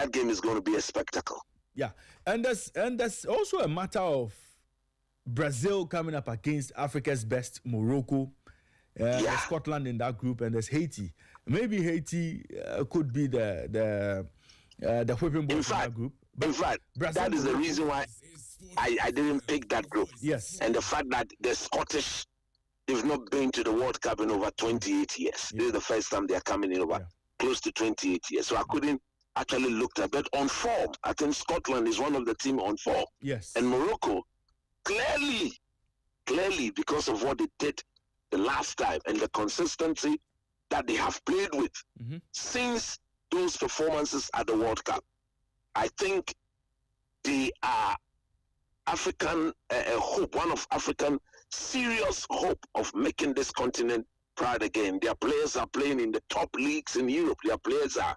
that game is going to be a spectacle. Yeah, and there's also a matter of Brazil coming up against Africa's best, Morocco. There's Scotland in that group, and there's Haiti. Maybe Haiti could be the whipping boy in that group. But in fact, Brazil, that is the reason why I didn't pick that group. Yes. And the fact that the Scottish, they've not been to the World Cup in over 28 years. Yeah. This is the first time they're coming in over close to 28 years. So I couldn't actually look at that. On form, I think Scotland is one of the team on form. Yes. And Morocco, clearly, because of what they did the last time and the consistency that they have played with since those performances at the World Cup, I think they are African hope, one of African serious hope of making this continent proud again. Their players are playing in the top leagues in Europe. Their players are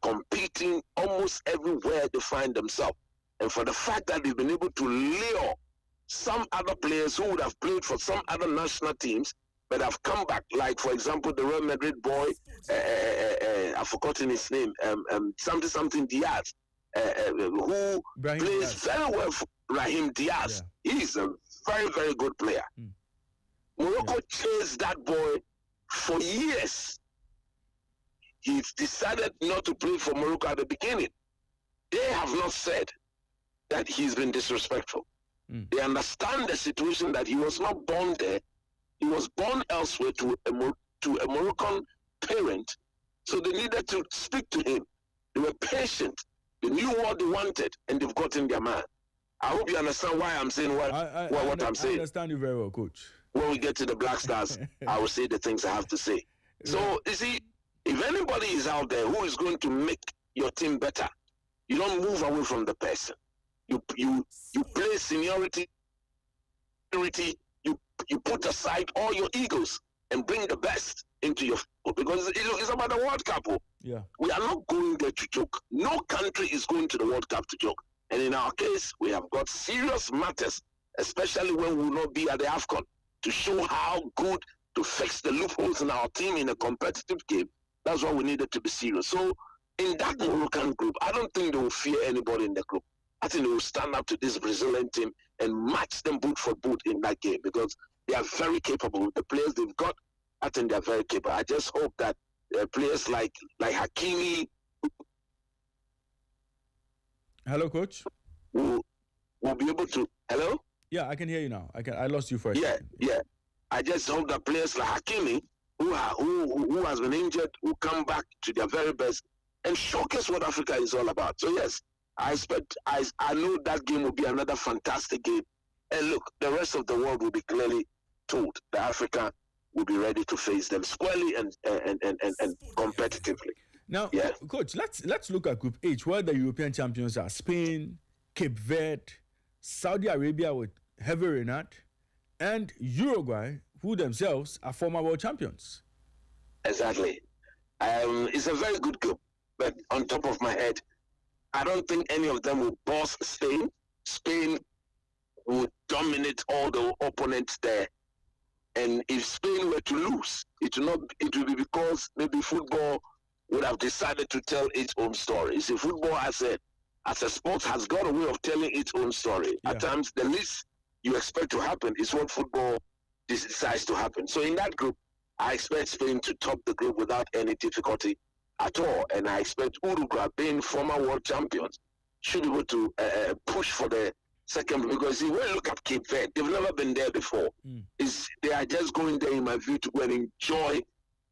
competing almost everywhere they find themselves. And for the fact that they've been able to lure some other players who would have played for some other national teams but have come back, like for example the Real Madrid boy, I've forgotten his name, something Diaz, who Brahim plays Diaz. very well for Raheem Diaz. Yeah. He's a very, very good player. Morocco chased that boy for years. He decided not to play for Morocco at the beginning. They have not said that he's been disrespectful. They understand the situation that he was not born there. He was born elsewhere to a Moroccan parent. So they needed to speak to him. They were patient. They knew what they wanted, and they've gotten their man. I hope you understand why I'm saying what I'm saying. I understand you very well, Coach. When we get to the Black Stars, I will say the things I have to say. So, you see, if anybody is out there who is going to make your team better, you don't move away from the person. You play seniority, you put aside all your egos and bring the best into your football, because it's about the World Cup. Yeah. We are not going there to joke. No country is going to the World Cup to joke. And in our case, we have got serious matters, especially when we will not be at the AFCON, to show how good to fix the loopholes in our team in a competitive game. That's why we needed to be serious. So in that Moroccan group, I don't think they will fear anybody in the group. I think they will stand up to this Brazilian team and match them boot for boot in that game, because they are very capable. The players they've got, I think they're very capable. I just hope that players like Hakimi. Hello, Coach. Will be able to. Hello. Yeah, I can hear you now. I lost you for a second. Yeah. I just hope that players like Hakimi, who has been injured, will come back to their very best and showcase what Africa is all about. So yes, I know that game will be another fantastic game. And look, the rest of the world will be clearly told that Africa will be ready to face them squarely and competitively. Now, Coach, let's look at Group H, where the European champions are Spain, Cape Verde, Saudi Arabia with Hervé Renard, and Uruguay, who themselves are former world champions. Exactly. It's a very good group, but on top of my head, I don't think any of them will boss Spain. Spain will dominate all the opponents there. And if Spain were to lose, it will be because maybe football would have decided to tell its own story. You see, football as a sport has got a way of telling its own story. Yeah. At times, the least you expect to happen is what football decides to happen. So in that group, I expect Spain to top the group without any difficulty at all. And I expect Uruguay, being former world champions, should be able to push for the second, because when you look at Cape Verde, they've never been there before. They are just going there, in my view, to go and enjoy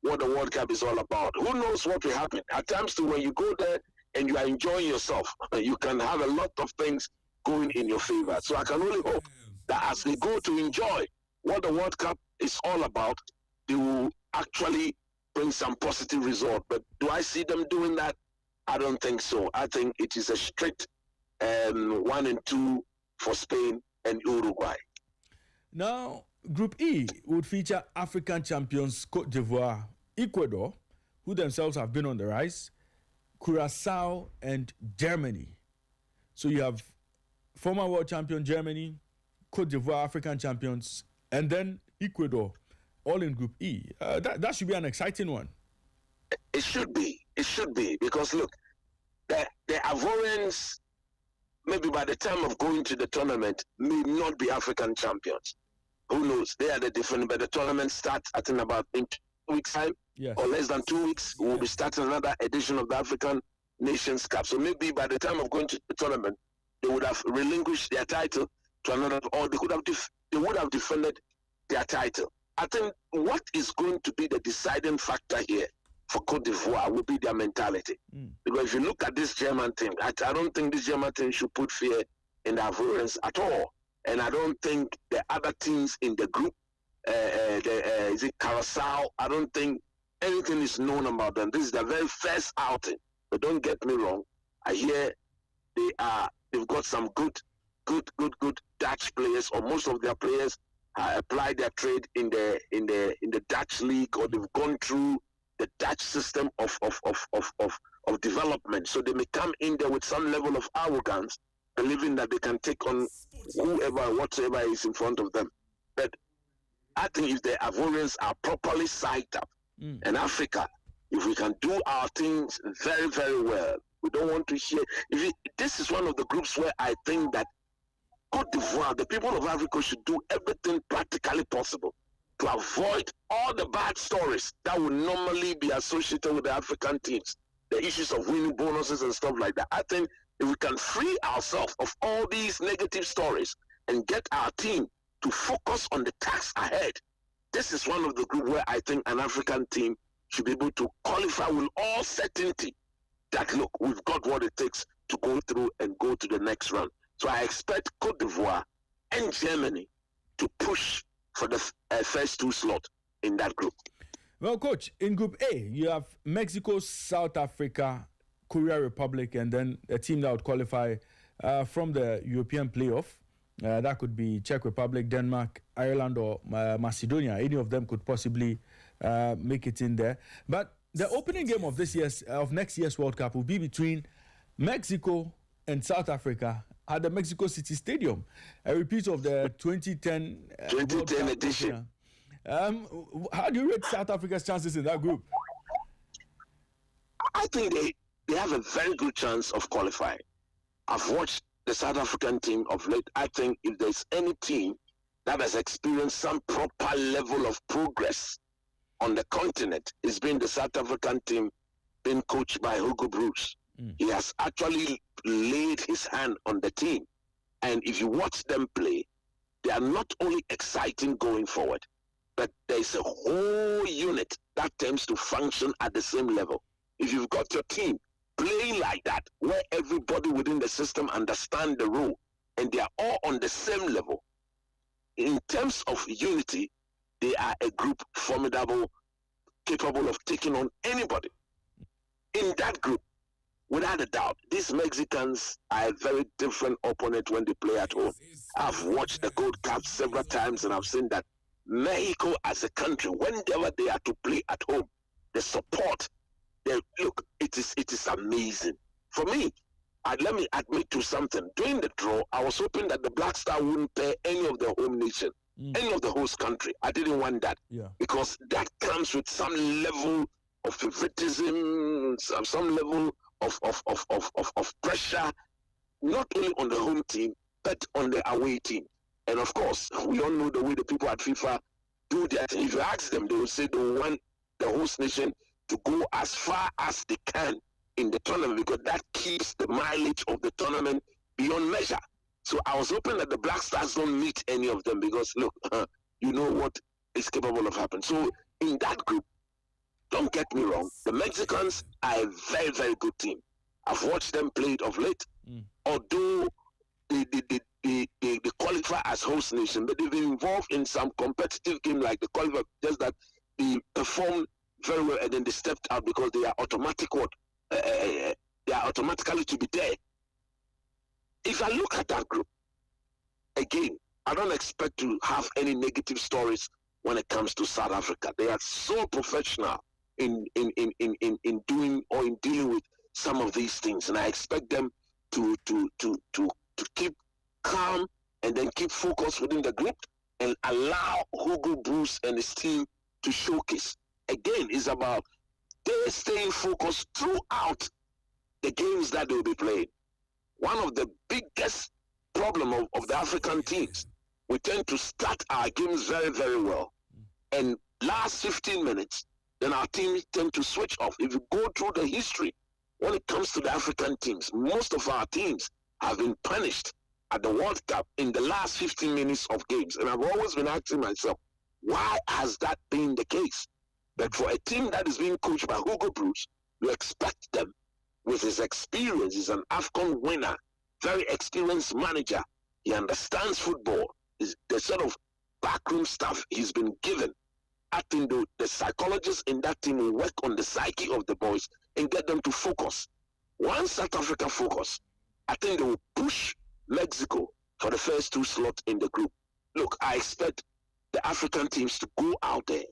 what the World Cup is all about. Who knows what will happen? At times, too, when you go there and you are enjoying yourself, you can have a lot of things going in your favor. So I can only hope that as they go to enjoy what the World Cup is all about, they will actually bring some positive result. But do I see them doing that? I don't think so. I think it is a strict 1 and 2 for Spain and Uruguay. Now, Group E would feature African champions Cote d'Ivoire, Ecuador, who themselves have been on the rise, Curacao, and Germany. So you have former world champion Germany, Cote d'Ivoire, African champions, and then Ecuador, all in Group E. That should be an exciting one. It should be. It should be, because look, the Ivorians, maybe by the time of going to the tournament, may not be African champions. Who knows? They are the different, but the tournament starts, I think, about in 2 weeks' time, or less than 2 weeks. We'll be starting another edition of the African Nations Cup. So maybe by the time of going to the tournament, they would have relinquished their title to another, or they would have defended their title. I think what is going to be the deciding factor here for Cote d'Ivoire will be their mentality. Because if you look at this German team, I don't think this German team should put fear in the Ivorians at all. And I don't think the other teams in the group, is it Curacao? I don't think anything is known about them. This is their very first outing. But don't get me wrong. I hear they've got some good Dutch players, or most of their players applied their trade in the Dutch league, or they've gone through the Dutch system of development. So they may come in there with some level of arrogance, believing that they can take on whoever, whatsoever is in front of them. But I think if the Ivorians are properly psyched up, and Africa, if we can do our things very, very well, we don't want to hear. This is one of the groups where I think that Cote d'Ivoire, the people of Africa, should do everything practically possible to avoid all the bad stories that would normally be associated with the African teams, the issues of winning bonuses and stuff like that. I think if we can free ourselves of all these negative stories and get our team to focus on the task ahead, this is one of the group where I think an African team should be able to qualify with all certainty that, look, we've got what it takes to go through and go to the next round. So I expect Cote d'Ivoire and Germany to push for the first two slots in that group. Well, Coach, in Group A, you have Mexico, South Africa, Korea Republic, and then a team that would qualify from the European playoff. That could be Czech Republic, Denmark, Ireland, or Macedonia. Any of them could possibly make it in there. But the opening game of next year's World Cup will be between Mexico and South Africa at the Mexico City Stadium. A repeat of the 2010 edition. How do you rate South Africa's chances in that group? I think they have a very good chance of qualifying. I've watched the South African team of late. I think if there's any team that has experienced some proper level of progress on the continent, it's been the South African team being coached by Hugo Broos. He has actually laid his hand on the team. And if you watch them play, they are not only exciting going forward, but there's a whole unit that tends to function at the same level. If you've got your team playing like that, where everybody within the system understands the role, and they are all on the same level, in terms of unity, they are a group formidable, capable of taking on anybody. In that group, without a doubt, these Mexicans are a very different opponent when they play at home. I've watched the Gold Cup several times, and I've seen that Mexico as a country, whenever they are to play at home, the support, look, it is amazing. For me, let me admit to something. During the draw, I was hoping that the Black Star wouldn't play any of the home nation, any of the host country. I didn't want that, because that comes with some level of favoritism, some level of pressure, not only on the home team, but on the away team. And of course, we all know the way the people at FIFA do that. If you ask them, they will say they want the host nation to go as far as they can in the tournament, because that keeps the mileage of the tournament beyond measure. So I was hoping that the Black Stars don't meet any of them, because look, you know what is capable of happening. So in that group, don't get me wrong, the Mexicans are a very, very good team. I've watched them play of late. Although they qualify as host nation, but they've been involved in some competitive game like the qualify, just that they performed very well and then they stepped out because they are they are automatically to be there. If I look at that group, again, I don't expect to have any negative stories when it comes to South Africa. They are so professional in doing or in dealing with some of these things, and I expect them to keep calm and then keep focused within the group and allow Hugo Broos and his team to showcase. Again, it's about they staying focused throughout the games that they will be playing. One of the biggest problem of the African teams, we tend to start our games very, very well. And last 15 minutes, then our teams tend to switch off. If you go through the history, when it comes to the African teams, most of our teams have been punished at the World Cup in the last 15 minutes of games. And I've always been asking myself, why has that been the case? But for a team that is being coached by Hugo Bruce, you expect them, with his experience, he's an AFCON winner, very experienced manager. He understands football. The sort of backroom stuff he's been given. I think the psychologists in that team will work on the psyche of the boys and get them to focus. Once South Africa focus, I think they will push Mexico for the first 2 slots in the group. Look, I expect the African teams to go out there,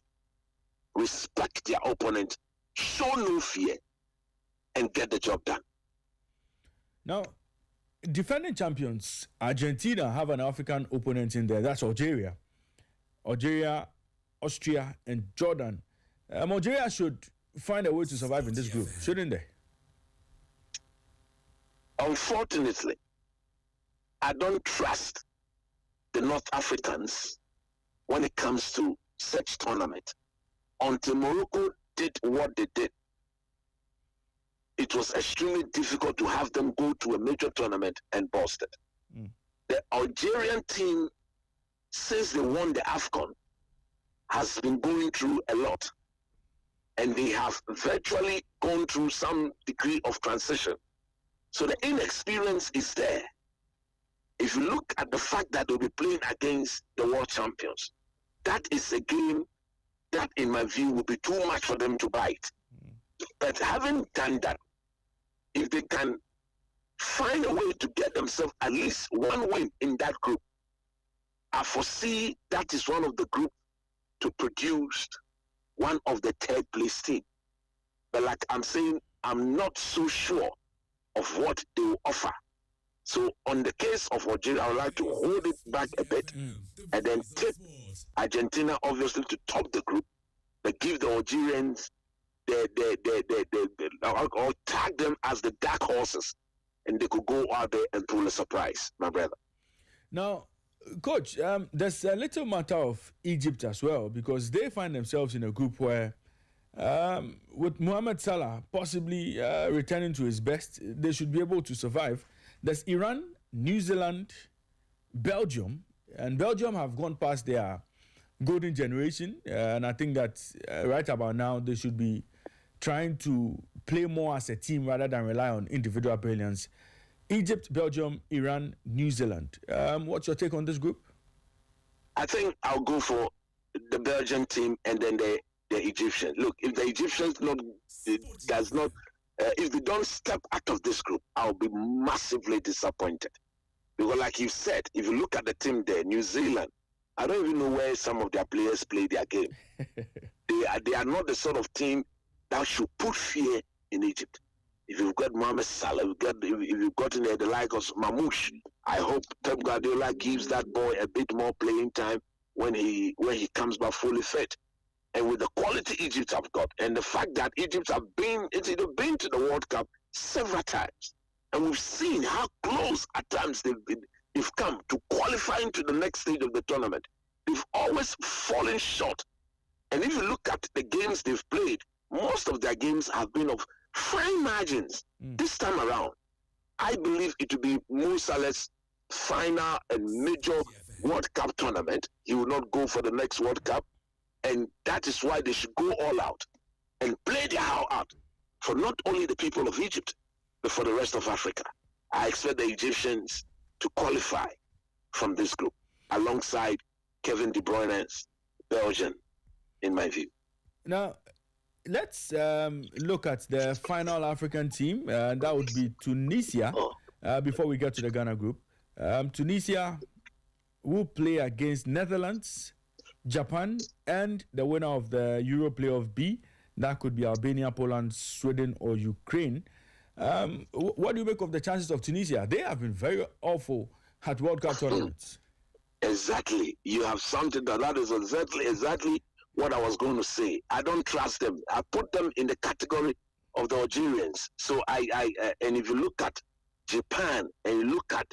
respect their opponent, show no fear, and get the job done. Now, defending champions Argentina have an African opponent in there. That's Algeria. Algeria, Austria, and Jordan. Algeria should find a way to survive in this group, shouldn't they? Unfortunately, I don't trust the North Africans when it comes to such tournament. Until Morocco did what they did, it was extremely difficult to have them go to a major tournament and bust it. The Algerian team, since they won the AFCON, has been going through a lot. And they have virtually gone through some degree of transition. So the inexperience is there. If you look at the fact that they'll be playing against the world champions, that is a game that, in my view, will be too much for them to bite. But having done that, if they can find a way to get themselves at least one win in that group, I foresee that is one of the groups to produce one of the third place team. But like I'm saying, I'm not so sure of what they will offer. So on the case of Algeria, I would like to hold it back a bit and then take Argentina obviously to top the group, but give the Algerians or tag them as the dark horses, and they could go out there and pull a surprise, my brother. Now, Coach, there's a little matter of Egypt as well, because they find themselves in a group where, with Mohamed Salah possibly returning to his best, they should be able to survive. There's Iran, New Zealand, Belgium, and Belgium have gone past their golden generation, and I think that right about now they should be trying to play more as a team rather than rely on individual brilliance. Egypt, Belgium, Iran, New Zealand. What's your take on this group? I think I'll go for the Belgian team and then the Egyptian. Look, if the Egyptians if they don't step out of this group, I'll be massively disappointed. Because like you said, if you look at the team there, New Zealand, I don't even know where some of their players play their game. They are not the sort of team that should put fear in Egypt. If you've got Mohamed Salah, if you've got in there the like of Mamouche, I hope Pep Guardiola gives that boy a bit more playing time when he comes back fully fit. And with the quality Egypt have got, and the fact that Egypt have been to the World Cup several times, and we've seen how close at times they've come to qualifying to the next stage of the tournament. They've always fallen short. And if you look at the games they've played, most of their games have been of fine margins. This time around, I believe it will be Mo Salah's final and major World Cup tournament. He will not go for the next World Cup. And that is why they should go all out and play their heart out for not only the people of Egypt, but for the rest of Africa. I expect the Egyptians to qualify from this group alongside Kevin De Bruyne's Belgium, in my view. Now, let's look at the final African team. That would be Tunisia before we get to the Ghana group. Tunisia will play against Netherlands, Japan, and the winner of the Euro Playoff B. That could be Albania, Poland, Sweden, or Ukraine. What do you make of the chances of Tunisia? They have been very awful at World Cup tournaments. Exactly. You have something that is exactly what I was going to say. I don't trust them. I put them in the category of the Algerians. So and if you look at Japan and you look at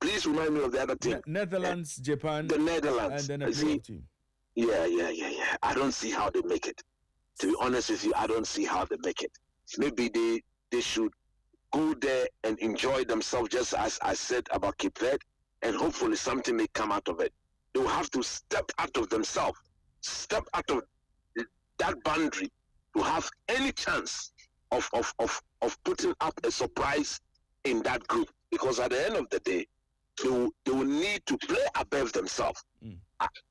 please remind me of the other team. Netherlands, Japan, the Netherlands, and then a playoff team. Yeah. I don't see how they make it. To be honest with you, I don't see how they make it. Maybe they should go there and enjoy themselves, just as I said about Cape Verde, and hopefully something may come out of it. They will have to step out of themselves, step out of that boundary to have any chance of putting up a surprise in that group. Because at the end of the day, they will need to play above themselves.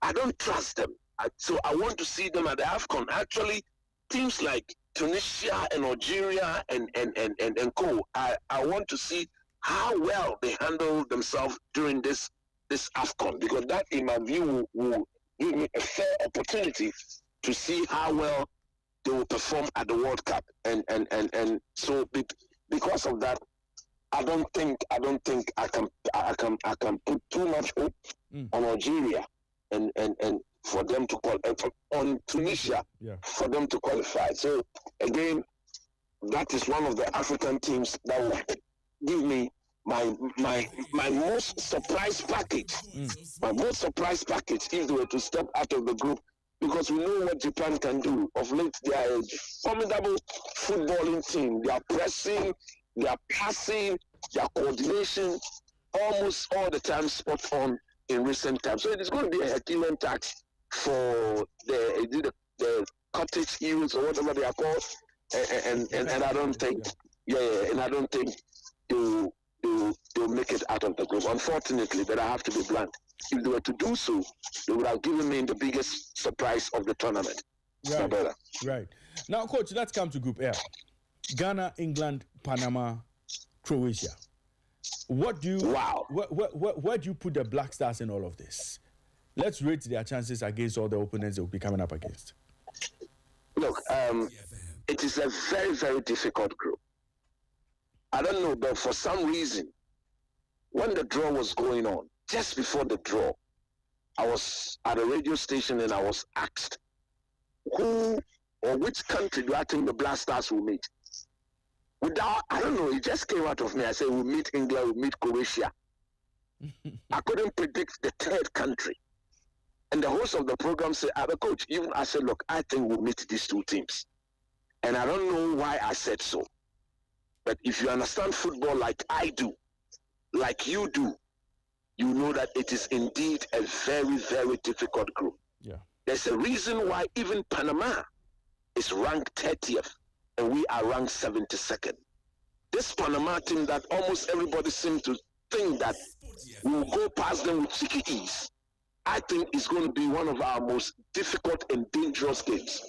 I don't trust them. So I want to see them at the AFCON. Actually, teams like Tunisia and Algeria and co, I want to see how well they handle themselves during this AFCON, because that, in my view, will give me a fair opportunity to see how well they will perform at the World Cup. And so because of that, I don't think I can put too much hope on Algeria and for them to on Tunisia for them to qualify. So again, that is one of the African teams that will give me my most surprise package. My most surprise package if they were to step out of the group, because we know what Japan can do. Of late, they are a formidable footballing team. They are pressing, they are passing, their coordination almost all the time spot on in recent times. So it is going to be a Herculean task for the cottage heroes or whatever they are called, and I don't think, and I don't think they'll make it out of the group, unfortunately. But I have to be blunt. If they were to do so, they would have given me the biggest surprise of the tournament. Right. Now, Coach, let's come to Group F. Ghana, England, Panama, Croatia. Where do you put the Black Stars in all of this? Let's rate their chances against all the opponents they'll be coming up against. Look, it is a very, very difficult group. I don't know, but for some reason, when the draw was going on, just before the draw, I was at a radio station and I was asked, who or which country do I think the Black Stars will meet? I don't know, it just came out of me. I said, we'll meet England, we'll meet Croatia. I couldn't predict the third country. And the host of the program said, Coach, I said, look, I think we'll meet these two teams. And I don't know why I said so. But if you understand football like I do, like you do, you know that it is indeed a very, very difficult group. Yeah. There's a reason why even Panama is ranked 30th and we are ranked 72nd. This Panama team that almost everybody seems to think that we will go past them with cheeky ease, I think is going to be one of our most difficult and dangerous games,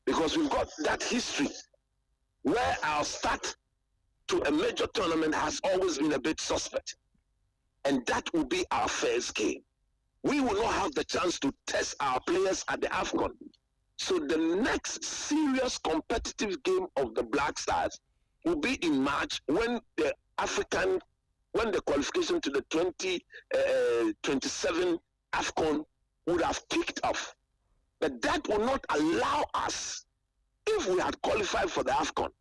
because we've got that history where our start to a major tournament has always been a bit suspect. And that will be our first game. We will not have the chance to test our players at the AFCON. So the next serious competitive game of the Black Stars will be in March, when the qualification to the 2027 AFCON would have kicked off. But that will not allow us, if we had qualified for the AFCON,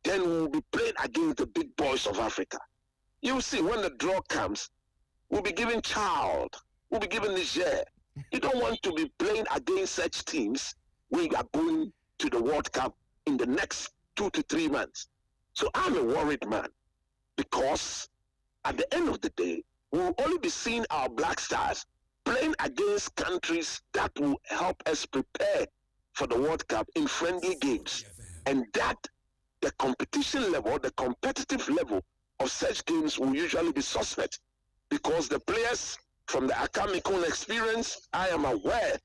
then we will be playing against the big boys of Africa. You see, when the draw comes, we'll be giving Chad, we'll be giving Niger. You don't want to be playing against such teams when you are going to the World Cup in the next 2 to 3 months. So I'm a worried man, because at the end of the day, we'll only be seeing our Black Stars playing against countries that will help us prepare for the World Cup in friendly games. And that, the competition level, the competitive level of such games will usually be suspect, because the players from the Akamikun experience, I am aware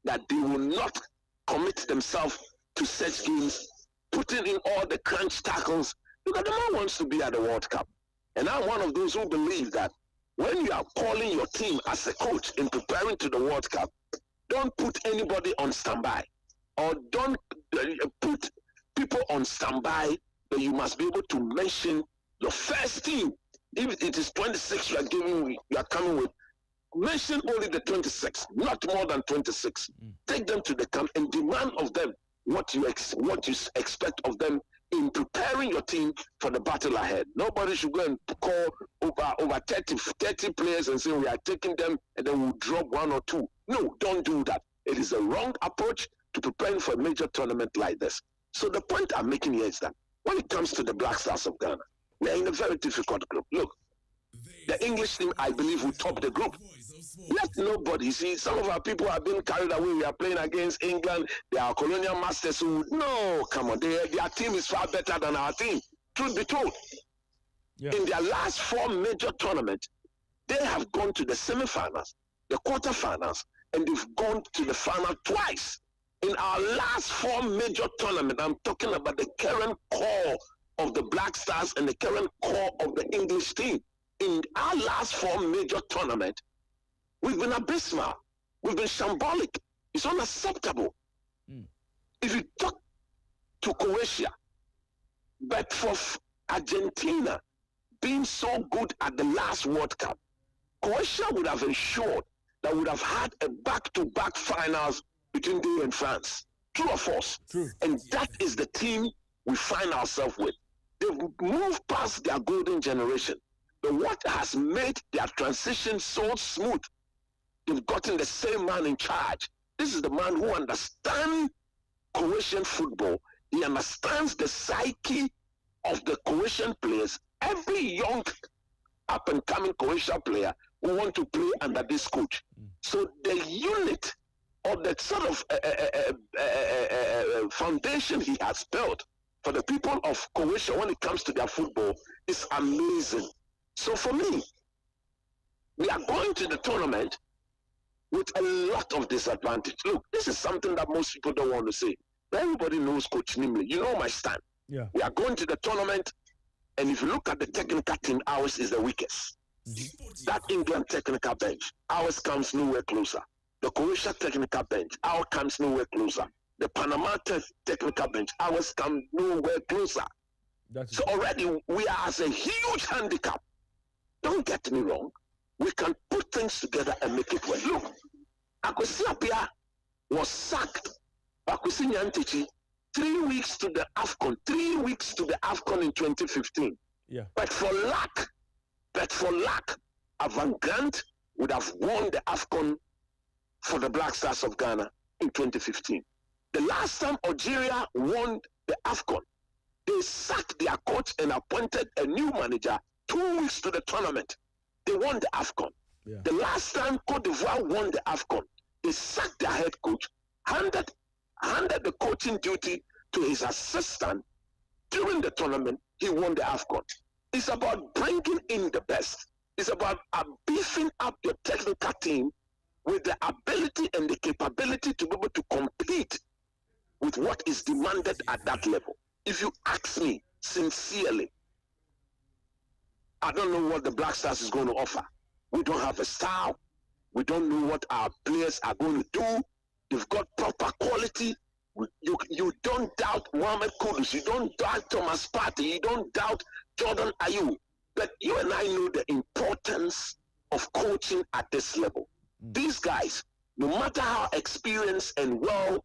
that they will not commit themselves to such games, putting in all the crunch tackles, because the man wants to be at the World Cup. And I'm one of those who believe that when you are calling your team as a coach in preparing to the World Cup, don't put anybody on standby, or don't put people on standby, but you must be able to mention your first team. If it is 26 you are coming with, mention only the 26, not more than 26. Take them to the camp and demand of them what you expect of them in preparing your team for the battle ahead. Nobody should go and call over 30 players and say we are taking them and then we'll drop one or two. No, don't do that. It is a wrong approach to preparing for a major tournament like this. So the point I'm making here is that when it comes to the Black Stars of Ghana, we are in a very difficult group. Look, the English team, I believe, will top the group. Let nobody see. Some of our people have been carried away. We are playing against England. They are colonial masters who, no, come on. Their team is far better than our team. Truth be told. Yeah. In their last 4 major tournaments, they have gone to the semifinals, the quarterfinals, and they've gone to the final twice. In our last 4 major tournaments, I'm talking about the current core of the Black Stars and the current core of the English team. In our last 4 major tournaments, we've been abysmal. We've been shambolic. It's unacceptable. If you talk to Croatia, but for Argentina being so good at the last World Cup, Croatia would have ensured that we would have had a back-to-back finals between they and France. True or false? True. And that is the team we find ourselves with. They've moved past their golden generation. But what has made their transition so smooth? They've gotten the same man in charge. This is the man who understands Croatian football. He understands the psyche of the Croatian players. Every young up-and-coming Croatian player will want to play under this coach. So the unit or the sort of foundation he has built for the people of Croatia when it comes to their football is amazing. So for me, we are going to the tournament with a lot of disadvantage. Look, this is something that most people don't want to say. But everybody knows Coach Nimley. You know my stand. Yeah. We are going to the tournament, and if you look at the technical team, ours is the weakest. That England technical bench, ours comes nowhere closer. The Croatia technical bench, ours comes nowhere closer. The Panama technical bench, ours comes nowhere closer. So already we are as a huge handicap. Don't get me wrong. We can put things together and make it work. Look, Akwesi Appiah was sacked. Akwesi Nyantakyi 3 weeks to the AFCON. 3 weeks to the AFCON in 2015. Yeah. But for luck, Van Grant would have won the AFCON for the Black Stars of Ghana in 2015. The last time Algeria won the AFCON, they sacked their coach and appointed a new manager 2 weeks to the tournament. They won the AFCON. Yeah. The last time Cote d'Ivoire won the AFCON, they sacked their head coach, handed the coaching duty to his assistant. During the tournament, he won the AFCON. It's about bringing in the best. It's about beefing up your technical team with the ability and the capability to be able to compete with what is demanded at that level. If you ask me sincerely, I don't know what the Black Stars is going to offer. We don't have a style. We don't know what our players are going to do. They've got proper quality. You don't doubt Mohamed Kudus. You don't doubt Thomas Partey. You don't doubt Jordan Ayew. But you and I know the importance of coaching at this level. These guys, no matter how experienced and well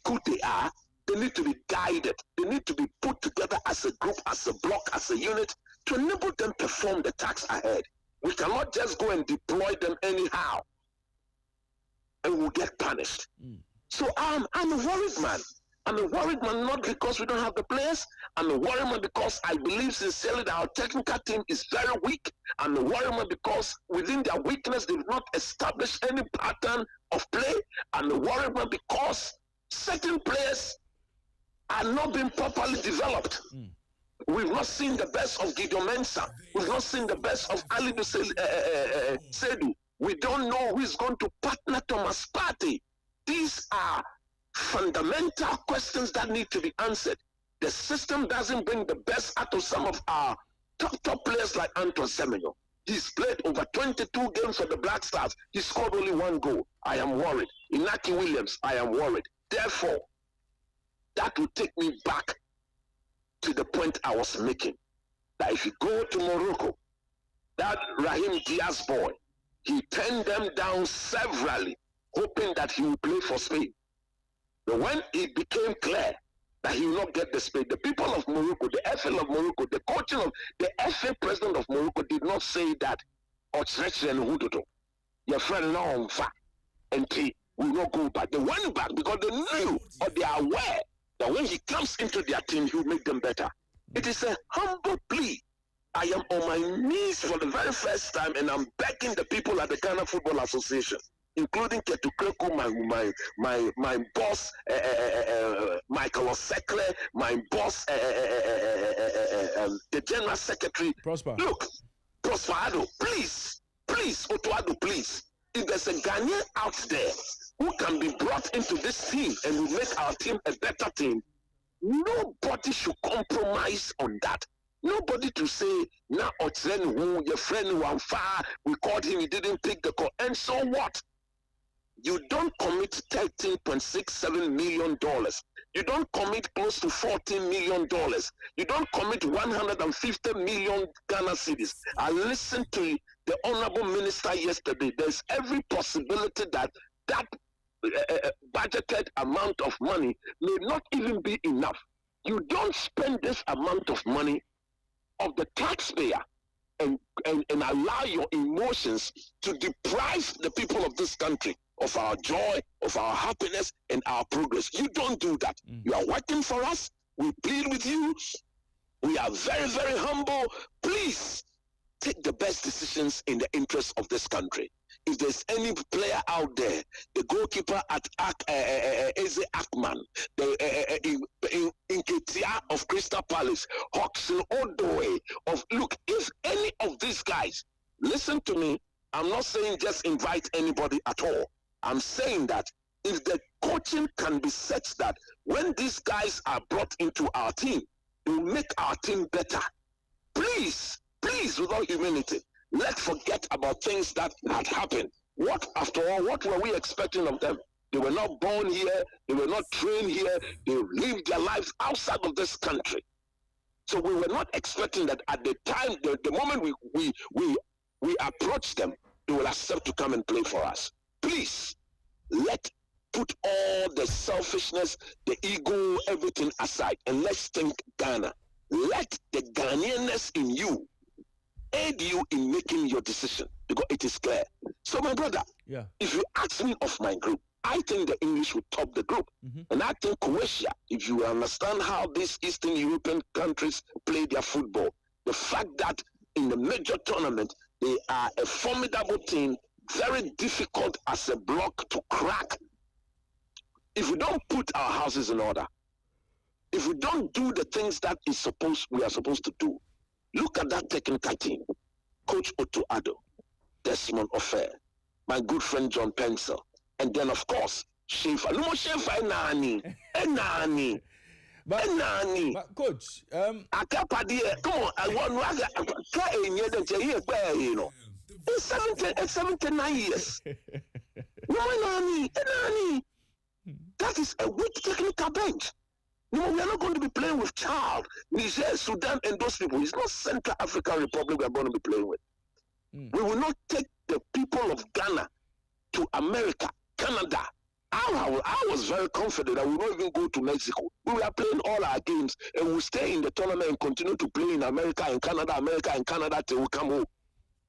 good they are, they need to be guided. They need to be put together as a group, as a block, as a unit to enable them perform the task ahead. We cannot just go and deploy them anyhow and we'll get punished. So I'm a worried man. I'm a worried man not because we don't have the players. I'm a worried man because I believe sincerely that our technical team is very weak. I'm a worried man because within their weakness they've not established any pattern of play. I'm a worried man because certain players are not being properly developed. We've not seen the best of Gideon Mensah. We've not seen the best of Ali Seydou. We don't know who is going to partner Thomas Partey. These are fundamental questions that need to be answered. The system doesn't bring the best out of some of our top players like Antoine Semenyo. He's played over 22 games for the Black Stars. He scored only 1 goal. I am worried. Inaki Williams, I am worried. Therefore, that will take me back to the point I was making. That if you go to Morocco, that Raheem Diaz boy, he turned them down severally, hoping that he will play for Spain. But when it became clear that he will not get the space, the people of Morocco, the FA of Morocco, the coaching of the FA president of Morocco did not say that your friend now on fire and he will not go back. They went back because they knew or they are aware that when he comes into their team, he will make them better. It is a humble plea. I am on my knees for the very first time, and I'm begging the people at the Ghana Football Association, including Ketukreko, my boss, Michael Osekle, my boss, the General Secretary. Prosper. Look, Prosper Ado, please, Otuado, please. If there's a Ghanaian out there who can be brought into this team and will make our team a better team, nobody should compromise on that. Nobody to say, now who your friend one far, we called him, he didn't pick the call. And so what? You don't commit $13.67 million. You don't commit close to $14 million. You don't commit 150 million Ghana cedis. I listened to the Honorable Minister yesterday. There's every possibility that budgeted amount of money may not even be enough. You don't spend this amount of money of the taxpayer and allow your emotions to deprive the people of this country of our joy, of our happiness, and our progress. You don't do that. You are working for us. We plead with you. We are very, very humble. Please take the best decisions in the interest of this country. If there's any player out there, the goalkeeper at Eze Akman, the Inketia of Crystal Palace, Hoxton Odoe if any of these guys, listen to me, I'm not saying just invite anybody at all. I'm saying that if the coaching can be such that when these guys are brought into our team, it will make our team better. Please, without humility, let's forget about things that had happened. After all, what were we expecting of them? They were not born here. They were not trained here. They lived their lives outside of this country. So we were not expecting that at the time, the moment we approach them, they will accept to come and play for us. Please, put all the selfishness, the ego, everything aside, and let's think Ghana. Let the Ghanaianness in you aid you in making your decision, because it is clear. So my brother, if you ask me of my group, I think the English will top the group. And I think Croatia, if you understand how these Eastern European countries play their football, the fact that in the major tournament, they are a formidable team, very difficult as a block to crack. If we don't put our houses in order, if we don't do the things that we are supposed to do, look at that technical team. Coach Otto Addo, Desmond Ofer, my good friend John Pencil, and then of course, Shefa. No more Shefa, Enani. But coach, come on, I want to try you know. It's 79 years. No, Enani. That is a weak technical bench. No, we are not going to be playing with Chad, Niger, Sudan, and those people. It's not Central African Republic we are going to be playing with. We will not take the people of Ghana to America, Canada. I was very confident that we will not even go to Mexico. We were playing all our games and we'll stay in the tournament and continue to play in America and Canada till we come home.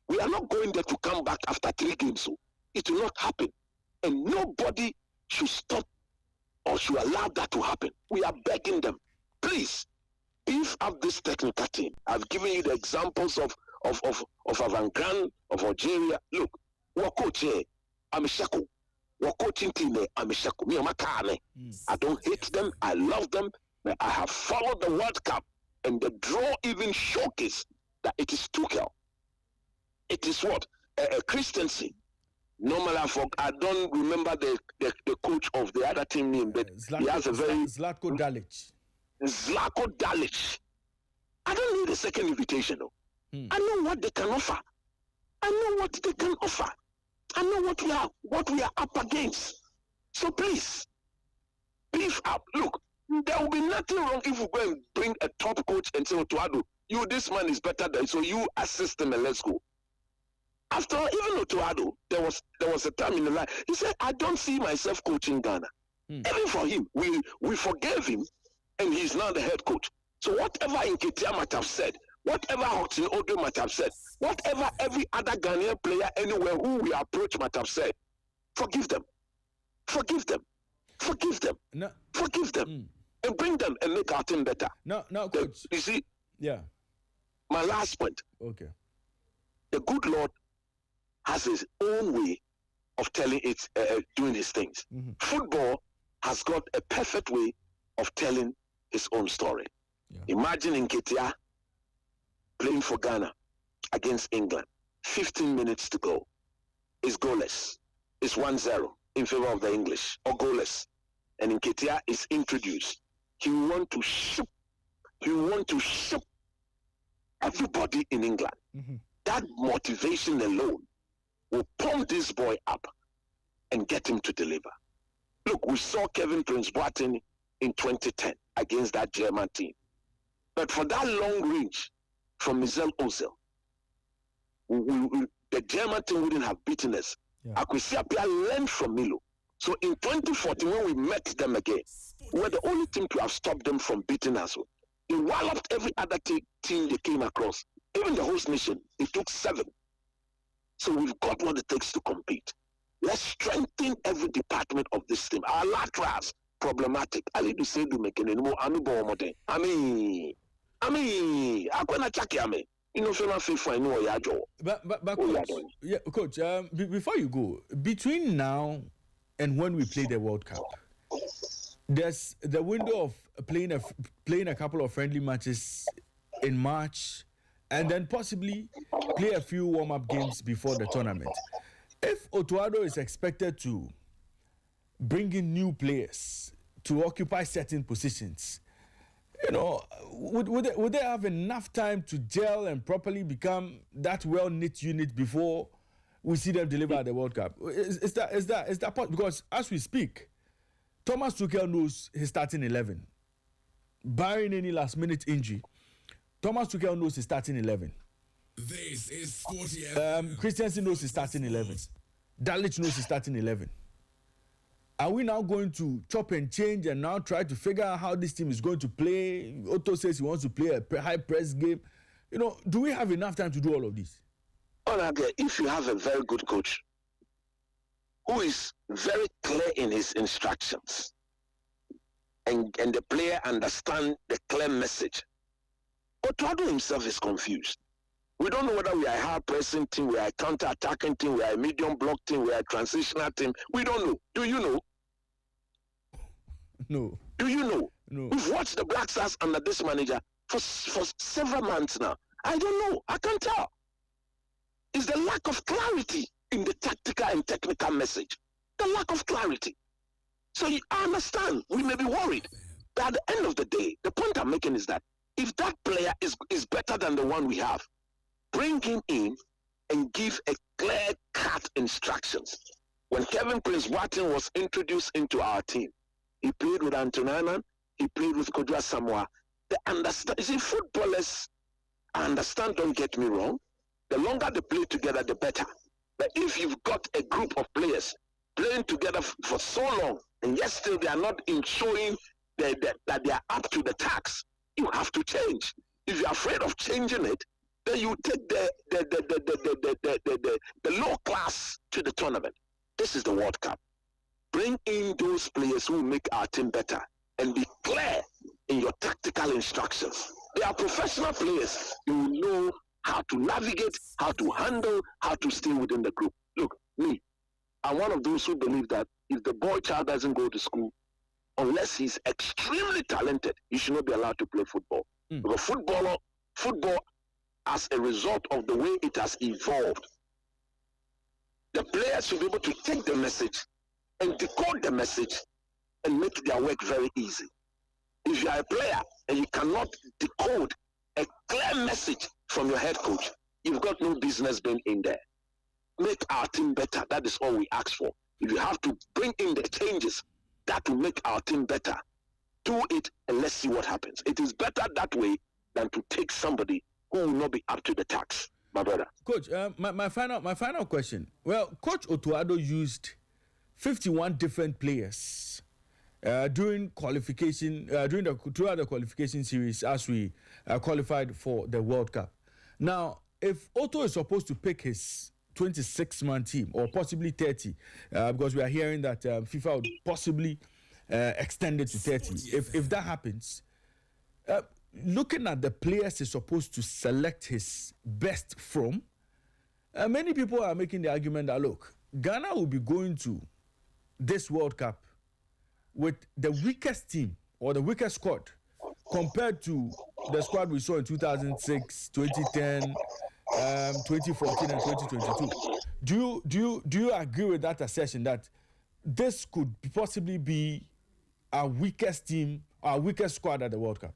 We are not going there to come back after 3 games. So it will not happen. And nobody should stop or should allow that to happen. We are begging them, please, beef up this technical team. I've given you the examples of Avangran, of Algeria. Look, we're coaching, I'm a shackle. We're coaching team, I'm a shackle. Me, I'm a carne. I don't hate them, I love them. But I have followed the World Cup, and the draw even showcased that it is Tuchel. It is what? Christensen. Normally, I don't remember the coach of the other team name, but he has a very... Zlatko Dalic. Zlatko Dalic. I don't need a second invitation, though. I know what they can offer. I know what we are up against. So please, beef up. Look, there will be nothing wrong if we go and bring a top coach and say, Otuado, this man is better than, so you assist him and let's go. After all, even Otuado, there was a time in the life, he said, I don't see myself coaching Ghana. Even for him, we forgave him, and he's now the head coach. So whatever Nketiah might have said, whatever Hudson Odoi might have said, whatever every other Ghanaian player anywhere who we approach might have said, forgive them. Forgive them. Forgive them. No. Forgive them. And bring them and make our team better. No, coach. You see, yeah. My last point. Okay. The good Lord has his own way of telling it, doing his things. Mm-hmm. Football has got a perfect way of telling his own story. Yeah. Imagine Nketiah playing for Ghana against England. 15 minutes to go. It's goalless. It's 1-0 in favor of the English, or goalless. And Nketiah is introduced. He want to ship everybody in England. Mm-hmm. That motivation alone will pump this boy up and get him to deliver. Look, we saw Kevin Prince Boateng in 2010 against that German team. But for that long range from Mesut Ozil, the German team wouldn't have beaten us. Yeah. Akwesi Appiah learned from Milo. So in 2014, when we met them again, we were the only team to have stopped them from beating us. They walloped every other team they came across. Even the host nation, it took 7. So we've got what it takes to compete. Let's strengthen every department of this team. Our laterals, problematic. I need to say, do make any more. I mean, I'm check me. You know, FIFA, I know your job. But coach, yeah, coach. Before you go, between now and when we play the World Cup, there's the window of playing a couple of friendly matches in March, and then possibly play a few warm-up games before the tournament. If Otuado is expected to bring in new players to occupy certain positions, you know, would they have enough time to gel and properly become that well-knit unit before we see them deliver at the World Cup? Is that part? Because as we speak, Thomas Tuchel knows his starting 11. Barring any last-minute injury, Thomas Tuchel knows his starting 11. This is Sporty. Christensen knows his starting 11. Dalic knows his starting 11. Are we now going to chop and change and now try to figure out how this team is going to play? Otto says he wants to play a high press game. You know, do we have enough time to do all of this? If you have a very good coach who is very clear in his instructions and the player understand the clear message, Otuado himself is confused. We don't know whether we are a high-pressing team, we are a counter-attacking team, we are a medium block team, we are a transitional team. We don't know. Do you know? No. Do you know? No. We've watched the Black Stars under this manager for several months now. I don't know. I can't tell. It's the lack of clarity in the tactical and technical message. The lack of clarity. So I understand. We may be worried. But at the end of the day, the point I'm making is that if that player is better than the one we have, bring him in and give a clear-cut instructions. When Kevin Prince Boateng was introduced into our team, he played with Antonana, he played with Kodwa Samoa. They understand. You see, footballers, I understand, don't get me wrong. The longer they play together, the better. But if you've got a group of players playing together for so long, and yet still they are not showing that they are up to the task, you have to change. If you're afraid of changing it, then you take the low class to the tournament. This is the World Cup. Bring in those players who make our team better and be clear in your tactical instructions. They are professional players. You will know how to navigate, how to handle, how to stay within the group. Look, me, I'm one of those who believe that if the boy child doesn't go to school, unless he's extremely talented, he should not be allowed to play football. Because football, as a result of the way it has evolved, the players should be able to take the message and decode the message and make their work very easy. If you are a player and you cannot decode a clear message from your head coach, you've got no business being in there. Make our team better. That is all we ask for. If you have to bring in the changes that will make our team better, do it and let's see what happens. It is better that way than to take somebody who will not be up to the task, my brother. Coach, my final question. Well, Coach Otuado used 51 different players during qualification, throughout the qualification series as we qualified for the World Cup. Now, if Otto is supposed to pick his 26-man team or possibly 30, because we are hearing that FIFA would possibly extend it to 30. If that happens, looking at the players he's supposed to select his best from, many people are making the argument that, look, Ghana will be going to this World Cup with the weakest team or the weakest squad compared to the squad we saw in 2006, 2010, 2014 and 2022. Do you agree with that assertion that this could possibly be our weakest team, our weakest squad at the World Cup?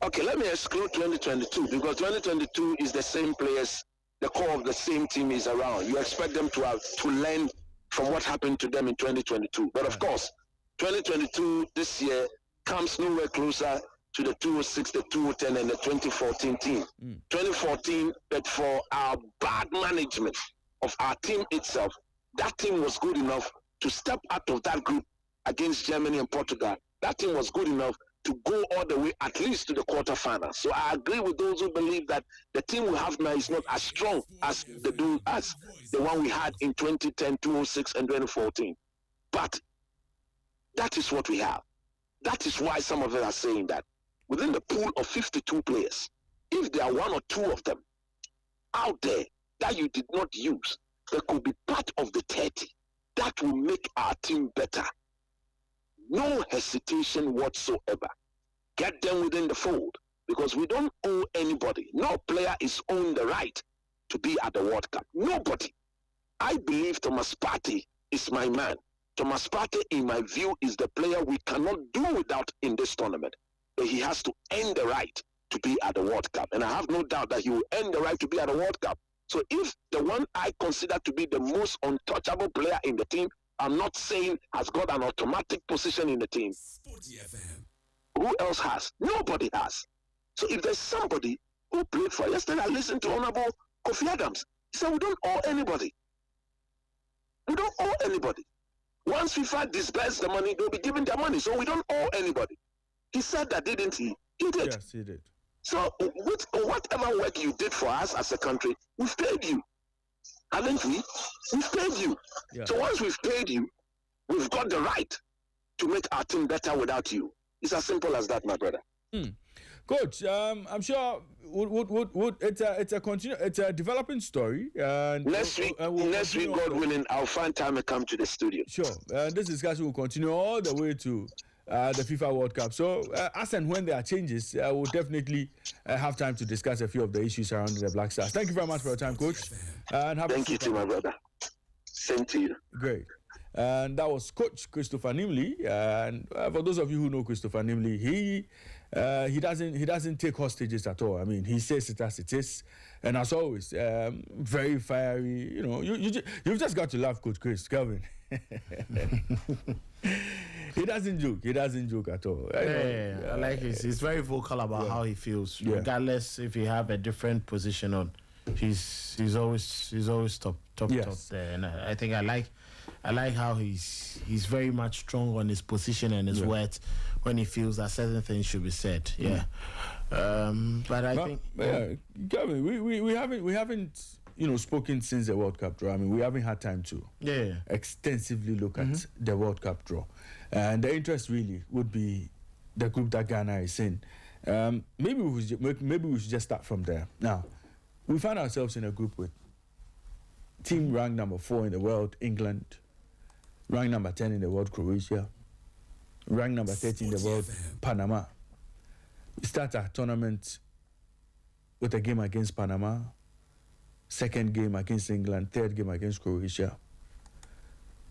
Okay, let me exclude 2022 because 2022 is the same players, the core of the same team is around. You expect them to learn from what happened to them in 2022. But of course, 2022 this year comes nowhere closer to the 2006, the 2010, and the 2014 team. 2014, but for our bad management of our team itself, that team was good enough to step out of that group against Germany and Portugal. That team was good enough to go all the way at least to the quarterfinals. So I agree with those who believe that the team we have now is not as strong as the one we had in 2010, 2006, and 2014. But that is what we have. That is why some of them are saying that within the pool of 52 players, if there are one or two of them out there that you did not use, that could be part of the 30, that will make our team better. No hesitation whatsoever. Get them within the fold because we don't owe anybody. No player is owed the right to be at the World Cup. Nobody. I believe Thomas Partey is my man. Thomas Partey, in my view, is the player we cannot do without in this tournament. But he has to earn the right to be at the World Cup. And I have no doubt that he will earn the right to be at the World Cup. So if the one I consider to be the most untouchable player in the team, I'm not saying has got an automatic position in the team. Sporty FM. Who else has? Nobody has. So if there's somebody who played for yesterday, I listened to Honorable Kofi Adams. He said, we don't owe anybody. We don't owe anybody. Once FIFA disperses the money, they'll be giving their money. So we don't owe anybody. He said that, didn't he? He did. Yes, he did. So whatever work you did for us as a country, we've paid you. Haven't we? We've paid you. Yeah. So once we've paid you, we've got the right to make our team better without you. It's as simple as that, my brother. Coach, I'm sure it's a developing story. And next week, God willing, I'll find time to come to the studio. Sure. This discussion will continue all the way to the FIFA World Cup. So, as and when there are changes, we'll definitely have time to discuss a few of the issues surrounding the Black Stars. Thank you very much for your time, Coach. And thank you too, my brother. Same to you. Great. And that was Coach Christopher Nimley. And for those of you who know Christopher Nimley, he doesn't take hostages at all. I mean, he says it as it is, and as always, very fiery. You know, you've just got to love Coach Chris, Kelvin. He doesn't joke. He doesn't joke at all. I like it. He's very vocal about how he feels, regardless if he have a different position on. He's always top there, and I think I like how he's very much strong on his position and his words when he feels that certain things should be said. But I think Gavin, we haven't spoken since the World Cup draw. I mean, we haven't had time to extensively look at the World Cup draw, and the interest really would be the group that Ghana is in. Maybe we should just start from there. Now, we find ourselves in a group with team ranked number 4 in the world, England, ranked number 10 in the world, Croatia, ranked number 13 in the world, Panama. We start our tournament with a game against Panama, second game against England, third game against Croatia.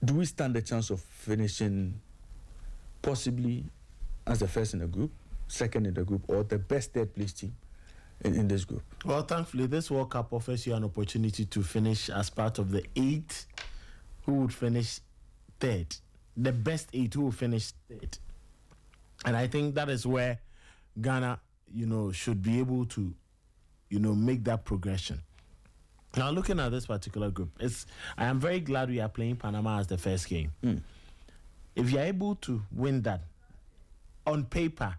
Do we stand a chance of finishing possibly as the first in the group, second in the group, or the best third place team in this group? Well, thankfully, this World Cup offers you an opportunity to finish as part of the 8 who would finish third. The best 8 who will finish third. And I think that is where Ghana, should be able to, make that progression. Now, looking at this particular group, I am very glad we are playing Panama as the first game. If you're able to win that, on paper,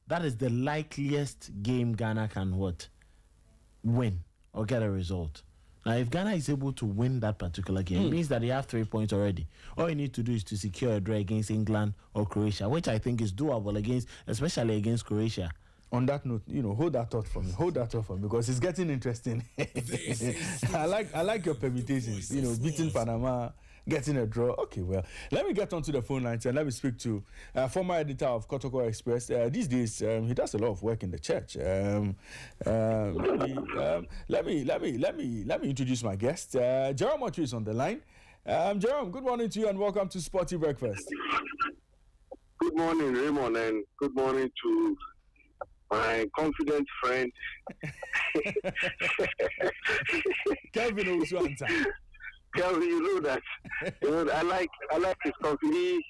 that is the likeliest game Ghana can win or get a result. Now, if Ghana is able to win that particular game, it means that they have 3 points already. All you need to do is to secure a draw against England or Croatia, which I think is doable especially against Croatia. On that note, hold that thought for me. Hold that thought for me because it's getting interesting. I like your permutations. Beating Panama, getting a draw. Okay, well, let me get onto the phone lines and let me speak to former editor of Kotoko Express. These days, he does a lot of work in the church. Let me introduce my guest. Jerome Otri is on the line. Jerome, good morning to you and welcome to Sporty Breakfast. Good morning, Raymond, and good morning to my confident friend Kelvin Osuanta. Kelvin, you know that. I like his confidence.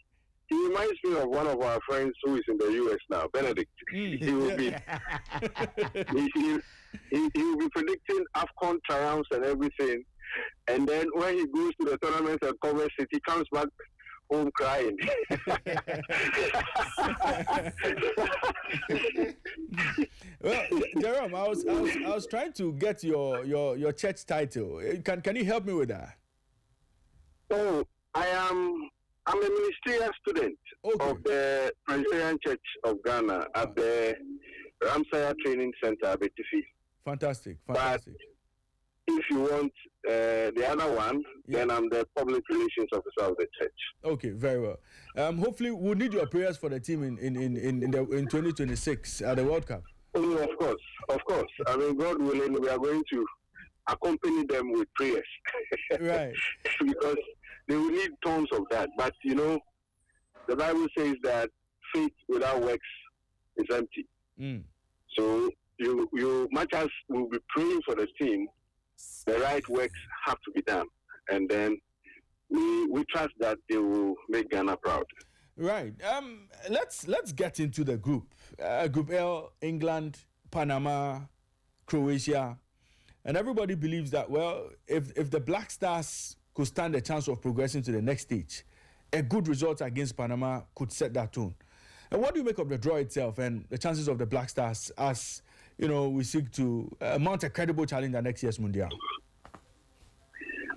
He reminds me of one of our friends who is in the US now, Benedict. He will be he will be predicting AFCON triumphs and everything. And then when he goes to the tournament and covers it, he comes back home crying. Well, Jerome, I was trying to get your church title. Can you help me with that? Oh, I'm a ministerial student of the Presbyterian Church of Ghana at the Ramsaya Training Center, Betifi. Fantastic. But if you want the other one, then I'm the public relations officer of the church. Okay, very well. Hopefully, we'll need your prayers for the team in 2026 at the World Cup. Oh, of course. I mean, God willing, we are going to accompany them with prayers. Right. Because they will need tons of that. But, the Bible says that faith without works is empty. So, you much as we'll be praying for the team, the right works have to be done. And then we trust that they will make Ghana proud. Right. Let's get into the group. Group L, England, Panama, Croatia. And everybody believes that, well, if the Black Stars could stand a chance of progressing to the next stage, a good result against Panama could set that tone. And what do you make of the draw itself and the chances of the Black Stars as, we seek to mount a credible challenge at next year's Mundial?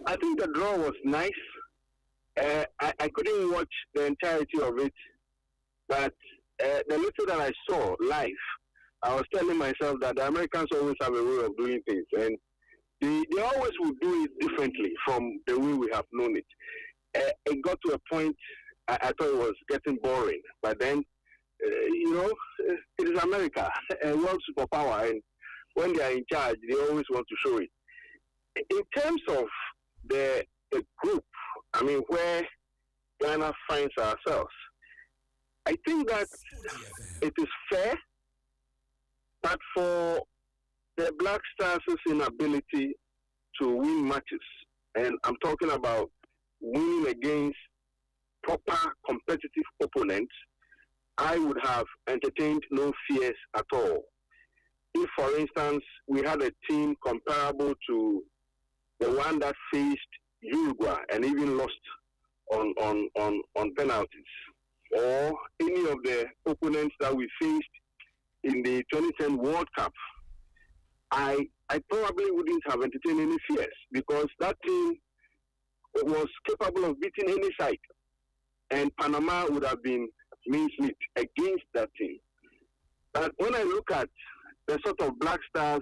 I think the draw was nice. I couldn't watch the entirety of it, but the little that I saw live, I was telling myself that the Americans always have a way of doing things, and they always will do it differently from the way we have known it. It got to a point I thought it was getting boring, but then, it is America, a world superpower, and when they are in charge, they always want to show it. In terms of the group, I mean, where Ghana finds ourselves, I think that it is fair, but for the Black Stars' inability to win matches, and I'm talking about winning against proper competitive opponents, I would have entertained no fears at all. If, for instance, we had a team comparable to the one that faced Uruguay and even lost on penalties, or any of the opponents that we faced in the 2010 World Cup, I probably wouldn't have entertained any fears because that team was capable of beating any side, and Panama would have been mincemeat against that team. But when I look at the sort of Black Stars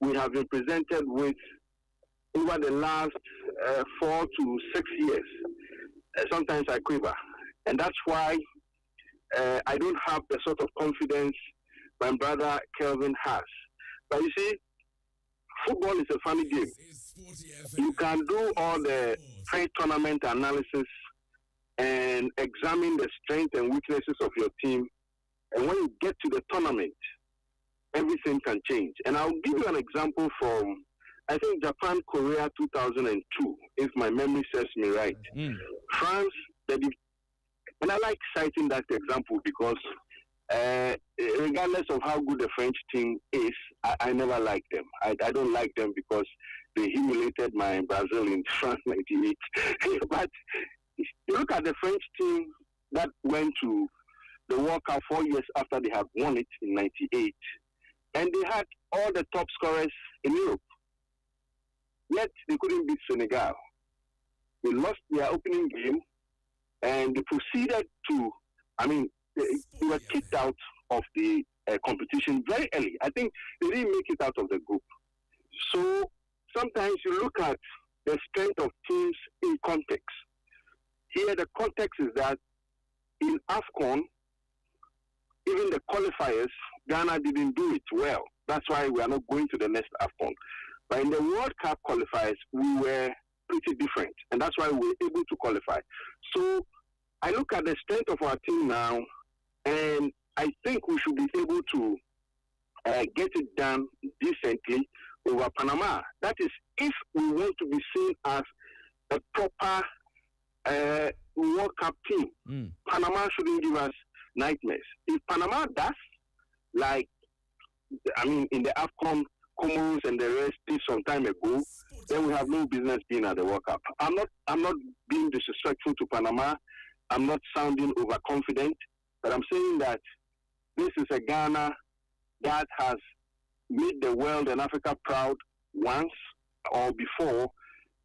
we have been presented with over the last 4 to 6 years, sometimes I quiver. And that's why I don't have the sort of confidence my brother Kelvin has. But you see, football is a funny game. You can do all the pre-tournament analysis and examine the strengths and weaknesses of your team. And when you get to the tournament, everything can change. And I'll give you an example from, I think, Japan-Korea 2002, if my memory serves me right. France, and I like citing that example because regardless of how good the French team is, I never like them. I don't like them because they humiliated my Brazil in France 98. But you look at the French team that went to the World Cup 4 years after they had won it in '98, and they had all the top scorers in Europe. Yet they couldn't beat Senegal. They lost their opening game, and they proceeded to, they were kicked out of the competition very early. I think they didn't make it out of the group. So sometimes you look at the strength of teams in context. Here the context is that in AFCON, even the qualifiers, Ghana didn't do it well. That's why we are not going to the next AFCON. But in the World Cup qualifiers, we were pretty different. And that's why we were able to qualify. So I look at the strength of our team now, and I think we should be able to get it done decently over Panama. That is, if we want to be seen as a proper World Cup team. Panama shouldn't give us nightmares. If Panama does, like, in the AFCON, Comoros and the rest did some time ago, then we have no business being at the World Cup. I'm not being disrespectful to Panama. I'm not sounding overconfident, but I'm saying that this is a Ghana that has made the world and Africa proud once or before.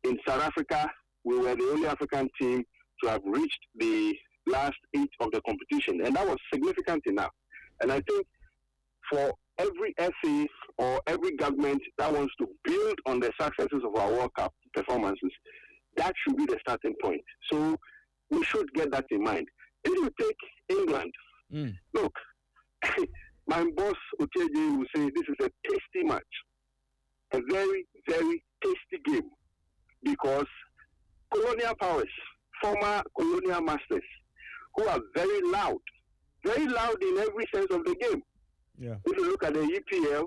In South Africa, we were the only African team to have reached the last 8 of the competition, and that was significant enough. And I think for every FA or every government that wants to build on the successes of our World Cup performances, that should be the starting point. So we should get that in mind. If you take England, look, my boss Oteji will say this is a tasty match, a very, very tasty game, because colonial powers, former colonial masters, who are very loud in every sense of the game. Yeah. If you look at the EPL,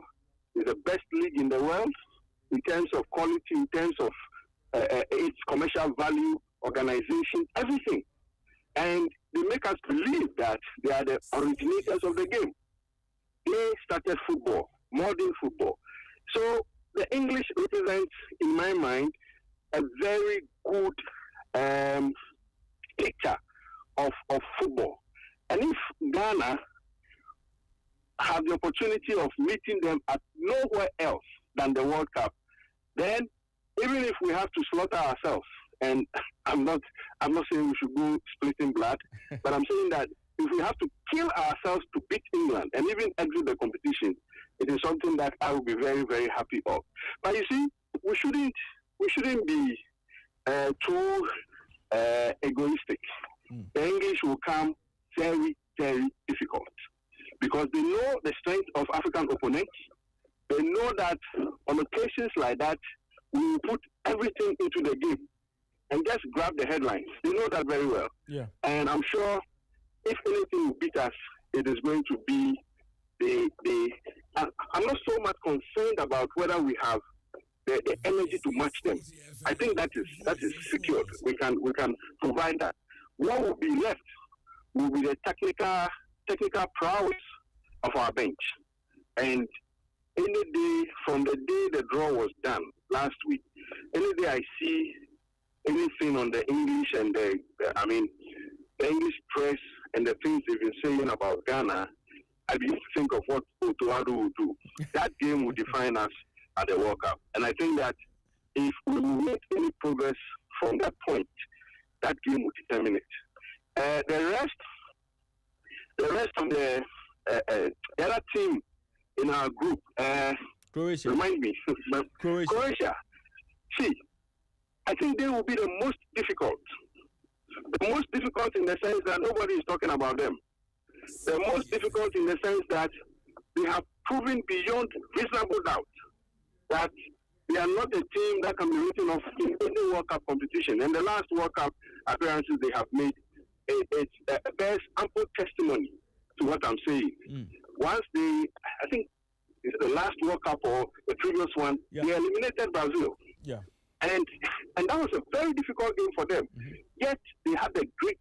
it's the best league in the world in terms of quality, in terms of its commercial value, organization, everything. And they make us believe that they are the originators of the game. They started football, modern football. So the English represents, in my mind, a very good picture of football. And if Ghana have the opportunity of meeting them at nowhere else than the World Cup, then even if we have to slaughter ourselves, and I'm not saying we should go splitting blood, but I'm saying that if we have to kill ourselves to beat England and even exit the competition, it is something that I will be very, very happy of. But you see, we shouldn't be too egoistic. The English will come very, very difficult, because they know the strength of African opponents. They know that on occasions like that, we will put everything into the game and just grab the headlines. They know that very well. Yeah. And I'm sure if anything will beat us, it is going to be I'm not so much concerned about whether we have the energy to match them. I think that is secured. We can provide that. What will be left will be the technical prowess of our bench. And any day from the day the draw was done last week, any day I see anything on the English and the English press and the things they've been saying about Ghana, I begin to think of what Otoado will do. That game will define us at the World Cup. And I think that if we will make any progress from that point, that game will determine it. The rest of the other team in our group, Croatia. Remind me. Croatia. See, I think they will be the most difficult. The most difficult in the sense that nobody is talking about them. The most difficult in the sense that they have proven beyond reasonable doubt that they are not a team that can be written off in any World Cup competition. And the last World Cup appearances they have made, it bears ample testimony to what I'm saying. Once I think it's the last World Cup or the previous one, they eliminated Brazil. Yeah. And that was a very difficult game for them. Yet they had the grit,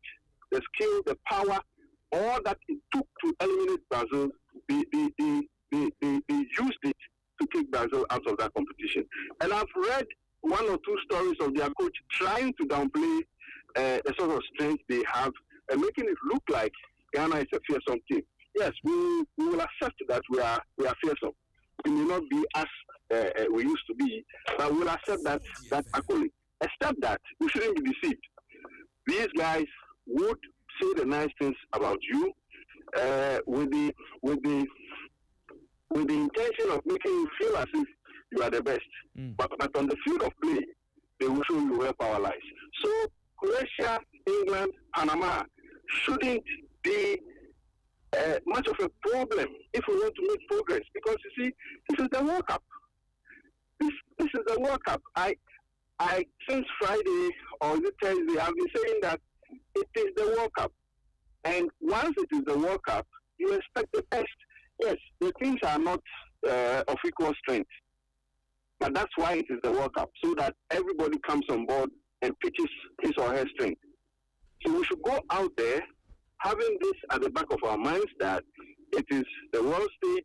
the skill, the power, all that it took to eliminate Brazil. They used it to kick Brazil out of that competition. And I've read one or two stories of their coach trying to downplay the sort of strength they have and making it look like Ghana is a fearsome team. Yes, we will accept that we are fearsome. We may not be as we used to be, but we'll accept that accolade. Except that we shouldn't be deceived. These guys would say the nice things about you with the intention of making you feel as if you are the best. But on the field of play, they will show you where power lies. So Croatia, England, Panama shouldn't be much of a problem if we want to make progress, because you see, this is the World Cup. This is the World Cup. I since Friday or Thursday, I've been saying that it is the World Cup, and once it is the World Cup, you expect the best. Yes, the teams are not of equal strength, but that's why it is the World Cup, so that everybody comes on board and pitches his or her strength. So we should go out there having this at the back of our minds, that it is the world stage.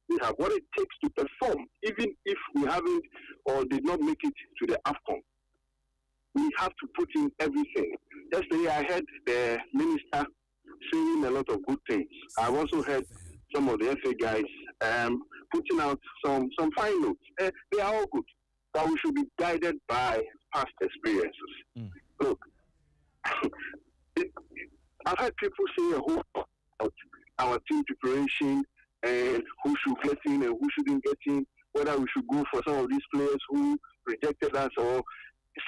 We have what it takes to perform, even if we haven't or did not make it to the AFCON. We have to put in everything. Yesterday, I heard the minister saying a lot of good things. I've also heard some of the FA guys putting out some fine notes. They are all good, but we should be guided by past experiences. Look, I've had people say a whole lot about our team preparation and who should get in and who shouldn't get in, whether we should go for some of these players who rejected us, or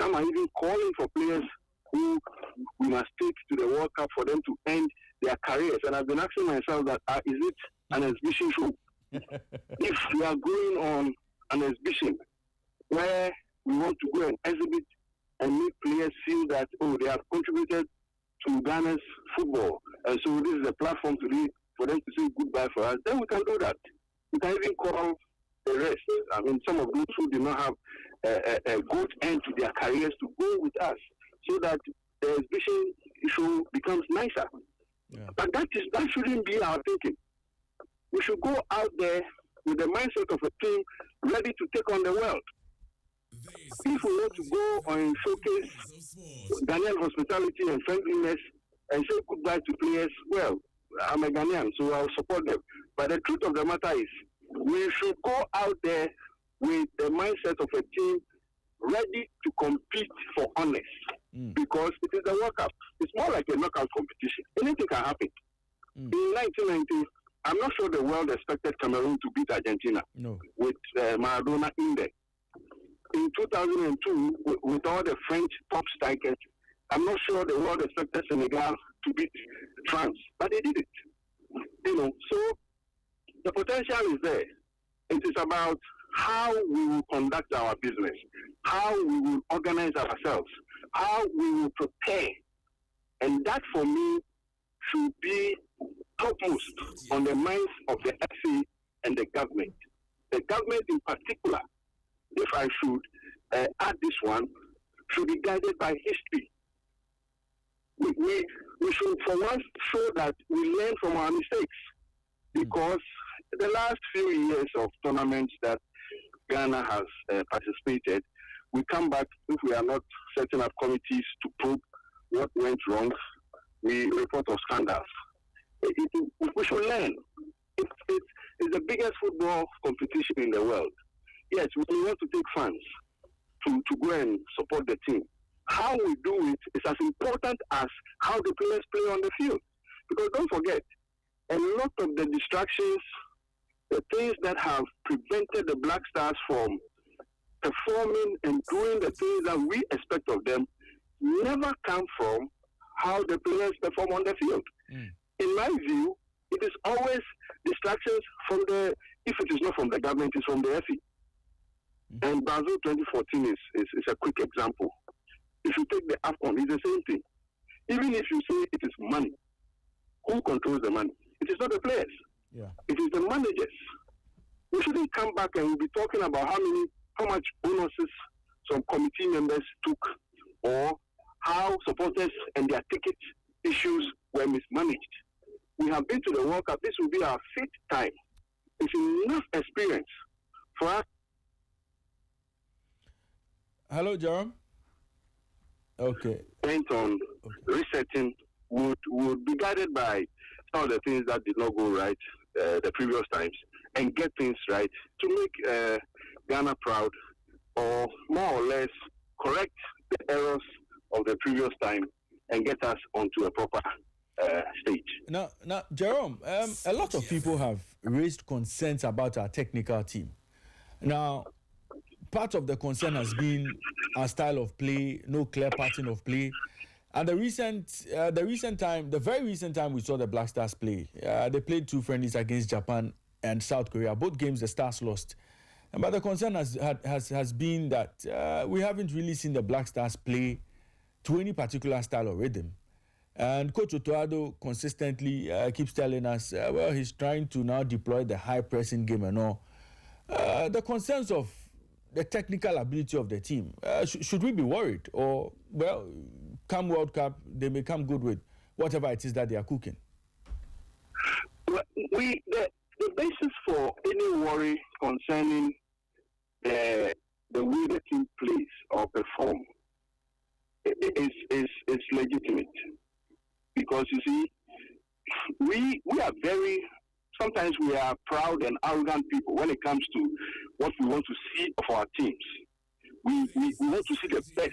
some are even calling for players who we must take to the World Cup for them to end their careers. And I've been asking myself that, is it an exhibition show? If we are going on an exhibition where we want to go and exhibit and make players feel that, they have contributed to Ghana's football, and so this is a platform today for them to say goodbye for us, then we can do that. We can even call the rest. I mean, some of those who did not have a good end to their careers to go with us, so that the exhibition issue becomes nicer. Yeah. But that shouldn't be our thinking. We should go out there with the mindset of a team ready to take on the world. If we want to go and showcase Ghanaian hospitality and friendliness and say goodbye to players, well, I'm a Ghanaian, so I'll support them. But the truth of the matter is, we should go out there with the mindset of a team ready to compete for honors. Because it is the World Cup. It's more like a knockout competition. Anything can happen. In 1990, I'm not sure the world expected Cameroon to beat Argentina with Maradona in there. In 2002, with all the French top strikers, I'm not sure the world expected Senegal to beat France, but they did it. So the potential is there. It is about how we will conduct our business, how we will organize ourselves, how we will prepare. And that, for me, should be topmost on the minds of the FA and the government. The government in particular, if I should add this one, should be guided by history. We should, for once, show that we learn from our mistakes. Because the last few years of tournaments that Ghana has participated, we come back, if we are not setting up committees to probe what went wrong, we report of scandals. We should learn. It's the biggest football competition in the world. Yes, we want to take fans to go and support the team. How we do it is as important as how the players play on the field. Because don't forget, a lot of the distractions, the things that have prevented the Black Stars from performing and doing the things that we expect of them, never come from how the players perform on the field. In my view, it is always distractions from if it is not from the government, it's from the FA. And Brazil 2014 is a quick example. If you take the AFCON, it's the same thing. Even if you say it is money, who controls the money? It is not the players. Yeah. It is the managers. We shouldn't come back and we'll be talking about how much bonuses some committee members took, or how supporters and their ticket issues were mismanaged. We have been to the World Cup. This will be our 5th time. It's enough experience for us. Hello, Jerome. Okay. Went on resetting would be guided by some of the things that did not go right the previous times and get things right to make Ghana proud, or more or less correct the errors of the previous time and get us onto a proper stage. Now, Jerome, a lot of people have raised concerns about our technical team. Now, part of the concern has been our style of play, no clear pattern of play. And the very recent time we saw the Black Stars play, they played 2 friendlies against Japan and South Korea. Both games the Stars lost. But the concern has been that we haven't really seen the Black Stars play to any particular style or rhythm. And Coach Otoado consistently keeps telling us, well, he's trying to now deploy the high pressing game and all. The concerns of the technical ability of the team, should we be worried? Or, well, come World Cup, they may come good with whatever it is that they are cooking? Well, the basis for any worry concerning the way the team plays or perform is legitimate. Because you see, we are sometimes we are proud and arrogant people when it comes to what we want to see of our teams. We want to see the best,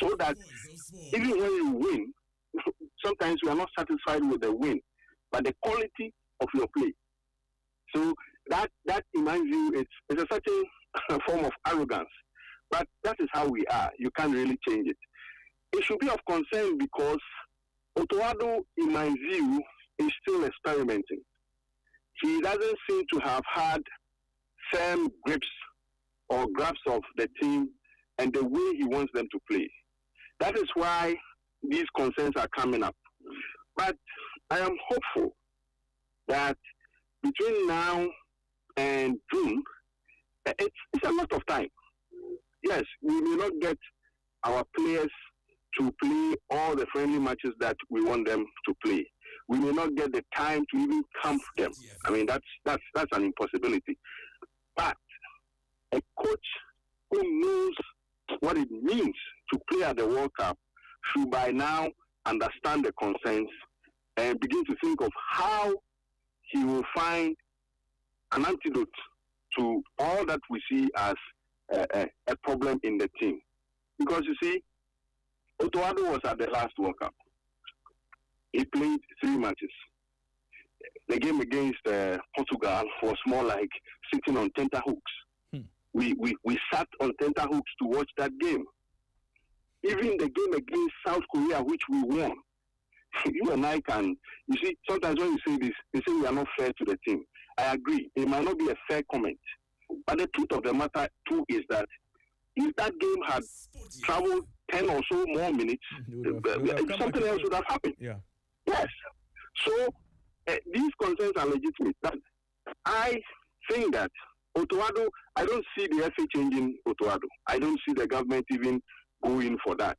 so that even when you win, sometimes we are not satisfied with the win, but the quality of your play. So that in my view, it's a certain form of arrogance. But that is how we are. You can't really change it. It should be of concern because Otoado, in my view, is still experimenting. He doesn't seem to have had firm grips or grasp of the team and the way he wants them to play. That is why these concerns are coming up. But I am hopeful that between now and June, it's a lot of time. Yes, we may not get our players to play all the friendly matches that we want them to play. We may not get the time to even camp them. I mean, that's an impossibility. But a coach who knows what it means to play at the World Cup should by now understand the concerns and begin to think of how he will find an antidote to all that we see as a problem in the team. Because you see, Otoado was at the last World Cup. He played 3 matches. The game against Portugal was more like sitting on tenterhooks. We sat on tenterhooks to watch that game. Even the game against South Korea, which we won, you and I can, you see, sometimes when you say this, they say we are not fair to the team. I agree. It might not be a fair comment. But the truth of the matter, too, is that if that game had traveled 10 or so more minutes, something else would have happened. Yeah. Yes. So these concerns are legitimate. But I think that Otoado, I don't see the FA changing Otoado. I don't see the government even going for that.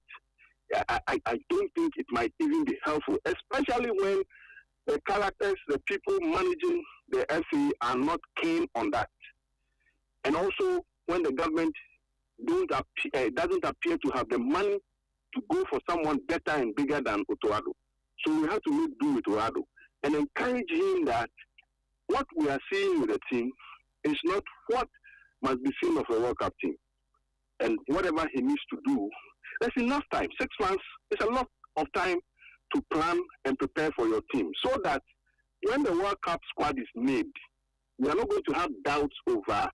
I don't think it might even be helpful, especially when the characters, the people managing the FA are not keen on that. And also when the government doesn't appear to have the money to go for someone better and bigger than Otoado. So we have to make do with Otoado and encourage him that what we are seeing with the team is not what must be seen of a World Cup team. And whatever he needs to do, there's enough time. 6 months is a lot of time to plan and prepare for your team, so that when the World Cup squad is made, we are not going to have doubts over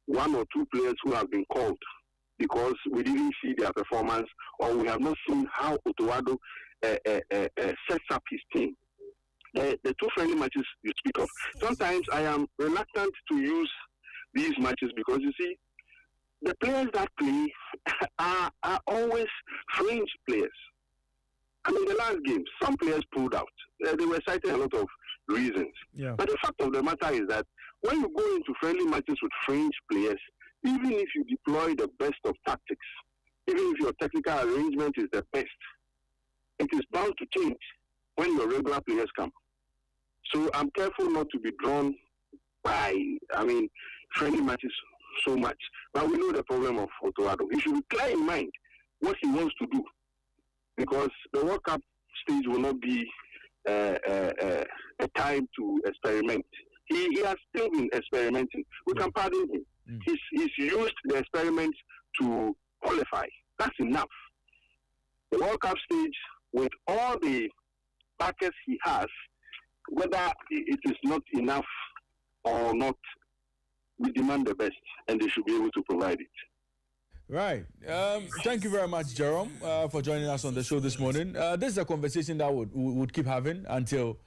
1 or 2 players who have been called because we didn't see their performance or we have not seen how Otoado sets up his team. The 2 friendly matches you speak of, sometimes I am reluctant to use these matches because you see, the players that play are always fringe players. I mean, the last game, some players pulled out. They were citing a lot of reasons. Yeah. But the fact of the matter is that when you go into friendly matches with fringe players, even if you deploy the best of tactics, even if your technical arrangement is the best, it is bound to change when your regular players come. So I'm careful not to be drawn by, friendly matches so much. But we know the problem of Otoado. He should be clear in mind what he wants to do. Because the World Cup stage will not be a time to experiment. He has still been experimenting. We can pardon him. He's used the experiment to qualify. That's enough. The World Cup stage, with all the backers he has, whether it is not enough or not, we demand the best, and they should be able to provide it. Right. Thank you very much, Jerome, for joining us on the show this morning. This is a conversation that would keep having until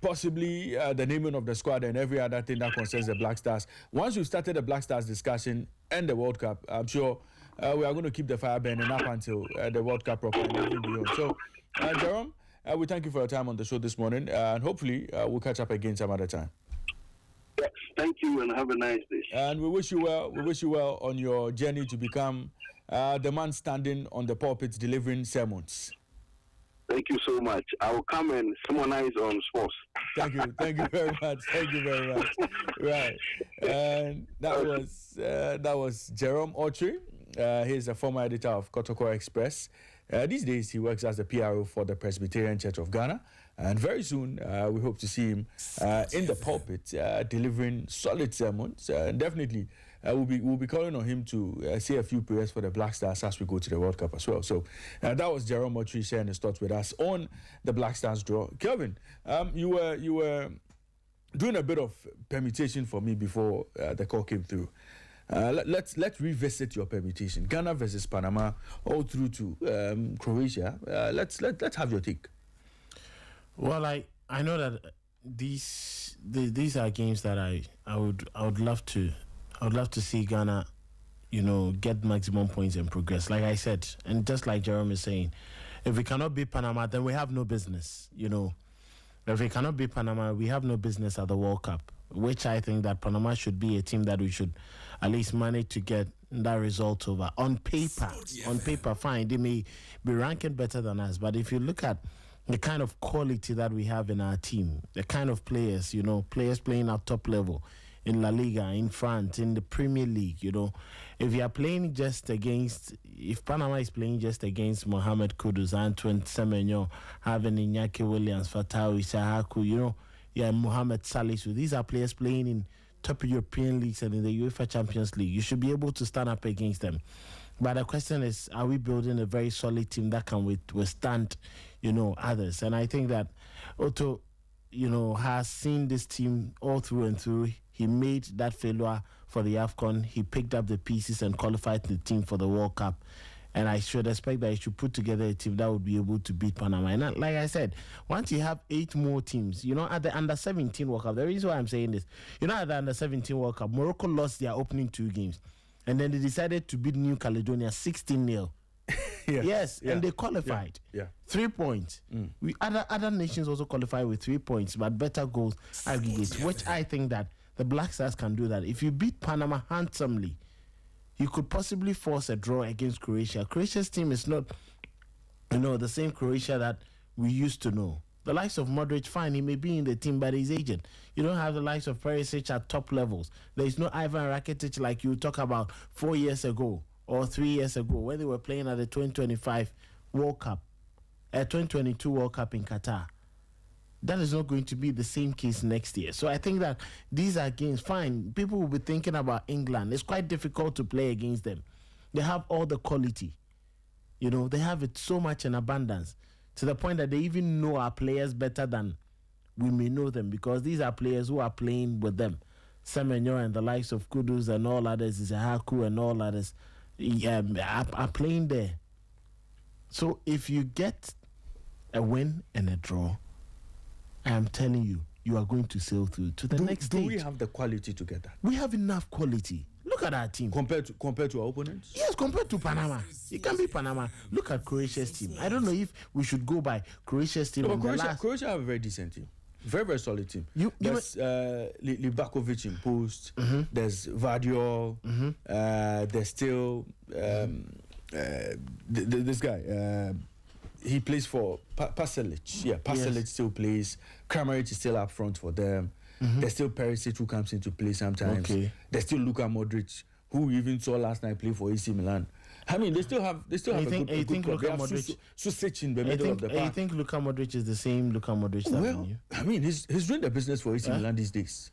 possibly the naming of the squad and every other thing that concerns the Black Stars. Once we've started the Black Stars discussion and the World Cup, I'm sure we are going to keep the fire burning up until the World Cup proper and even beyond. So, Jerome, we thank you for your time on the show this morning, and hopefully we'll catch up again some other time. Yes, thank you, and have a nice day. And we wish you well. We wish you well on your journey to become the man standing on the pulpit delivering sermons. Thank you so much. I will come and sermonize on sports. Thank you very much. Thank you very much. Right, and that was Jerome Autry. He's a former editor of Kotoko Express. These days, he works as the PRO for the Presbyterian Church of Ghana. And very soon, we hope to see him in the pulpit delivering solid sermons. Definitely, we'll be calling on him to say a few prayers for the Black Stars as we go to the World Cup as well. So that was Jerome Autry sharing his thoughts with us on the Black Stars draw. Kelvin, you were doing a bit of permutation for me before the call came through. Let's revisit your permutation. Ghana versus Panama, all through to Croatia. Let's have your take. Well, I know that these are games that I would love to see Ghana, get maximum points and progress. Like I said, and just like Jerome is saying, if we cannot beat Panama, then we have no business. If we cannot beat Panama, we have no business at the World Cup. Which I think that Panama should be a team that we should at least manage to get that result over. On paper, fine, they may be ranking better than us, but if you look at the kind of quality that we have in our team, the kind of players, players playing at top level in La Liga, in France, in the Premier League, if you are playing if Panama is playing just against Mohamed Kudus, Antoine Semenyo, having Iñaki Williams, Fatawu Issahaku, Mohamed Salisu, these are players playing in top European leagues and in the UEFA Champions League. You should be able to stand up against them. But the question is, are we building a very solid team that can withstand, others? And I think that Otto, has seen this team all through and through. He made that failure for the AFCON. He picked up the pieces and qualified the team for the World Cup. And I should expect that he should put together a team that would be able to beat Panama. And like I said, once you have 8 more teams, at the Under-17 World Cup, the reason why I'm saying this, at the Under-17 World Cup, Morocco lost their opening 2 games. And then they decided to beat New Caledonia 16-0. Yes, and they qualified. 3 points. Other nations also qualified with 3 points, but better goals aggregates, which I think that the Black Stars can do that. If you beat Panama handsomely, you could possibly force a draw against Croatia. Croatia's team is not, the same Croatia that we used to know. The likes of Modric, fine, he may be in the team, but he's agent. You don't have the likes of Perisic at top levels. There is no Ivan Rakitic like you talk about 4 years ago or 3 years ago when they were playing at the 2025 World Cup, 2022 World Cup in Qatar. That is not going to be the same case next year. So I think that these are games, fine. People will be thinking about England. It's quite difficult to play against them. They have all the quality. They have it so much in abundance to the point that they even know our players better than we may know them, because these are players who are playing with them. Semenyo and the likes of Kudus and all others, Issahaku and all others are playing there. So if you get a win and a draw, I am telling you, you are going to sail through to the next stage. Do we have the quality to get that? We have enough quality. Look at our team. Compared to our opponents? Yes, compared to Panama. It can be Panama. Look at Croatia's team. I don't know if we should go by Croatia's team. No, Croatia have a very decent team. Very, very solid team. There's Livakovic in post. Mm-hmm. There's Vardiol. Mm-hmm. There's still this guy. He plays for Pasalic. Yeah, Pasalic still plays. Kramaric is still up front for them. Mm-hmm. There's still Perisic who comes into play sometimes. Okay. There's still Luka Modric, who we even saw last night play for AC Milan. I mean, they still have a good club. They have Susic in the middle of the park. You think Luka Modric is the same Luka Modric that we knew? I mean, he's doing the business for AC Milan these days.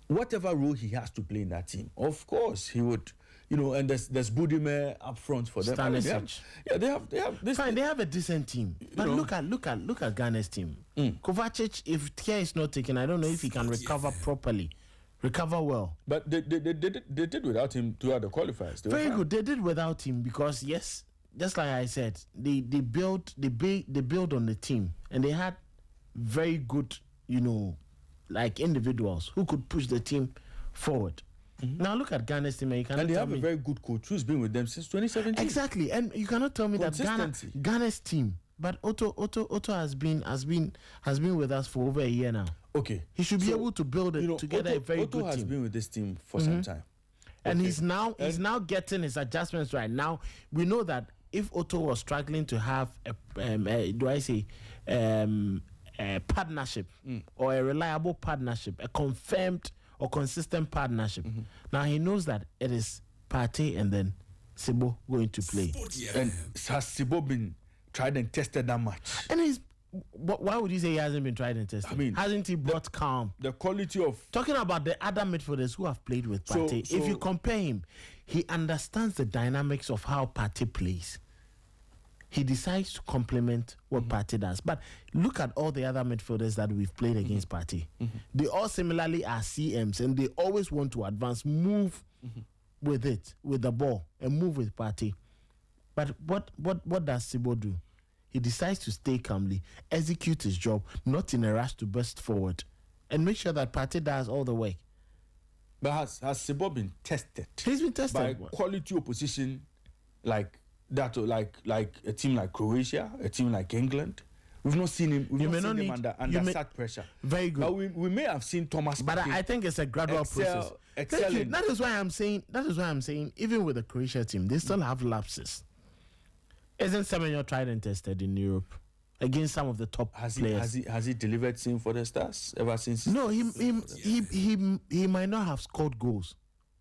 Whatever role he has to play in that team, of course he would. And there's Budimir up front for them. They have this. Fine, they have a decent team. But look at Ghana's team. Kovacic, if care is not taken, I don't know if he can recover properly. Recover well. But they did without him throughout the qualifiers. Very good. They did without him because yes, just like I said, they build on the team and they had very good, like individuals who could push the team forward. Now look at Ghana's team, and they have a very good coach who's been with them since 2017. Exactly, and you cannot tell me that Ghana's team. But Otto has been with us for over a year now. Okay, he should be able to build it together a very good team. Otto has been with this team for some time, and he's now getting his adjustments right now. We know that if Otto was struggling to have a partnership or a reliable partnership, a confirmed or consistent partnership. Now he knows that it is Partey and then Sibo going to play. And has Sibo been tried and tested that much? And why would you say he hasn't been tried and tested? I mean, hasn't he brought calm? The quality of talking about the other midfielders who have played with Partey. If you compare him, he understands the dynamics of how Partey plays. He decides to complement what Partey does. But look at all the other midfielders that we've played against Partey. They all similarly are CMs, and they always want to advance, move with the ball, and move with Partey. But what does Sibo do? He decides to stay calmly, execute his job, not in a rush to burst forward, and make sure that Partey does all the work. But has Sibo been tested? He's been tested by quality opposition, like that, like a team like Croatia, a team like England. We've not seen him. We've not seen him under such pressure. Very good. But we may have seen Thomas. But I think it's a gradual process. Excelling. That is why I'm saying. Even with the Croatia team, they still have lapses. Isn't Semenyo tried and tested in Europe against some of the top players? Has he delivered same for the Stars ever since? No, he might not have scored goals,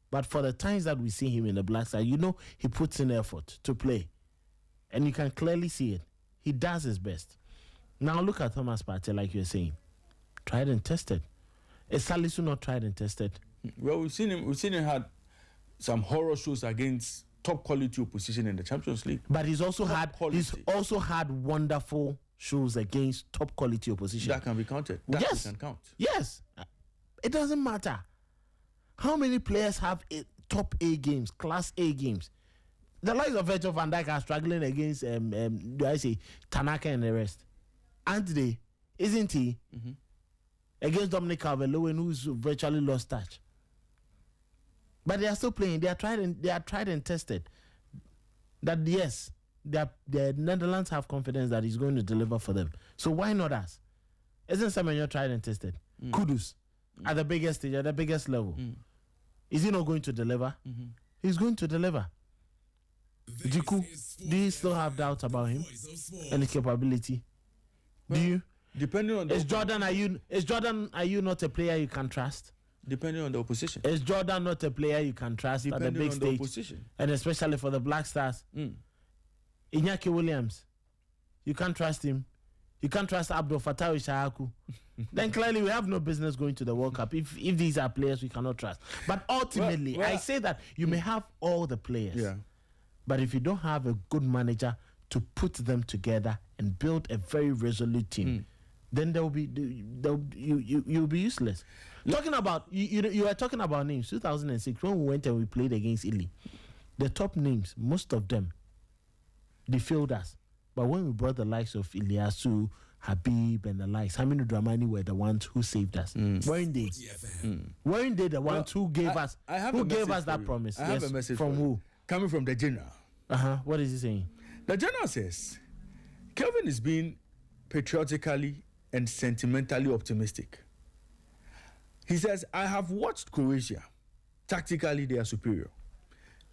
but for the times that we see him in the Black Stars, he puts in effort to play, and you can clearly see it. He does his best. Now look at Thomas Partey, like you're saying, tried and tested. Is Salisu not tried and tested? Well, we've seen him had some horror shows against top quality opposition in the Champions League. But he's also had wonderful shows against top quality opposition. That can be counted. That can count. Yes. It doesn't matter. How many players have top A games, class A games? The likes of Virgil van Dijk are struggling against Tanaka and the rest. Aren't they? Isn't he? Against Dominic Calvert-Lewin, who's virtually lost touch. But they are still playing. They are tried and tested. That yes, the Netherlands have confidence that he's going to deliver for them. So why not us? Isn't Semenyo tried and tested? Kudus at the biggest stage, at the biggest level. Is he not going to deliver? He's going to deliver. Jiku, do you still have doubts about him and his capability? Do you? Depending on is Jordan, are you not a player you can trust? Depending on the opposition. Is Jordan not a player you can trust at the big stage? The opposition. And especially for the Black Stars. Iñaki Williams, you can't trust him. You can't trust Abdul Fattah Ishaku. Then clearly we have no business going to the World Cup if these are players we cannot trust. But ultimately, I say that you may have all the players. Yeah. But if you don't have a good manager to put them together and build a very resolute team, then you'll be useless. Talking about you were talking about names. 2006 when we went and we played against Italy, the top names, most of them, they failed us. But when we brought the likes of Ilyasu, Habib, and the likes, Hamidou Dramani were the ones who saved us. Weren't they? Weren't they the ones who gave us that promise? I have a message from who? Coming from the general. What is he saying? The general says Kelvin is being patriotically and sentimentally optimistic. He says, I have watched Croatia. Tactically, they are superior.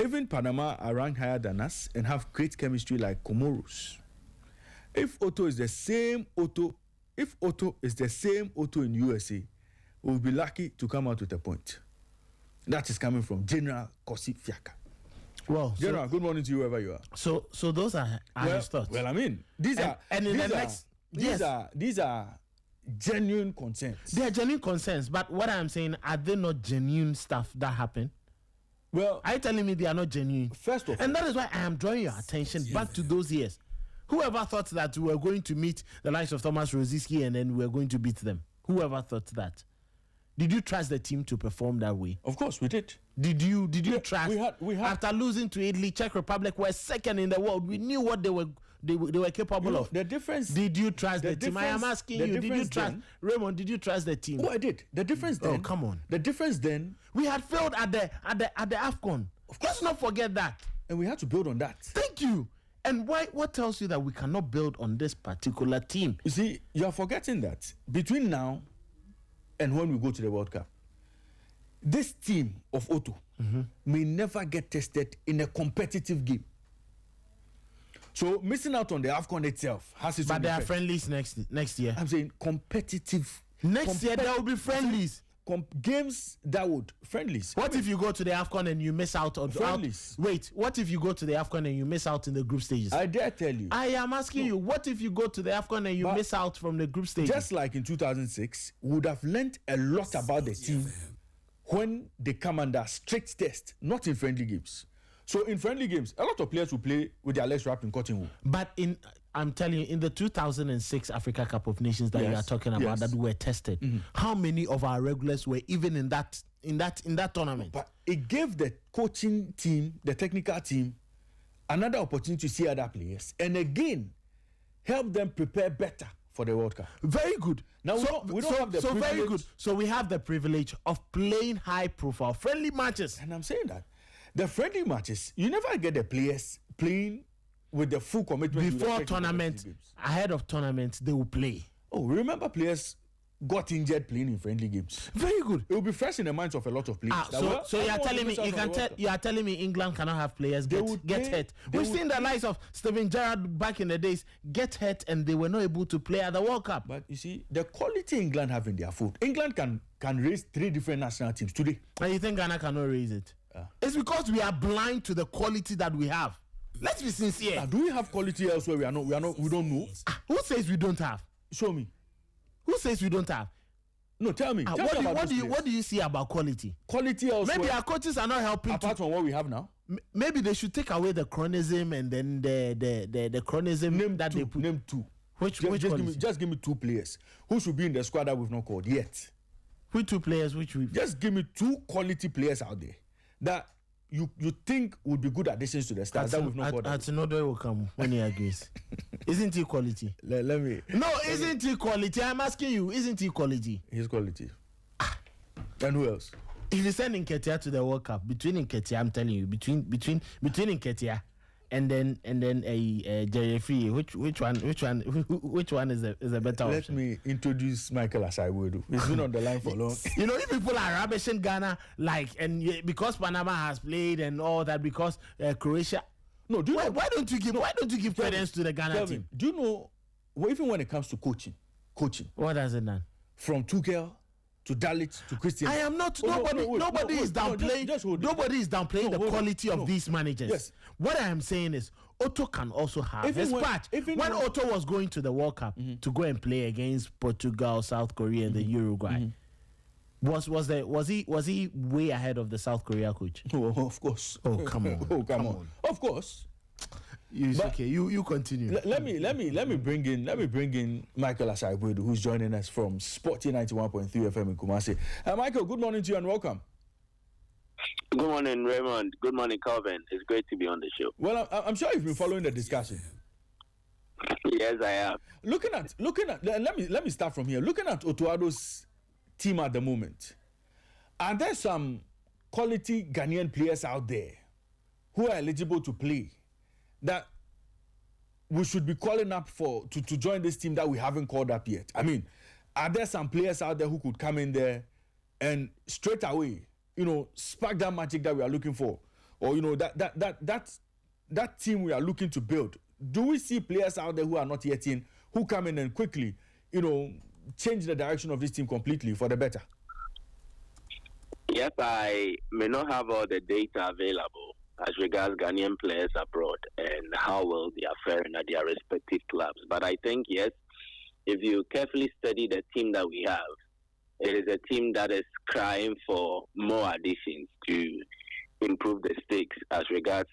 Even Panama are ranked higher than us and have great chemistry like Comoros. If Otto is the same Otto in USA, we'll be lucky to come out with a point. That is coming from General Kosi Fiaka. Well, General, good morning to you wherever you are. So those are his thoughts. Well, I mean, these are genuine concerns. They are genuine concerns, but what I'm saying, are they not genuine stuff that happen? Well, are you telling me they are not genuine? First of all, and that is why I am drawing your attention back to those years. Whoever thought that we were going to meet the likes of Thomas Rosicky and then we were going to beat them? Whoever thought that? Did you trust the team to perform that way? Of course, we did. Did you trust? We had. After losing to Italy, Czech Republic were second in the world. We knew what they were capable of. The difference. Did you trust the team? I am asking you. Did you trust Raymond? Did you trust the team? Oh, I did. The difference then. Oh, come on. The difference then. We had failed at the AFCON. Let's not forget that. And we had to build on that. Thank you. And why? What tells you that we cannot build on this particular team? You see, you are forgetting that between now and when we go to the World Cup, this team of Otto may never get tested in a competitive game. So missing out on the AFCON itself has its own But there are effect. friendlies next year. I'm saying competitive. Next year there will be friendlies. Games that would friendlies. What if you go to the AFCON and you miss out on friendlies? Wait, what if you go to the AFCON and you miss out in the group stages? I dare tell you. I am asking you, what if you go to the AFCON and you miss out from the group stages? Just like in 2006, we would have learnt a lot about the team when they come under strict test, not in friendly games. So in friendly games, a lot of players will play with their legs wrapped in cotton wool. But I'm telling you, in the 2006 Africa Cup of Nations that you are talking about, that were tested, how many of our regulars were even in that tournament? But it gave the coaching team, the technical team, another opportunity to see other players, and again help them prepare better for the World Cup. Very good. Now we don't have the privilege. Very good. So we have the privilege of playing high-profile friendly matches, and I'm saying that the friendly matches, you never get the players playing with the full commitment before tournaments. Ahead of tournaments, they will play. Oh, remember players got injured playing in friendly games. Very good. It will be fresh in the minds of a lot of players. So you are telling me you are telling me England cannot have players get hurt. We've seen the likes of Steven Gerrard back in the days get hurt and they were not able to play at the World Cup. But you see, the quality England have in their foot, England can raise 3 different national teams today. And you think Ghana cannot raise it? It's because we are blind to the quality that we have. Let's be sincere. Do we have quality elsewhere? We don't know. Who says we don't have? Show me. Who says we don't have? No, tell me. What do you see about quality? Quality elsewhere. Maybe our coaches are not helping. Apart from what we have now. Maybe they should take away the chronism and then the chronism name that they put. Name 2. Just give me 2 players who should be in the squad that we've not called yet. Which 2 players? Just give me 2 quality players out there that you think would be good additions to the stars that we've not called. Nyamador will come when he agrees. Isn't he quality? Let me. No, isn't he quality? I'm asking you, isn't he quality? He's quality. And who else? If you send Nketiah to the World Cup, between Nketiah, I'm telling you, between Nketiah and then Jerry Free, which one is a better option? Let me introduce Michael Asaiwodu. He's been on the line for long. You know, if people are rubbishing Ghana, because Panama has played and all that, because Croatia. No, why don't you give credence to the Ghana team? Do you know, even when it comes to coaching, what has it done? From Tuchel to Dalit to Christian. I am not. Nobody is downplaying. Nobody is downplaying the quality of these managers. Yes. What I am saying is, Otto can also have his part. When Otto was going to the World Cup to go and play against Portugal, South Korea, and the Uruguay, was he way ahead of the South Korea coach? Oh, of course. Oh, come on. Come on. Of course. Okay, you continue. Let me bring in Michael Asaiwodu, who's joining us from Sporty 91.3 FM in Kumasi. Michael, good morning to you and welcome. Good morning, Raymond. Good morning, Calvin. It's great to be on the show. Well, I'm sure you've been following the discussion. Yes, I have. Looking at. Let me start from here. Looking at Otuado's team at the moment, are there some quality Ghanaian players out there who are eligible to play that we should be calling up to join this team that we haven't called up yet? I mean, are there some players out there who could come in there and straight away, spark that magic that we are looking for, or that team we are looking to build? Do we see players out there who are not yet in, who come in and quickly, change the direction of this team completely for the better? Yes, I may not have all the data available, as regards Ghanaian players abroad and how well they are faring at their respective clubs. But I think, yes, if you carefully study the team that we have, it is a team that is crying for more additions to improve the stakes as regards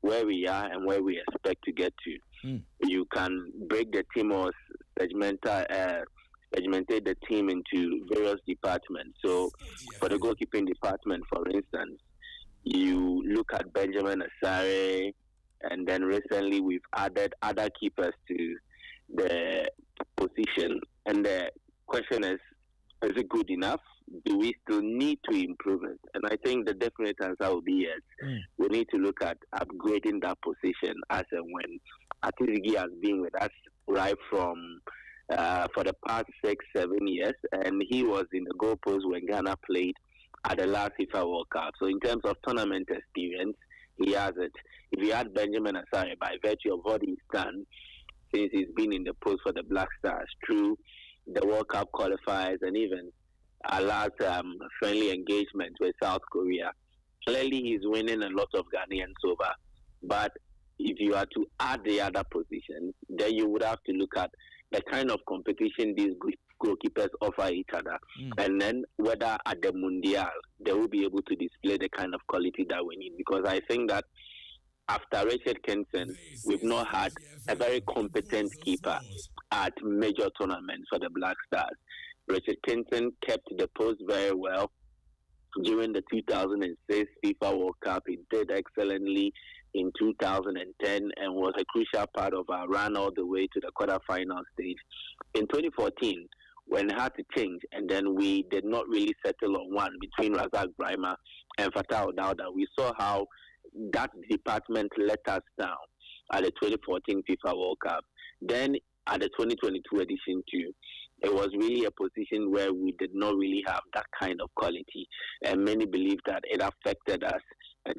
where we are and where we expect to get to. You can break the team or segmentate the team into various departments. So for the goalkeeping department, for instance, you look at Benjamin Asare, and then recently we've added other keepers to the position. And the question is it good enough? Do we still need to improve it? And I think the definite answer will be yes. We need to look at upgrading that position as and when. Atizigi has been with us right from for the past 6-7 years, and he was in the goalpost when Ghana played at the last FIFA World Cup. So in terms of tournament experience, he has it. If you add Benjamin Asare, by virtue of what he's done since he's been in the post for the Black Stars through the World Cup qualifiers and even our last friendly engagement with South Korea, clearly he's winning a lot of Ghanaians over. But if you are to add the other positions, then you would have to look at the kind of competition these goalkeepers offer each other, and then whether at the Mundial they will be able to display the kind of quality that we need. Because I think that after Richard Kenson, we've not had a very competent keeper at major tournaments for the Black Stars. Richard Kenson kept the post very well during the 2006 FIFA World Cup. He did excellently in 2010 and was a crucial part of our run all the way to the quarterfinal stage. In 2014, when it had to change, and then we did not really settle on one between Razak Brahima and Fatah Dawda, we saw how that department let us down at the 2014 FIFA World Cup. Then at the 2022 edition too, it was really a position where we did not really have that kind of quality, and many believe that it affected us,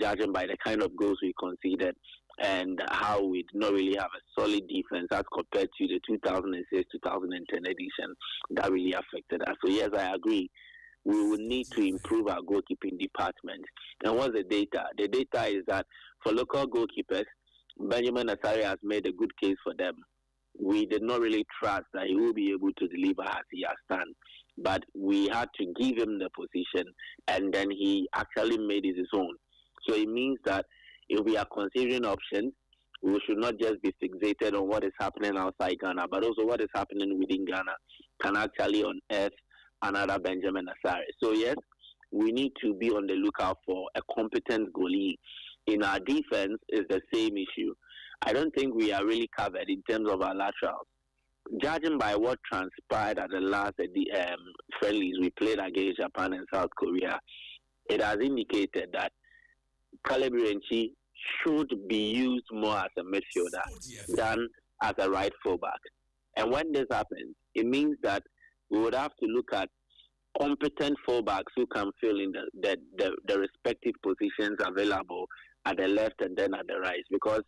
judging by the kind of goals we conceded and how we did not really have a solid defense as compared to the 2006-2010 edition. That really affected us. So yes, I agree. We will need to improve our goalkeeping department. And what's the data? The data is that for local goalkeepers, Benjamin Asare has made a good case for them. We did not really trust that he will be able to deliver as he has done. But we had to give him the position, and then he actually made it his own. So it means that if we are considering options, we should not just be fixated on what is happening outside Ghana, but also what is happening within Ghana can actually unearth another Benjamin Asare. So yes, we need to be on the lookout for a competent goalie. In our defense, is the same issue. I don't think we are really covered in terms of our laterals. Judging by what transpired at the last friendlies we played against Japan and South Korea, it has indicated that Caleb Renchi should be used more as a midfielder than as a right fullback. And when this happens, it means that we would have to look at competent fullbacks who can fill in the respective positions available at the left and then at the right. Because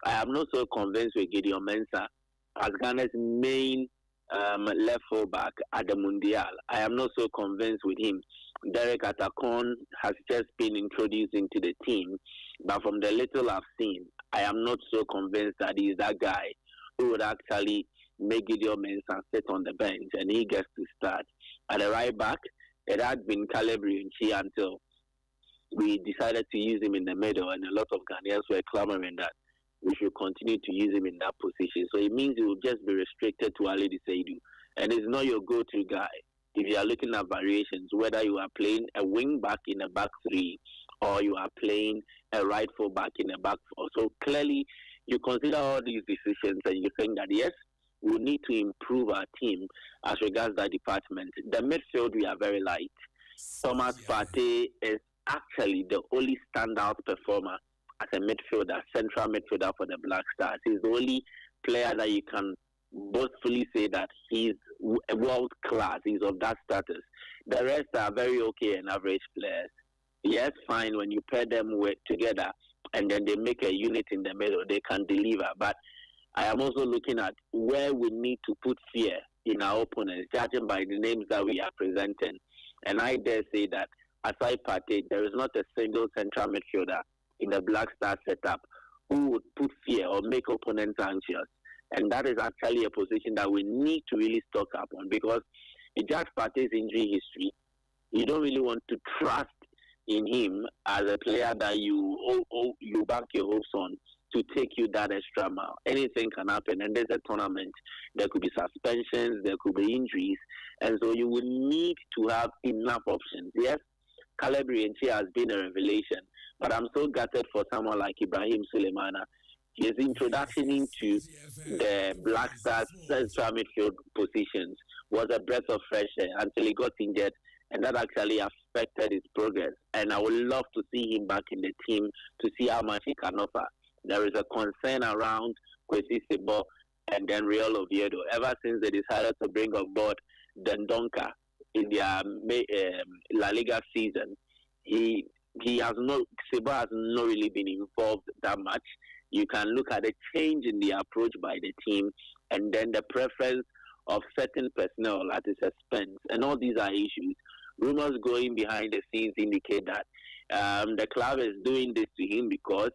I am not so convinced with Gideon Mensah as Ghana's main left fullback at the Mundial. I am not so convinced with him. Derek Atakon has just been introduced into the team, but from the little I've seen, I am not so convinced that he's that guy who would actually make Gideon Mensah sit on the bench and he gets to start. At the right back, it had been Caleb Riunchi until we decided to use him in the middle, and a lot of Ghanaians were clamoring that we should continue to use him in that position. So it means he will just be restricted to Ali Seidu, and it's not your go-to guy. If you are looking at variations, whether you are playing a wing back in a back three or you are playing a right full back in a back four. So clearly, you consider all these decisions and you think that yes, we need to improve our team as regards that department. The midfield, we are very light. Thomas Partey is actually the only standout performer as a midfielder, central midfielder for the Black Stars. He's the only player that you can boastfully say that he's world class. He's of that status. The rest are very okay and average players. Yes, fine, when you pair them together and then they make a unit in the middle, they can deliver. But I am also looking at where we need to put fear in our opponents, judging by the names that we are presenting. And I dare say that aside Partey, there is not a single central midfielder in the Black Star setup who would put fear or make opponents anxious. And that is actually a position that we need to really stock up on, because in Jack Partey's injury history, you don't really want to trust in him as a player that you bank your hopes on to take you that extra mile. Anything can happen, and there's a tournament. There could be suspensions, there could be injuries, and so you will need to have enough options. Yes, Caleb Rienche has been a revelation, but I'm so gutted for someone like Ibrahim Suleimana. His introduction into the Black Stars central midfield positions was a breath of fresh air until he got injured, and that actually affected his progress. And I would love to see him back in the team to see how much he can offer. There is a concern around Kwesi Sebo and then Real Oviedo. Ever since they decided to bring on board Dendonka in their La Liga season, Sebo has not really been involved that much. You can look at the change in the approach by the team, and then the preference of certain personnel at his expense. And all these are issues. Rumors going behind the scenes indicate that the club is doing this to him because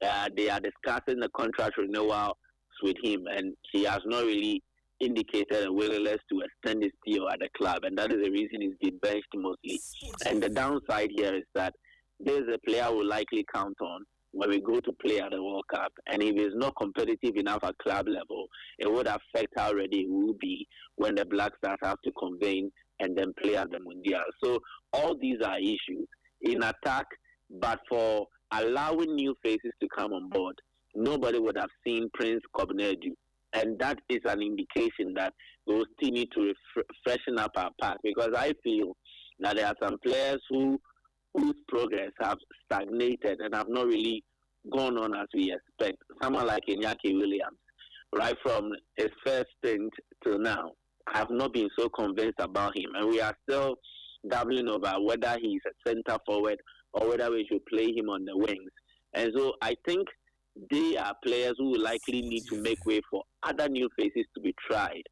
they are discussing the contract renewal with him, and he has not really indicated a willingness to extend his deal at the club, and that is the reason he's been benched mostly. And the downside here is that there's a player we'll likely count on when we go to play at the World Cup, and if he's not competitive enough at club level, it would affect how ready he will be when the Black Stars have to convene and then play at the Mundial. So all these are issues in attack, but for allowing new faces to come on board, nobody would have seen Prince Kobnedu, and that is an indication that we will still need to freshen up our pack, because I feel that there are some players whose progress have stagnated and have not really gone on as we expect. Someone like Iñaki Williams, right from his first stint till now, I have not been so convinced about him, and we are still dabbling over whether he's a centre forward or whether we should play him on the wings. And so I think they are players who will likely need to make way for other new faces to be tried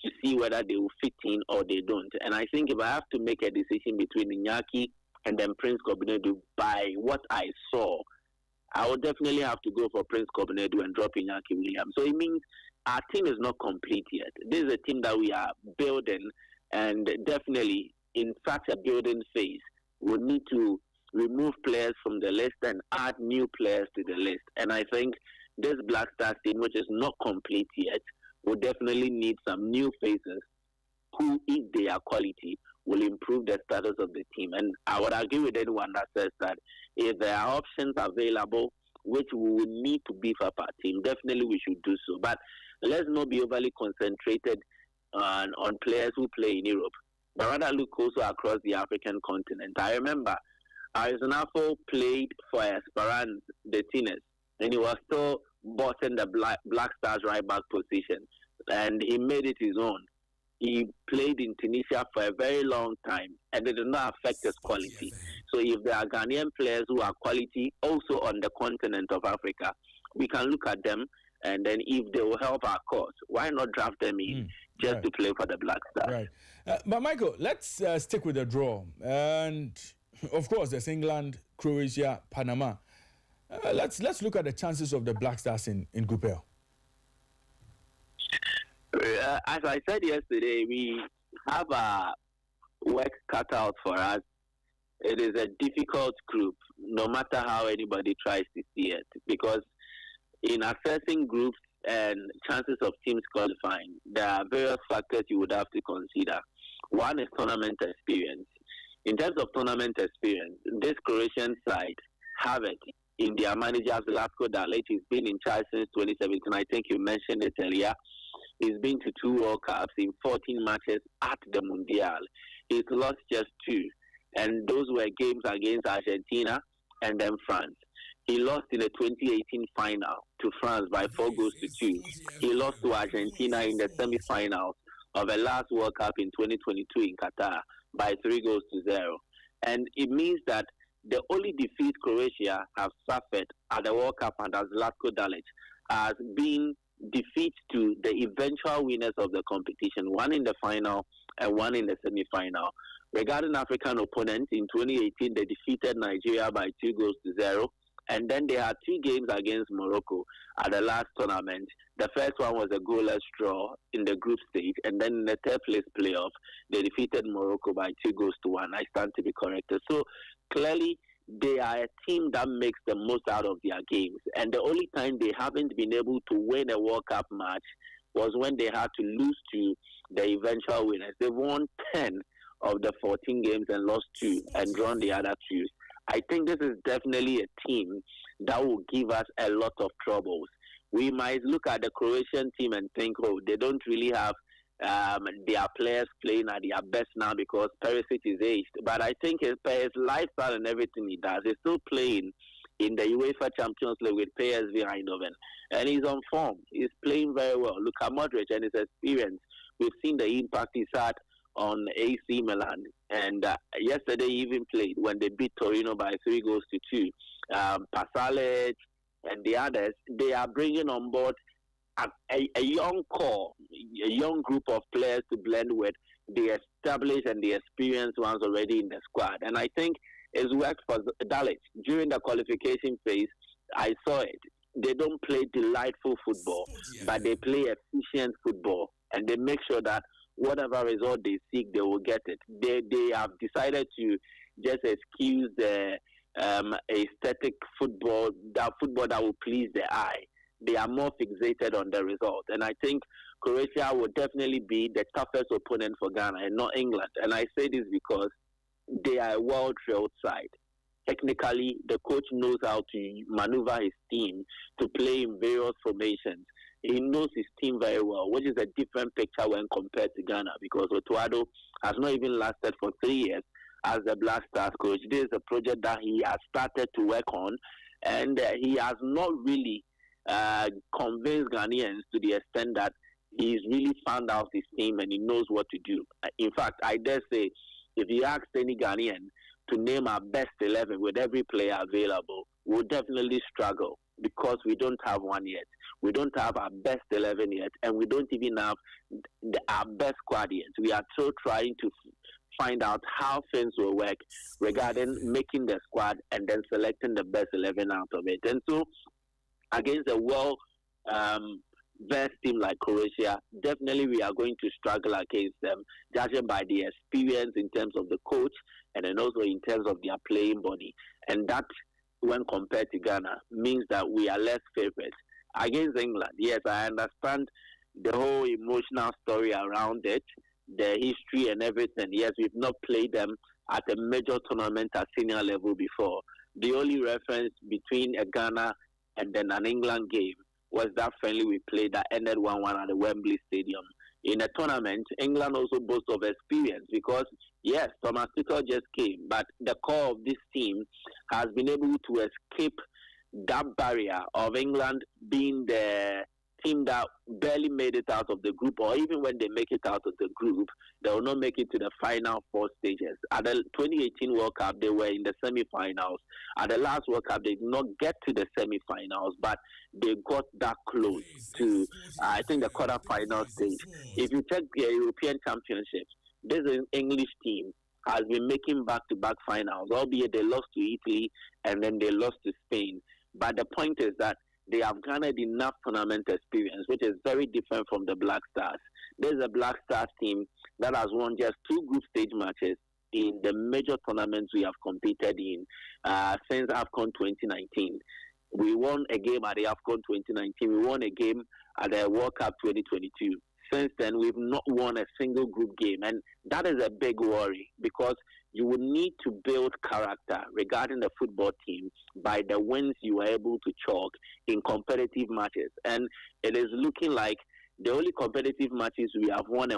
to see whether they will fit in or they don't. And I think if I have to make a decision between Iñaki and then Prince Kobnedu, by what I saw, I would definitely have to go for Prince Kobnedu and drop Iñaki Williams. So it means our team is not complete yet. This is a team that we are building, and definitely in such a building phase, we need to remove players from the list and add new players to the list. And I think this Black Stars team, which is not complete yet, will definitely need some new faces who, if they are quality, will improve the status of the team. And I would agree with anyone that says that if there are options available which we will need to beef up our team, definitely we should do so. But let's not be overly concentrated on players who play in Europe, but rather look also across the African continent. I remember Arizonafo played for Esperance de Tunis, and he was still bossing the Black Stars right back position, and he made it his own. He played in Tunisia for a very long time, and it did not affect his quality. So if there are Ghanaian players who are quality also on the continent of Africa, we can look at them, and then if they will help our cause, why not draft them in just to play for the Black Stars? Right. But Michael, let's stick with the draw. And of course, there's England, Croatia, Panama. Let's look at the chances of the Black Stars in Group L. As I said yesterday, we have a work cut out for us. It is a difficult group, no matter how anybody tries to see it, because in assessing groups and chances of teams qualifying, there are various factors you would have to consider. One is tournament experience. In terms of tournament experience, this Croatian side have it in their manager, Zlatko Dalic. He's been in charge since 2017. I think you mentioned it earlier. He's been to 2 World Cups in 14 matches at the Mundial. He's lost just 2. And those were games against Argentina and then France. He lost in the 2018 final to France by 4-2. He lost to Argentina in the semi-finals of the last World Cup in 2022 in Qatar by 3-0. And it means that the only defeat Croatia have suffered at the World Cup under Zlatko Dalic has been defeat to the eventual winners of the competition, one in the final and one in the semi-final. Regarding African opponents, in 2018, they defeated Nigeria by 2-0. And then they had 2 games against Morocco at the last tournament. The first one was a goalless draw in the group stage, and then in the third place playoff, they defeated Morocco by 2-1. I stand to be corrected. So clearly, they are a team that makes the most out of their games. And the only time they haven't been able to win a World Cup match was when they had to lose to the eventual winners. They won 10 of the 14 games and lost 2 and drawn the other 2. I think this is definitely a team that will give us a lot of troubles. We might look at the Croatian team and think, oh, they don't really have their players playing at their best now because Perisic is aged. But I think his lifestyle and everything he does, he's still playing in the UEFA Champions League with PSV Eindhoven. And he's on form. He's playing very well. Look at Modric and his experience. We've seen the impact he's had on AC Milan. And yesterday he even played when they beat Torino by 3-2. Pasalic and the others, they are bringing on board a young core, a young group of players to blend with the established and the experienced ones already in the squad. And I think it's worked for Dalek. During the qualification phase, I saw it. They don't play delightful football, but they play efficient football. And they make sure that whatever result they seek, they will get it. They have decided to just excuse the aesthetic football that will please the eye. They are more fixated on the result. And I think Croatia will definitely be the toughest opponent for Ghana and not England. And I say this because they are a well-drilled side. Technically, the coach knows how to maneuver his team to play in various formations. He knows his team very well, which is a different picture when compared to Ghana, because Otuado has not even lasted for 3 years as the Black Stars coach. This is a project that he has started to work on, and he has not really convinced Ghanaians to the extent that he's really found out his team and he knows what to do. In fact, I dare say, if you ask any Ghanaian to name our best 11 with every player available, we'll definitely struggle because we don't have one yet. We don't have our best 11 yet, and we don't even have our best squad yet. We are still trying to find out how things will work regarding making the squad and then selecting the best 11 out of it. And so, against a well-versed team like Croatia, definitely we are going to struggle against them, judging by the experience in terms of the coach and then also in terms of their playing body. And that, when compared to Ghana, means that we are less favourite. Against England, yes, I understand the whole emotional story around it, the history and everything. Yes, we've not played them at a major tournament at senior level before. The only reference between a Ghana and then an England game was that friendly we played that ended 1-1 at the Wembley Stadium. In a tournament, England also boasts of experience because, yes, Thomas Tuchel just came, but the core of this team has been able to escape that barrier of England being the team that barely made it out of the group, or even when they make it out of the group, they will not make it to the final 4 stages. At the 2018 World Cup, they were in the semi-finals. At the last World Cup, they did not get to the semi-finals, but they got that close to, I think, the quarter-final stage. If you check the European Championships, this English team has been making back-to-back finals, albeit they lost to Italy and then they lost to Spain. But the point is that they have garnered enough tournament experience, which is very different from the Black Stars. There's a Black Stars team that has won just 2 group stage matches in the major tournaments we have competed in since AFCON 2019. We won a game at the AFCON 2019. We won a game at the World Cup 2022. Since then, we've not won a single group game. And that is a big worry because you will need to build character regarding the football team by the wins you are able to chalk in competitive matches. And it is looking like the only competitive matches we have won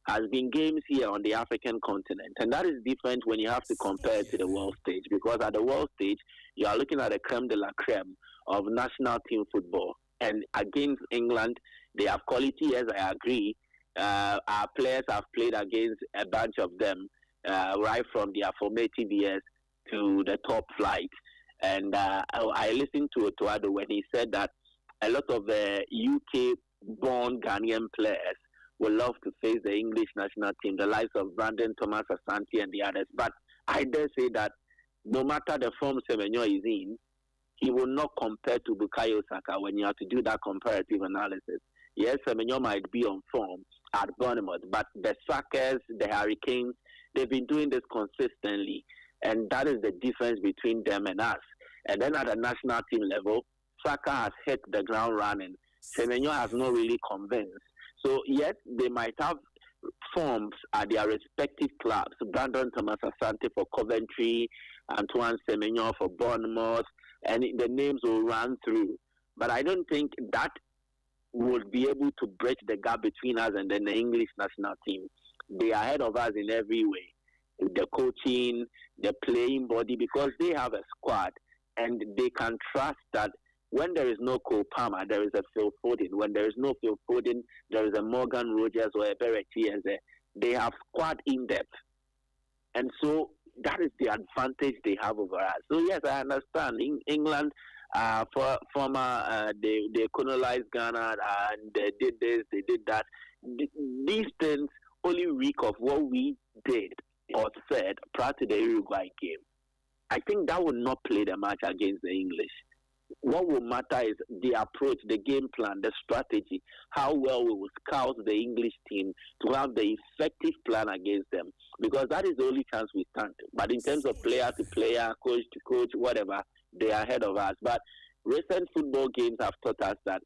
has been games here on the African continent. And that is different when you have to compare it to the world stage, because at the world stage, you are looking at the creme de la creme of national team football. And against England, they have quality, yes, I agree. Our players have played against a bunch of them, right from their formative years to the top flight. And I listened to Otuado when he said that a lot of the UK-born Ghanaian players would love to face the English national team, the likes of Brandon Thomas Asante and the others. But I dare say that no matter the form Semenyo is in, he will not compare to Bukayo Saka when you have to do that comparative analysis. Yes, Semenyo might be on form at Bournemouth, but the Sakas, the Hurricanes, they've been doing this consistently, and that is the difference between them and us. And then at the national team level, Saka has hit the ground running. Semenyo has not really convinced. So, yes, they might have forms at their respective clubs. Brandon Thomas Asante for Coventry, Antoine Semenyo for Bournemouth, and the names will run through. But I don't think that would be able to bridge the gap between us and then the English national team. They are ahead of us in every way. The coaching, the playing body, because they have a squad and they can trust that when there is no Cole Palmer, there is a Phil Foden. When there is no Phil Foden, there is a Morgan Rogers or a Bereti. They have squad in depth. And so that is the advantage they have over us. So yes, I understand. In England, they colonized Ghana and they did this, they did that. These things only reek of what we did or said prior to the Uruguay game. I think that would not play the match against the English. What will matter is the approach, the game plan, the strategy, how well we will scout the English team to have the effective plan against them, because that is the only chance we stand. But in terms of player to player, coach to coach, whatever, they are ahead of us. But recent football games have taught us that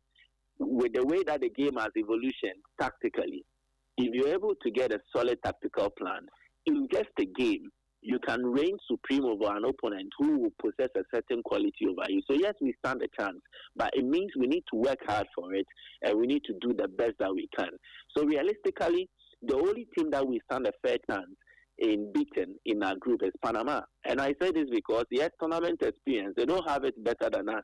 with the way that the game has evolution tactically, if you're able to get a solid tactical plan, in just a game, you can reign supreme over an opponent who will possess a certain quality over you. So yes, we stand a chance, but it means we need to work hard for it, and we need to do the best that we can. So realistically, the only team that we stand a fair chance in beating in our group is Panama. And I say this because, yes, tournament experience, they don't have it better than us.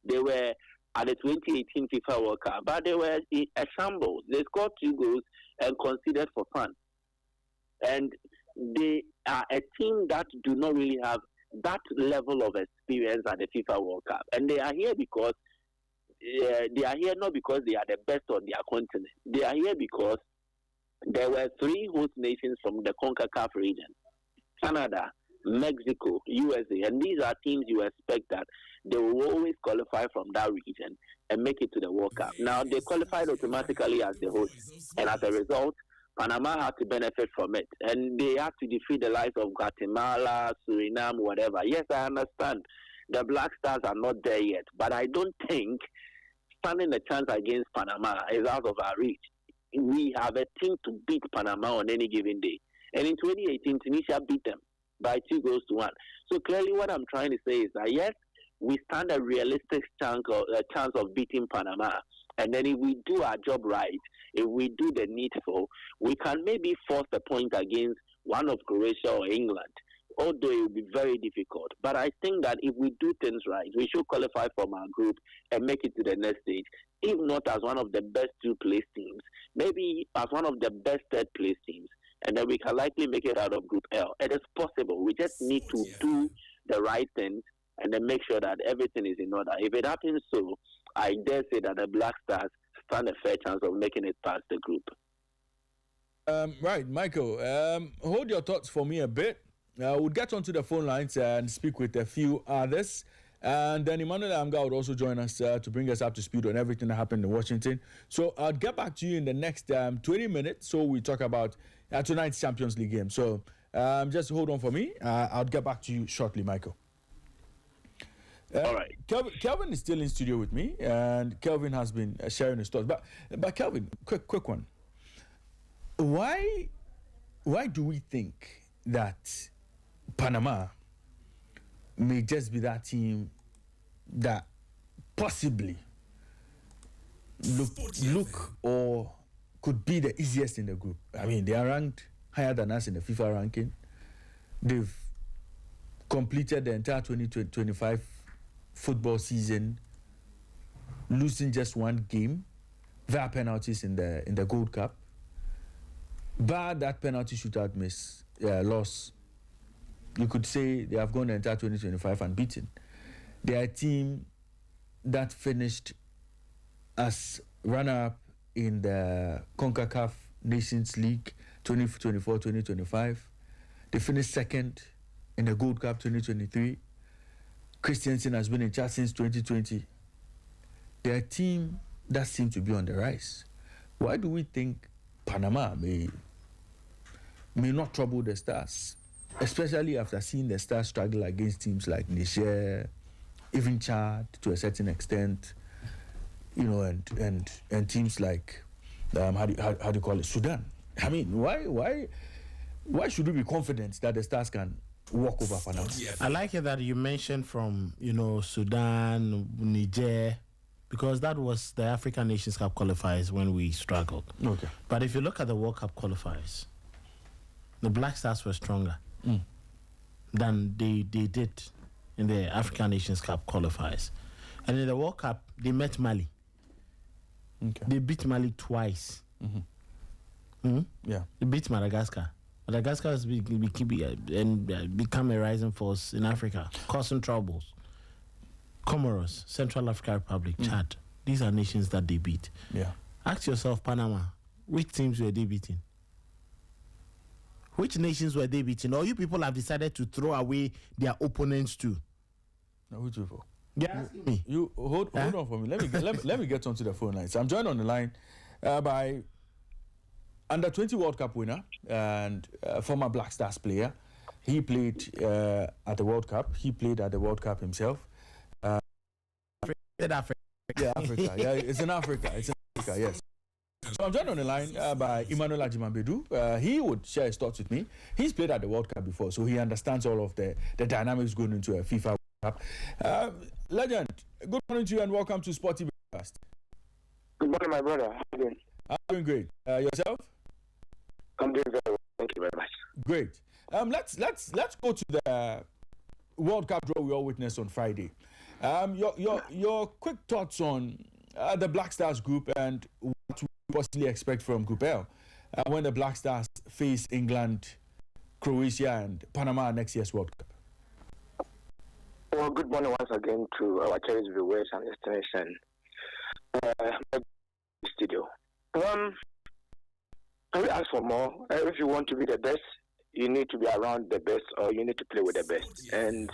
They were at the 2018 FIFA World Cup, but they were in a shambles. They scored 2 goals and conceded for fun. And they are a team that do not really have that level of experience at the FIFA World Cup. And they are here because they are here not because they are the best on their continent. They are here because there were 3 host nations from the CONCACAF region: Canada, Mexico, USA. And these are teams you expect that they will always qualify from that region and make it to the World Cup. Now, they qualified automatically as the host. And as a result, Panama had to benefit from it. And they had to defeat the likes of Guatemala, Suriname, whatever. Yes, I understand. The Black Stars are not there yet. But I don't think standing a chance against Panama is out of our reach. We have a team to beat Panama on any given day. And in 2018, Tunisia beat them by 2 goals to 1. So clearly what I'm trying to say is that, yes, we stand a realistic chance of beating Panama. And then if we do our job right, if we do the needful, we can maybe force a point against one of Croatia or England, although it will be very difficult. But I think that if we do things right, we should qualify from our group and make it to the next stage, if not as one of the best 2-place teams, maybe as one of the best 3rd-place teams, and then we can likely make it out of Group L. It is possible. We just need to do the right things and then make sure that everything is in order. If it happens so, I dare say that the Black Stars stand a fair chance of making it past the group. Right, Michael, hold your thoughts for me a bit. We'll get onto the phone lines and speak with a few others. And then Emmanuel Amga would also join us to bring us up to speed on everything that happened in Washington. So I'll get back to you in the next 20 minutes. So we talk about tonight's Champions League game. So just hold on for me. I'll get back to you shortly, Michael. All right. Kelvin is still in studio with me, and Kelvin has been sharing his thoughts. But Kelvin, quick one. Why do we think that Panama may just be that team that possibly look or could be the easiest in the group? I mean, they are ranked higher than us in the FIFA ranking. They've completed the entire 2025 football season, losing just 1 game via penalties in the Gold Cup. But that penalty shootout loss, you could say they have gone the entire 2025 unbeaten. They are a team that finished as runner-up in the CONCACAF Nations League 2024-2025. They finished 2nd in the Gold Cup 2023. Christensen has been in charge since 2020. They're a team that seems to be on the rise. Why do we think Panama may not trouble the Stars, especially after seeing the Stars struggle against teams like Niger, even Chad to a certain extent, and teams like how do you call it, Sudan? I mean, why should we be confident that the Stars can walk over Panama? I like it that you mentioned from Sudan, Niger, because that was the African Nations Cup qualifiers when we struggled. Okay. But if you look at the World Cup qualifiers, the Black Stars were stronger than they did in the African Nations Cup qualifiers. And in the World Cup, they met Mali. Okay. They beat Mali twice. Yeah. They beat Madagascar. Madagascar has become a rising force in Africa, causing troubles. Comoros, Central African Republic, Chad. These are nations that they beat. Yeah. Ask yourself, Panama, which teams were they beating? Which nations were they beating? Or you people have decided to throw away their opponents too? Now, which people? Yeah, me. You hold on for me. Let me get onto the phone lines. I'm joined on the line by under 20 World Cup winner and former Black Stars player. He played at the World Cup. He played at the World Cup himself. Africa. Yeah, Africa. Yeah, it's in Africa. Yes. So I'm joined on the line by Emmanuel Ajimambedu. He would share his thoughts with me. He's played at the World Cup before, so he understands all of the dynamics going into a FIFA World Cup. Legend, good morning to you and welcome to Sporty Breakfast. Good morning, my brother. How are you doing? I'm doing great. Yourself? I'm doing very well. Thank you very much. Great. Let's go to the World Cup draw we all witnessed on Friday. Your quick thoughts on the Black Stars group and what we possibly expect from Group L when the Black Stars face England, Croatia, and Panama next year's World Cup. Well, good morning once again to our cherished viewers and destination studio. Can we ask for more? If you want to be the best, you need to be around the best, or you need to play with the best. And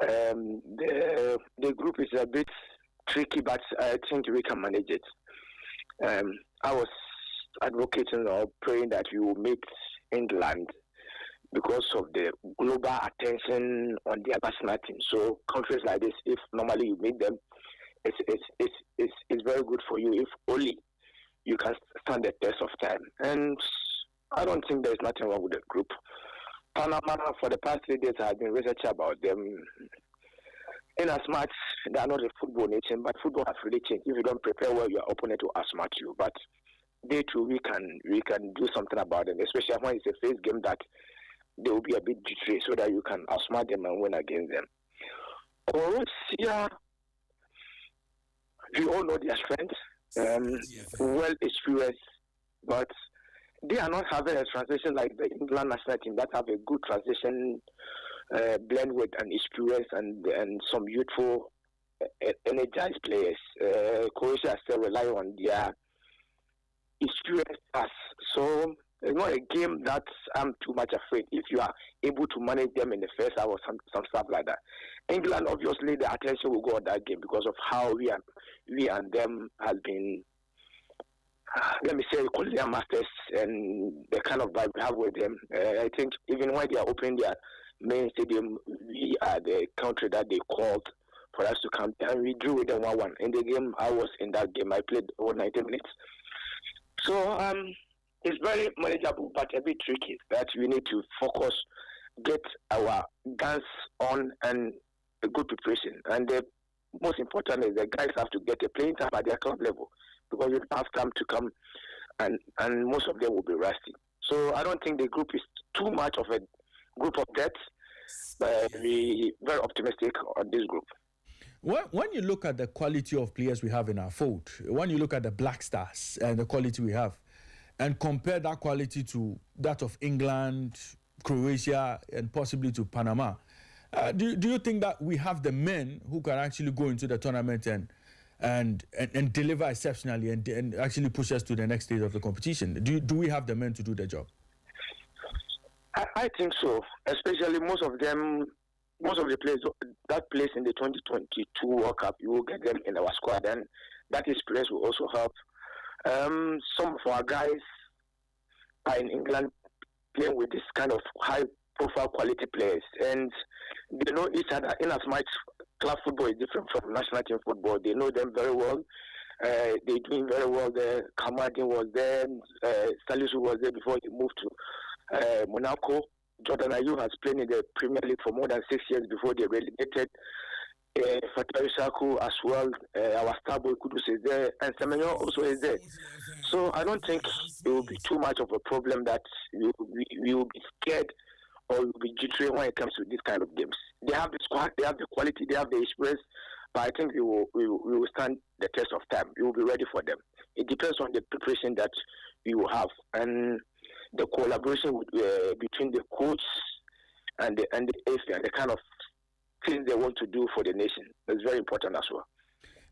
the group is a bit tricky, but I think we can manage it. I was advocating or praying that we will meet England because of the global attention on their national team. So countries like this, if normally you meet them, it's very good for you if only you can stand the test of time. And I don't think there's nothing wrong with the group. Panama, for the past 3 days, I've been researching about them. In as much they are not a football nation, but football has really changed. If you don't prepare well, your opponent will outsmart you. But day two, we can do something about them, especially when it's a face game that they will be a bit jittery, so that you can outsmart them and win against them. Croatia, we all know their strengths, well experienced, but they are not having a transition like the England national team that have a good transition blend with an experience and some youthful, energized players. Croatia still rely on their experienced pass. So it's not a game that I'm too much afraid if you are able to manage them in the first hour or some stuff like that. England, obviously, the attention will go on that game because of how we and them has been, let me say, collision masters and the kind of vibe we have with them. I think even when they are opening their main stadium, we are the country that they called for us to come, and we drew with them 1-1. In the game, I was in that game. I played over 90 minutes. So it's very manageable, but a bit tricky that we need to focus, get our guns on, and a good preparation. And the most important is the guys have to get a playing time at their club level, because you have time to come, and most of them will be rusty. So I don't think the group is too much of a group of death. We're very optimistic on this group. When you look at the quality of players we have in our fold, when you look at the Black Stars and the quality we have, and compare that quality to that of England, Croatia, and possibly to Panama, do you think that we have the men who can actually go into the tournament and deliver exceptionally and actually push us to the next stage of the competition? Do we have the men to do the job? I think so. Especially most of them, most of the players that plays in the 2022 World Cup, you will get them in our squad, and that experience will also help. Some of our guys are in England playing with this kind of high-profile quality players, and they know each other. In as much club football is different from national team football, they know them very well. They're doing very well there. Kamadin was there. Salisu was there before he moved to Monaco. Jordan Ayew has played in the Premier League for more than 6 years before they relegated. Fatah Isaku as well. Our star boy Kudus is there, and Semenyo also is there. So I don't think it will be too much of a problem that we will be scared or we will be jittery when it comes to this kind of games. They have the squad, they have the quality, they have the experience, but I think we will stand the test of time. We will be ready for them. It depends on the preparation that we will have and the collaboration between the coach and the AFA and the kind of things they want to do for the nation. It's very important as well.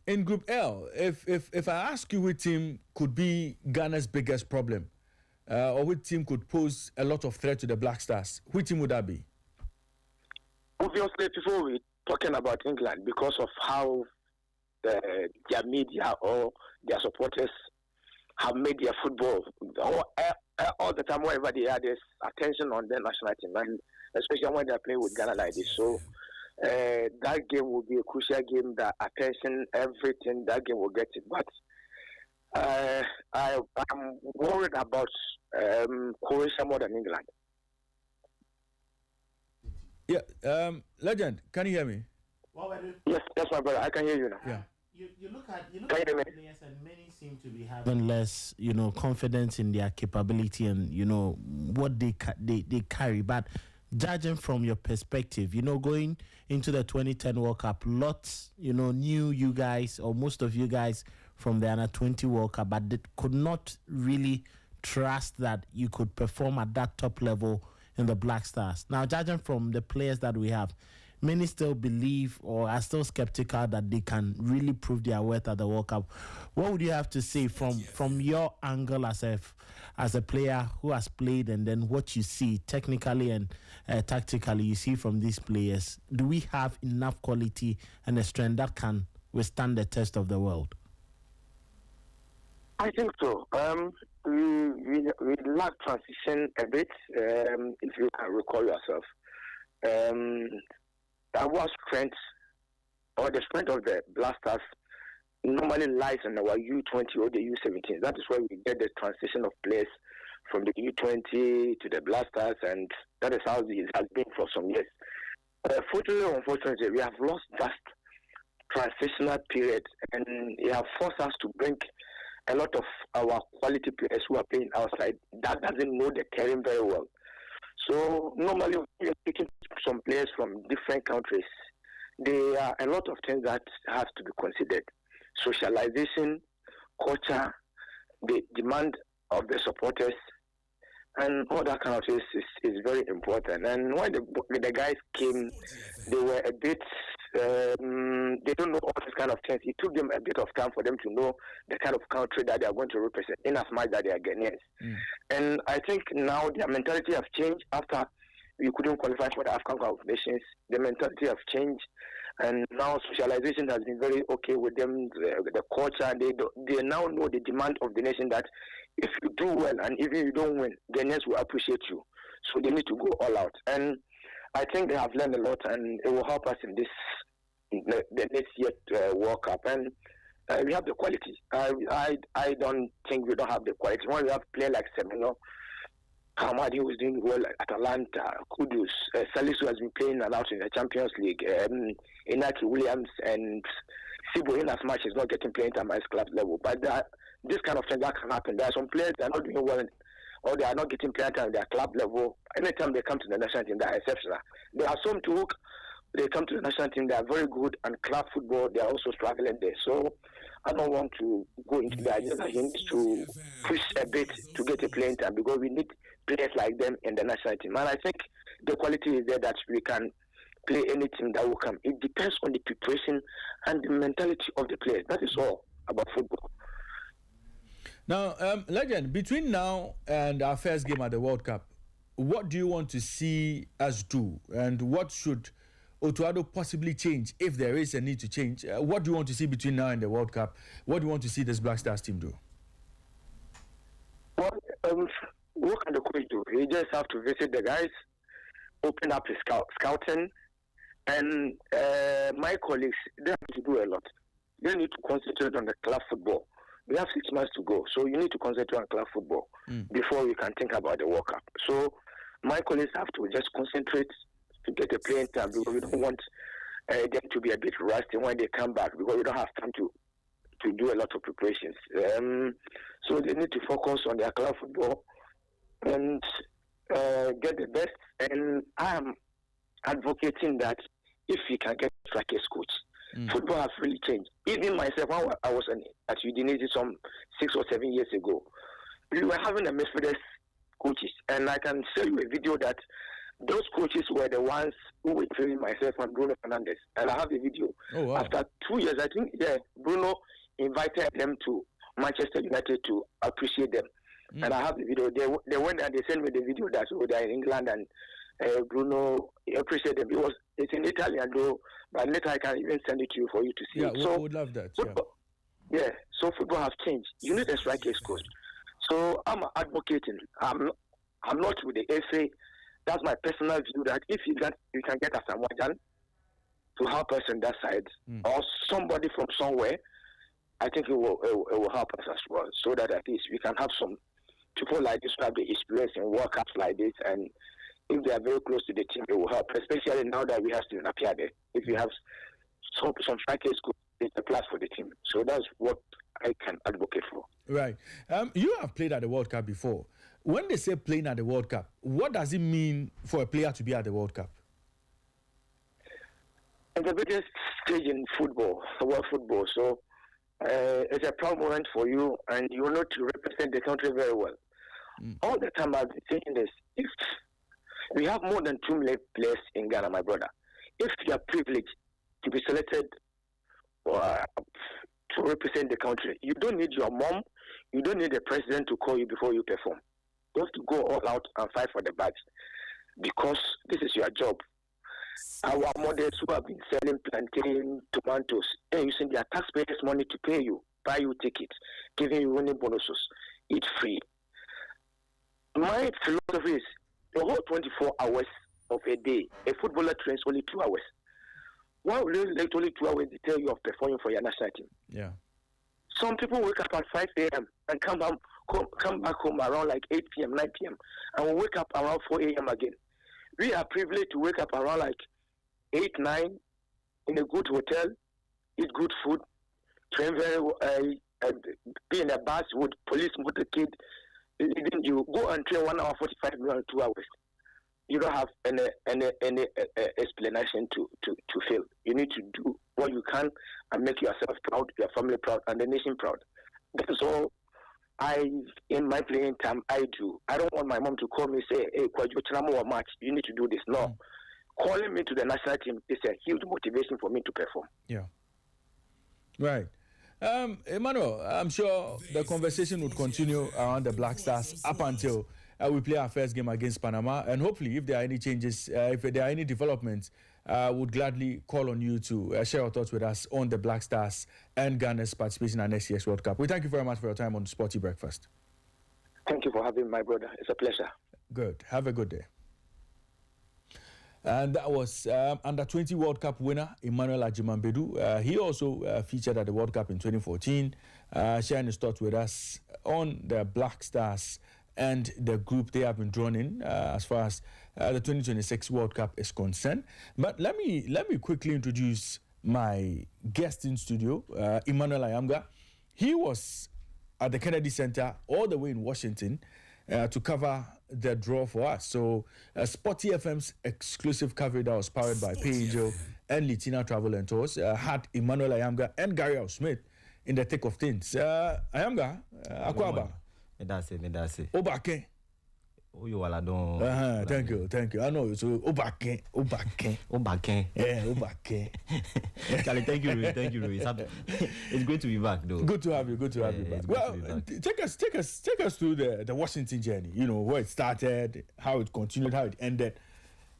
In Group L, if I ask you which team could be Ghana's biggest problem, or which team could pose a lot of threat to the Black Stars, which team would that be? Obviously, before we're talking about England, because of how their media or their supporters have made their football all the time, wherever they are, there's attention on their national team, and especially when they're playing with Ghana like this. So that game will be a crucial game. The attention, everything, that game will get it. But I'm worried about Croatia more than England. Yeah, Legend, can you hear me? Yes, that's my brother. I can hear you now. Yeah. You look at the players, and many seem to be having less, confidence in their capability and what they carry. But judging from your perspective, going into the 2010 World Cup, lots knew you guys, or most of you guys, from the Under 20 World Cup, but they could not really trust that you could perform at that top level in the Black Stars. Now, judging from the players that we have, many still believe or are still skeptical that they can really prove their worth at the World Cup. What would you have to say from your angle as a player who has played, and then what you see technically and tactically you see from these players? Do we have enough quality and a strength that can withstand the test of the world? I think so. We lack transition a bit, if you can recall yourself. Our strength, or the strength of the Blasters, normally lies in our U20 or the U17. That is where we get the transition of players from the U20 to the Blasters, and that is how it has been for some years. Fortunately or unfortunately, we have lost that transitional period, and it has forced us to bring a lot of our quality players who are playing outside that doesn't know the terrain very well. So normally we are picking some players from different countries. There are a lot of things that have to be considered. Socialization, culture, the demand of the supporters, and all that kind of things is very important. And when the guys came, they were a bit, they don't know all this kind of things. It took them a bit of time for them to know the kind of country that they are going to represent, in as much that they are Ghanaians. And I think now their mentality has changed after we couldn't qualify for the African Cup of Nations. The mentality has changed, and now socialization has been very okay with them. The culture, they now know the demand of the nation, that if you do well and even you don't win, Ghanaians will appreciate you. So they need to go all out. And I think they have learned a lot, and it will help us in the next year World Cup. And we have the quality. I don't think we don't have the quality. When we have players like Semenyo, Hamadi, who is doing well at Atalanta, Kudus, Salisu has been playing a lot in the Champions League, Inaki Williams, and Sibo, in as much as not getting playing time at club level. But this kind of thing that can happen. There are some players that are not doing well, or they are not getting playing time at their club level. Anytime they come to the national team, they are exceptional. There are some too. They come to the national team, they are very good, and club football, they are also struggling there. So I don't want to go into the idea that you need to push a bit to get a playing time, because we need players like them in the national team. And I think the quality is there that we can play any team that will come. It depends on the preparation and the mentality of the players. That is all about football. Now, Legend, between now and our first game at the World Cup, what do you want to see us do, and what should Otuado possibly change if there is a need to change? What do you want to see between now and the World Cup? What do you want to see this Black Stars team do? Well, what can the coach do? He just have to visit the guys, open up his scouting, and my colleagues, they have to do a lot. They need to concentrate on the club football. We have 6 months to go, so you need to concentrate on club football before we can think about the World Cup. So my colleagues have to just concentrate to get a playing time, because we don't want them to be a bit rusty when they come back, because we don't have time to do a lot of preparations. So they need to focus on their club football and get the best. And I am advocating that if we can get strikers coach, football has really changed. Even myself, when I was at Udinese some 6 or 7 years ago, we were having a midfielders coaches, and I can show you a video that those coaches were the ones who were training myself and Bruno Fernandes, and I have the video. Oh, wow. After 2 years, I think, Bruno invited them to Manchester United to appreciate them, and I have the video. They went and they sent me the video that they're in England, and Bruno appreciated them. It's in Italian though, but later I can even send it to you for you to see. Yeah, it. we would love that. Yeah, so football has changed. You need a strikers coach. So I'm advocating. I'm not with the FA. That's my personal view, that if you can get a Samoan to help us on that side, or somebody from somewhere, I think it will help us as well, so that at least we can have some people like this who have the experience in World Cups like this, and if they are very close to the team, it will help, especially now that we have Steven Appiah there. If you have some strikers, it's a plus for the team. So that's what I can advocate for. Right. You have played at the World Cup before. When they say playing at the World Cup, what does it mean for a player to be at the World Cup? It's the biggest stage in football, world football. So it's a proud moment for you, and you know to represent the country very well. All the time I've been saying this: if we have more than 2 million players in Ghana, my brother, if you are privileged to be selected to represent the country, you don't need your mom, you don't need the president to call you before you perform. You have to go all out and fight for the badge, because this is your job. Our mothers who have been selling plantain, tomatoes, and using their taxpayers' money to pay you, buy you tickets, giving you winning bonuses, eat free. My philosophy is the whole 24 hours of a day, a footballer trains only 2 hours. Why would you like only 2 hours to tell you of performing for your national team? Yeah. Some people wake up at 5 a.m. and come back home around like 8 p.m., 9 p.m. and will wake up around 4 a.m. again. We are privileged to wake up around like 8, 9 in a good hotel, eat good food, train very well, be in a bus with police motorcade. You go and train 1 hour 45 minutes, 2 hours. You don't have any explanation to fail. You need to do what you can and make yourself proud, your family proud, and the nation proud. That's all in my playing time, I do. I don't want my mom to call me and say, hey, Kwajo match, you need to do this. No. Calling me to the national team is a huge motivation for me to perform. Yeah. Right. Emmanuel, I'm sure the conversation would continue around the Black Stars up until we play our first game against Panama. And hopefully, if there are any changes, if there are any developments, would gladly call on you to share your thoughts with us on the Black Stars and Ghana's participation in next year's World Cup. We thank you very much for your time on Sporty Breakfast. Thank you for having me, my brother. It's a pleasure. Good. Have a good day. And that was Under-20 World Cup winner Emmanuel Ajimambedu. He also featured at the World Cup in 2014, sharing his thoughts with us on the Black Stars and the group they have been drawn in as far as the 2026 World Cup is concerned. But let me quickly introduce my guest in studio, Emmanuel Ayamga. He was at the Kennedy Center all the way in Washington to cover the draw for us. So Sporty FM's exclusive coverage that was powered by Payangel and Litina Travel and Tours had Emmanuel Ayamga and Gary Al Smith in the thick of things. Ayamga, Akwaba. Me da se. Obake. Oh, you all don't. Thank you. I know. So Obake. Yeah, Obake. Charlie, thank you, Louis. It's great to be back, though. Good to have you back. Well, take us through the Washington journey. You know, where it started, how it continued, how it ended.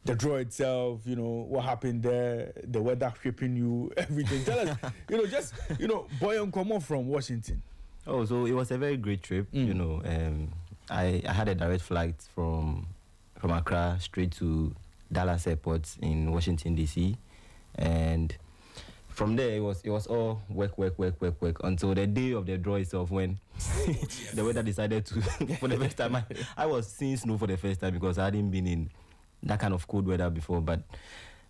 the draw itself, what happened there, the weather shaping you, everything. Tell us, just, boy, come on from Washington. Oh, so it was a very great trip. I had a direct flight from Accra straight to Dallas Airport in Washington D.C. and from there it was all work until the day of the draw itself when the weather decided to for the first time. I was seeing snow for the first time because I hadn't been in that kind of cold weather before, but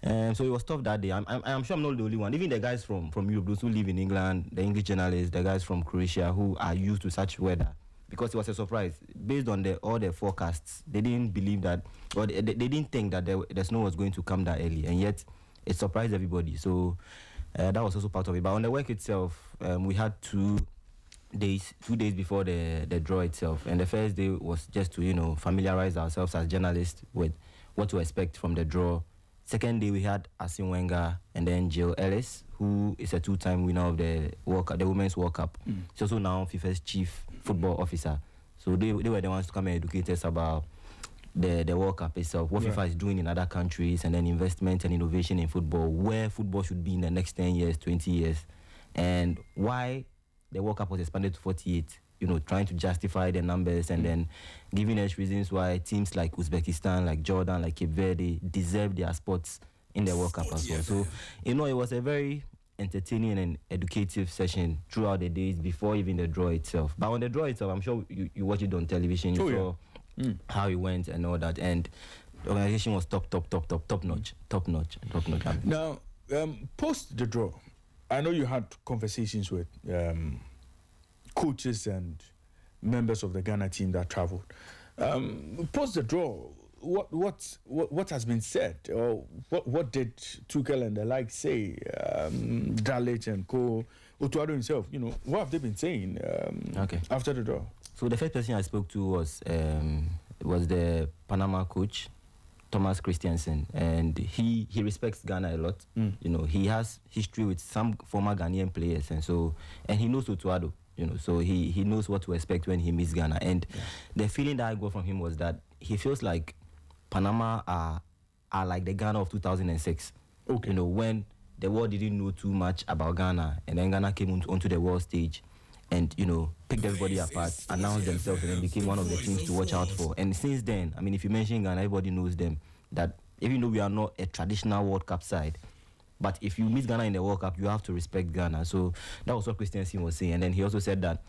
so it was tough that day. I'm sure I'm not the only one. Even the guys from Europe, those who live in England, the English journalists, the guys from Croatia who are used to such weather, because it was a surprise. Based on all the forecasts, they didn't believe that, or they didn't think that the snow was going to come that early, and yet it surprised everybody. So that was also part of it. But on the work itself, we had 2 days before the draw itself, and the first day was just to familiarize ourselves as journalists with what to expect from the draw. Second day, we had Arsene Wenger and then Jill Ellis, who is a 2-time winner of the Women's World Cup. She's also now FIFA's chief football officer. So they were the ones to come and educate us about the World Cup itself, what FIFA is doing in other countries, and then investment and innovation in football, where football should be in the next 10 years, 20 years, and why the World Cup was expanded to 48. Trying to justify the numbers and then giving us reasons why teams like Uzbekistan, like Jordan, like Cape Verde deserve their spots in the World Cup as well. So, it was a very entertaining and educative session throughout the days before even the draw itself. But on the draw itself, I'm sure you watched it on television. You saw how it went and all that. And the organization was top notch. Now, post the draw, I know you had conversations with coaches and members of the Ghana team that traveled. Post the draw, what has been said, or what did Tuchel and the like say? Dalic and Co. Otuado himself, what have they been saying after the draw? So the first person I spoke to was the Panama coach, Thomas Christiansen, and he respects Ghana a lot. He has history with some former Ghanaian players, and he knows Otuado. So he knows what to expect when he meets Ghana. And the feeling that I got from him was that he feels like Panama are like the Ghana of 2006. Okay. When the world didn't know too much about Ghana, and then Ghana came onto the world stage and, picked everybody apart, announced themselves, and then became one of the teams to watch out for. And since then, if you mention Ghana, everybody knows them. That even though we are not a traditional World Cup side, but if you meet Ghana in the World Cup, you have to respect Ghana. So that was what Christiansen was saying. And then he also said that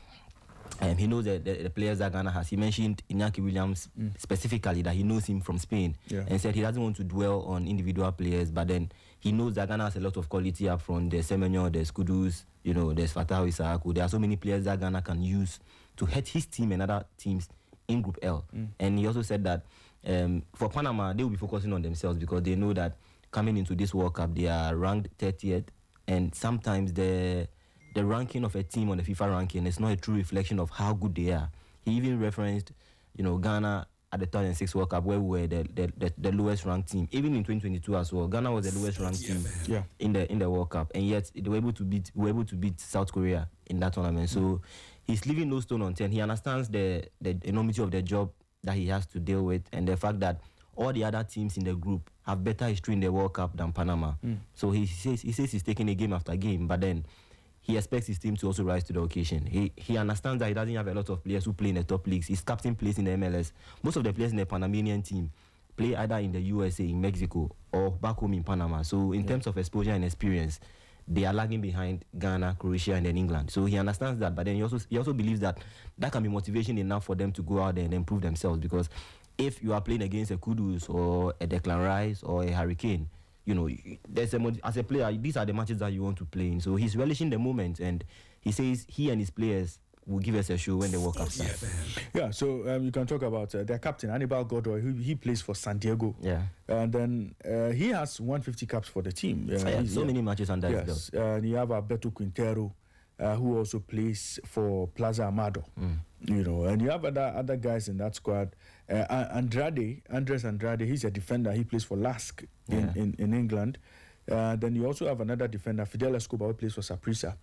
he knows the players that Ghana has. He mentioned Iñaki Williams specifically, that he knows him from Spain. And said he doesn't want to dwell on individual players, but then he knows that Ghana has a lot of quality up front. There's Semenyo, there's Kudus, there's Fatahu Isaaku. There are so many players that Ghana can use to head his team and other teams in Group L. And he also said that for Panama, they will be focusing on themselves because they know that coming into this World Cup, they are ranked 30th, and sometimes the ranking of a team on the FIFA ranking is not a true reflection of how good they are. He even referenced, Ghana at the 2006 World Cup, where we were the lowest ranked team. Even in 2022 as well, Ghana was the lowest ranked team in the World Cup, and yet they were able to beat South Korea in that tournament. So he's leaving no stone unturned. He understands the enormity of the job that he has to deal with, and the fact that all the other teams in the group have better history in the World Cup than Panama. So he says he's taking a game after game, but then he expects his team to also rise to the occasion. He understands that he doesn't have a lot of players who play in the top leagues. His captain plays in the MLS. Most of the players in the Panamanian team play either in the USA, in Mexico, or back home in Panama. So in terms of exposure and experience, they are lagging behind Ghana, Croatia, and then England. So he understands that, but then he also believes that can be motivation enough for them to go out there and improve themselves, because if you are playing against a Kudus or a Declan Rice or a Hurricane, there's as a player, these are the matches that you want to play in. So he's relishing the moment, and he says he and his players will give us a show when the World Cup starts. Yeah, so you can talk about their captain, Anibal Godoy, who he plays for San Diego. Yeah. And then he has 150 caps for the team. So many matches under his belt. And you have Alberto Quintero, who also plays for Plaza Amado. And you have other guys in that squad. Andres Andrade, he's a defender. He plays for LASK in England. Then you also have another defender, Fidel Escobar, who plays for Saprissa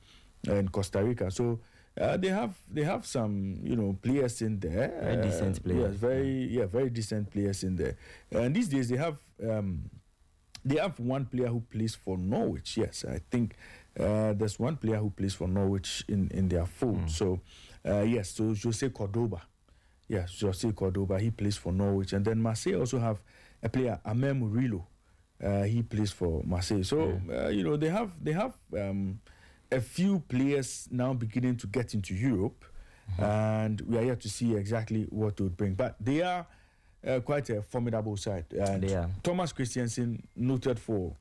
in Costa Rica. So They have some players in there. Very decent players. Yes, very decent players in there. And these days they have one player who plays for Norwich. Yes, I think there's one player who plays for Norwich in their fold. So yes, so Jose Cordoba. Yes, Jose Cordoba. He plays for Norwich, and then Marseille also have a player, Amer Murillo. He plays for Marseille. So they have a few players now beginning to get into Europe, and we are yet to see exactly what they would bring. But they are quite a formidable side. And They are. Thomas Christiansen, noted for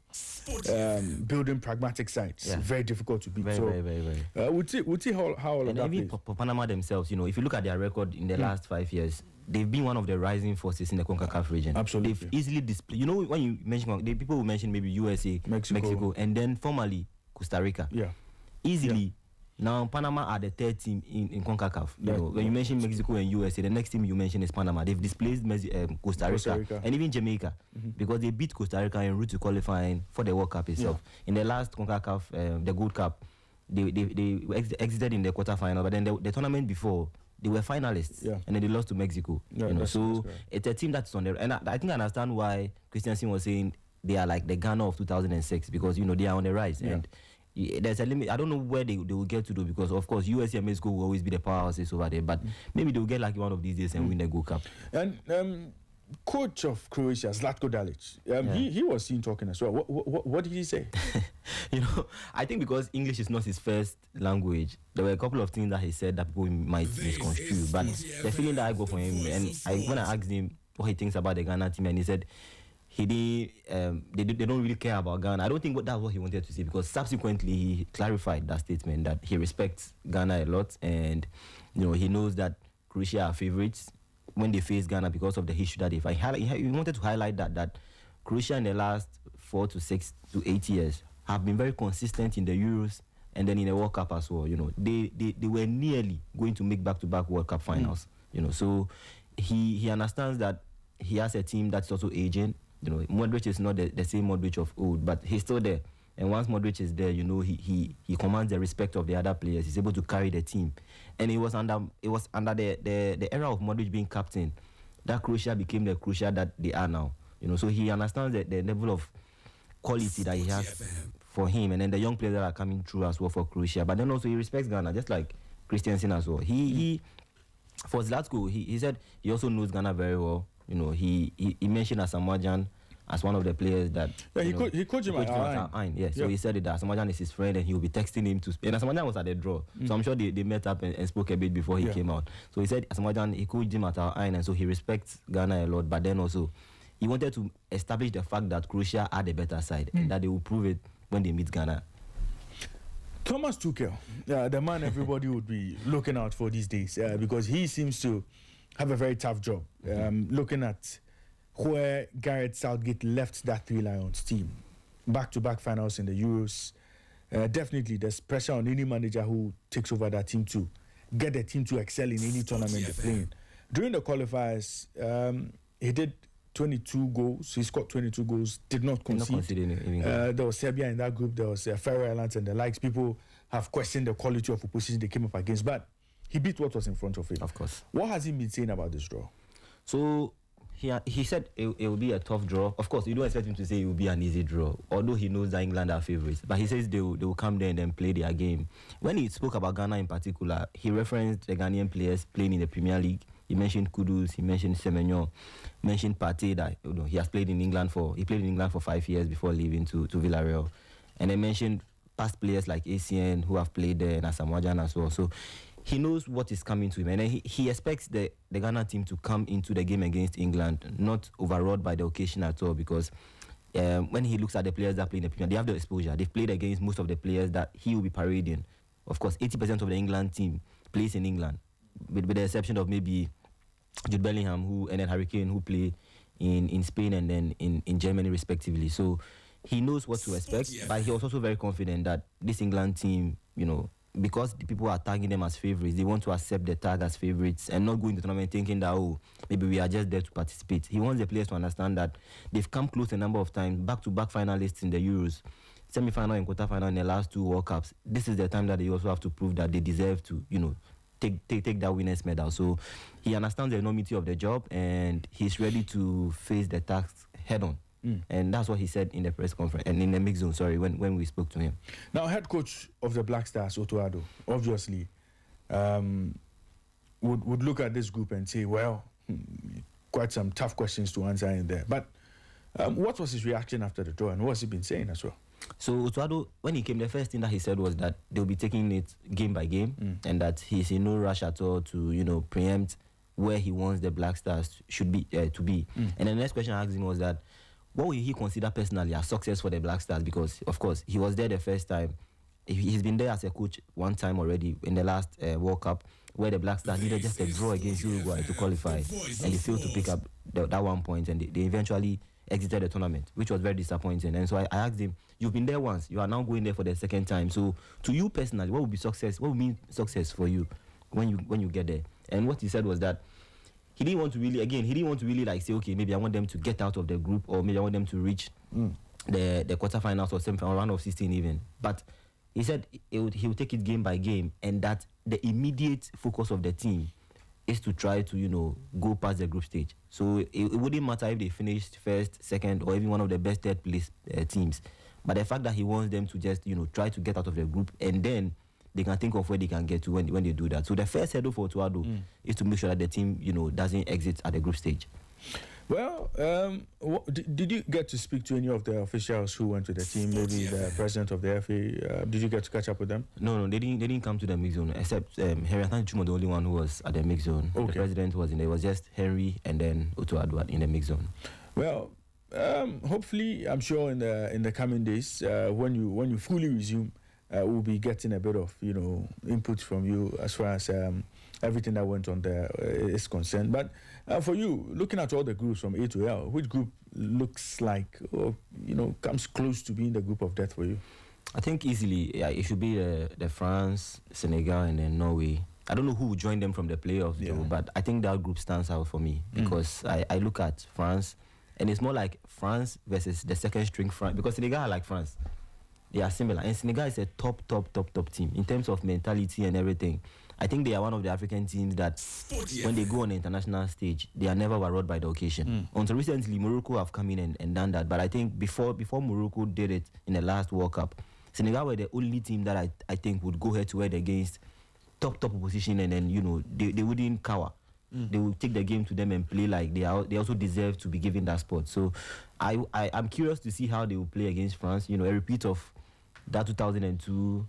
building pragmatic sides. Yeah. Very difficult to beat. Very. We'll see how all of And that even plays. Panama themselves, if you look at their record in the last 5 years, they've been one of the rising forces in the CONCACAF region. Absolutely. They've easily displayed. When you mention, people will mention maybe USA, Mexico. and then formerly Costa Rica. Yeah. Easily. Now Panama are the third team in CONCACAF. When you mention Mexico and USA, the next team you mention is Panama. They've displaced Costa Rica and even Jamaica because they beat Costa Rica en route to qualifying for the World Cup itself. In the last CONCACAF, the Gold Cup, they exited in the quarterfinal, but then the tournament before, they were finalists, and then they lost to Mexico. That's it's a team that's on there, and I think I understand why Christiansen was saying they are like the Ghana of 2006 because they are on the rise, and there's a limit. I don't know where they will get to do because of course USA and Mexico will always be the powerhouses over there, but maybe they'll get lucky one of these days and win the Gold Cup. And coach of Croatia, Zlatko Dalic, he was seen talking as well. What did he say? I think because English is not his first language, there were a couple of things that he said that people might misconstrue. But the feeling that I got from him, and when I asked him what he thinks about the Ghana team, and he said they don't really care about Ghana. I don't think that's what he wanted to say because subsequently he clarified that statement that he respects Ghana a lot, and he knows that Croatia are favorites when they face Ghana because of the issue that they fight. He wanted to highlight that Croatia in the last 4 to 6 to 8 years have been very consistent in the Euros and then in the World Cup as well. They were nearly going to make back-to-back World Cup finals. So he understands that he has a team that's also aging. Modric is not the same Modric of old, but he's still there. And once Modric is there, he commands the respect of the other players. He's able to carry the team. And it was under the era of Modric being captain that Croatia became the Croatia that they are now. So he understands the level of quality that he has for him, and then the young players that are coming through as well for Croatia. But then also he respects Ghana, just like Christiansen as well. He for Zlatko, he said he also knows Ghana very well. He mentioned Asamoah as one of the players that he coached him at Ain. Yeah, so he said that Asamoah is his friend and he will be texting him to. And Asamoah was at the draw, so I'm sure they met up and spoke a bit before he came out. So he said Asamoah he coached him at Ain, and so he respects Ghana a lot. But then also he wanted to establish the fact that Croatia are the better side and that they will prove it when they meet Ghana. Thomas Tuchel, the man everybody would be looking out for these days because he seems to have a very tough job. Looking at where Gareth Southgate left that Three Lions team, back-to-back finals in the Euros. Definitely, there's pressure on any manager who takes over that team to get the team to excel in any tournament they're playing. During the qualifiers, he did 22 goals. He scored 22 goals, did not concede. There was Serbia in that group. There was Faroe Islands and the likes. People have questioned the quality of opposition they came up against, but he beat what was in front of him. Of course. What has he been saying about this draw? So he said it will be a tough draw. Of course, you don't expect him to say it will be an easy draw, although he knows that England are favourites. But he says they will come there and then play their game. When he spoke about Ghana in particular, he referenced the Ghanaian players playing in the Premier League. He mentioned Kudus, he mentioned Semenyo, mentioned Partey that he has played in England for 5 years before leaving to Villarreal. And then mentioned past players like ACN who have played there and Asamoah as well. So he knows what is coming to him, and then he expects the Ghana team to come into the game against England not overawed by the occasion at all, because when he looks at the players that play in the Premier, they have the exposure. They've played against most of the players that he will be parading. Of course, 80% of the England team plays in England, with the exception of maybe Jude Bellingham and then Harry Kane who play in Spain and then in Germany respectively. So he knows what to expect, but he was also very confident that this England team, because the people are tagging them as favourites, they want to accept the tag as favourites and not go into the tournament thinking that, maybe we are just there to participate. He wants the players to understand that they've come close a number of times, back-to-back finalists in the Euros. semi-final and quarter-final in the last 2 World Cups. This is the time that they also have to prove that they deserve to, take that winners medal. So he understands the enormity of the job and he's ready to face the task head on. And that's what he said in the press conference and in the mix zone, when we spoke to him. Now, head coach of the Black Stars, Otto Addo, obviously would look at this group and say, well, quite some tough questions to answer in there. But what was his reaction after the draw and what has he been saying as well? So Otto Addo, when he came, the first thing that he said was that they'll be taking it game by game and that he's in no rush at all to, preempt where he wants the Black Stars should be to be. And the next question I asked him was that, what will he consider personally as success for the Black Stars? Because, of course, he was there the first time. He's been there as a coach one time already in the last World Cup, where the Black Stars needed just a draw against Uruguay to qualify, and they failed to pick up that 1 point, and they eventually exited the tournament, which was very disappointing. And so I asked him, you've been there once, you are now going there for the second time. So to you personally, what would be success? What would mean success for you when you get there? And what he said was that he didn't want to really like say, okay, maybe I want them to get out of the group, or maybe I want them to reach the quarterfinals or semi-final, round of 16 even. But he said he would take it game by game, and that the immediate focus of the team is to try to, go past the group stage. So it wouldn't matter if they finished first, second, or even one of the best third place teams. But the fact that he wants them to just, try to get out of the group, and then they can think of where they can get to when they do that. So the first hurdle for Otto Addo is to make sure that the team, doesn't exit at the group stage. Well, did you get to speak to any of the officials who went to the team? Maybe the president of the FA. Did you get to catch up with them? No, they didn't come to the mix zone, except Henry. I think Chuma, the only one who was at the mix zone. Okay. The president was in there. It was just Henry and then Otto Addo in the mix zone. Well, hopefully, I'm sure in the coming days, when you fully resume, we'll be getting a bit of input from you as far as everything that went on there is concerned. But for you, looking at all the groups from A to L, which group looks like comes close to being the group of death for you? I think easily it should be the France, Senegal, and then Norway. I don't know who will join them from the playoffs though, but I think that group stands out for me because I look at France, and it's more like France versus the second string France, because Senegal are like France. They are similar, and Senegal is a top team in terms of mentality and everything. I think they are one of the African teams that when they go on the international stage, they are never overawed by the occasion. Until recently, Morocco have come in and done that, but I think before Morocco did it in the last World Cup, Senegal were the only team that I think would go head-to-head against top opposition, and then they wouldn't cower. They will take the game to them and play like they also deserve to be given that spot. So I'm curious to see how they will play against France. A repeat of that 2002,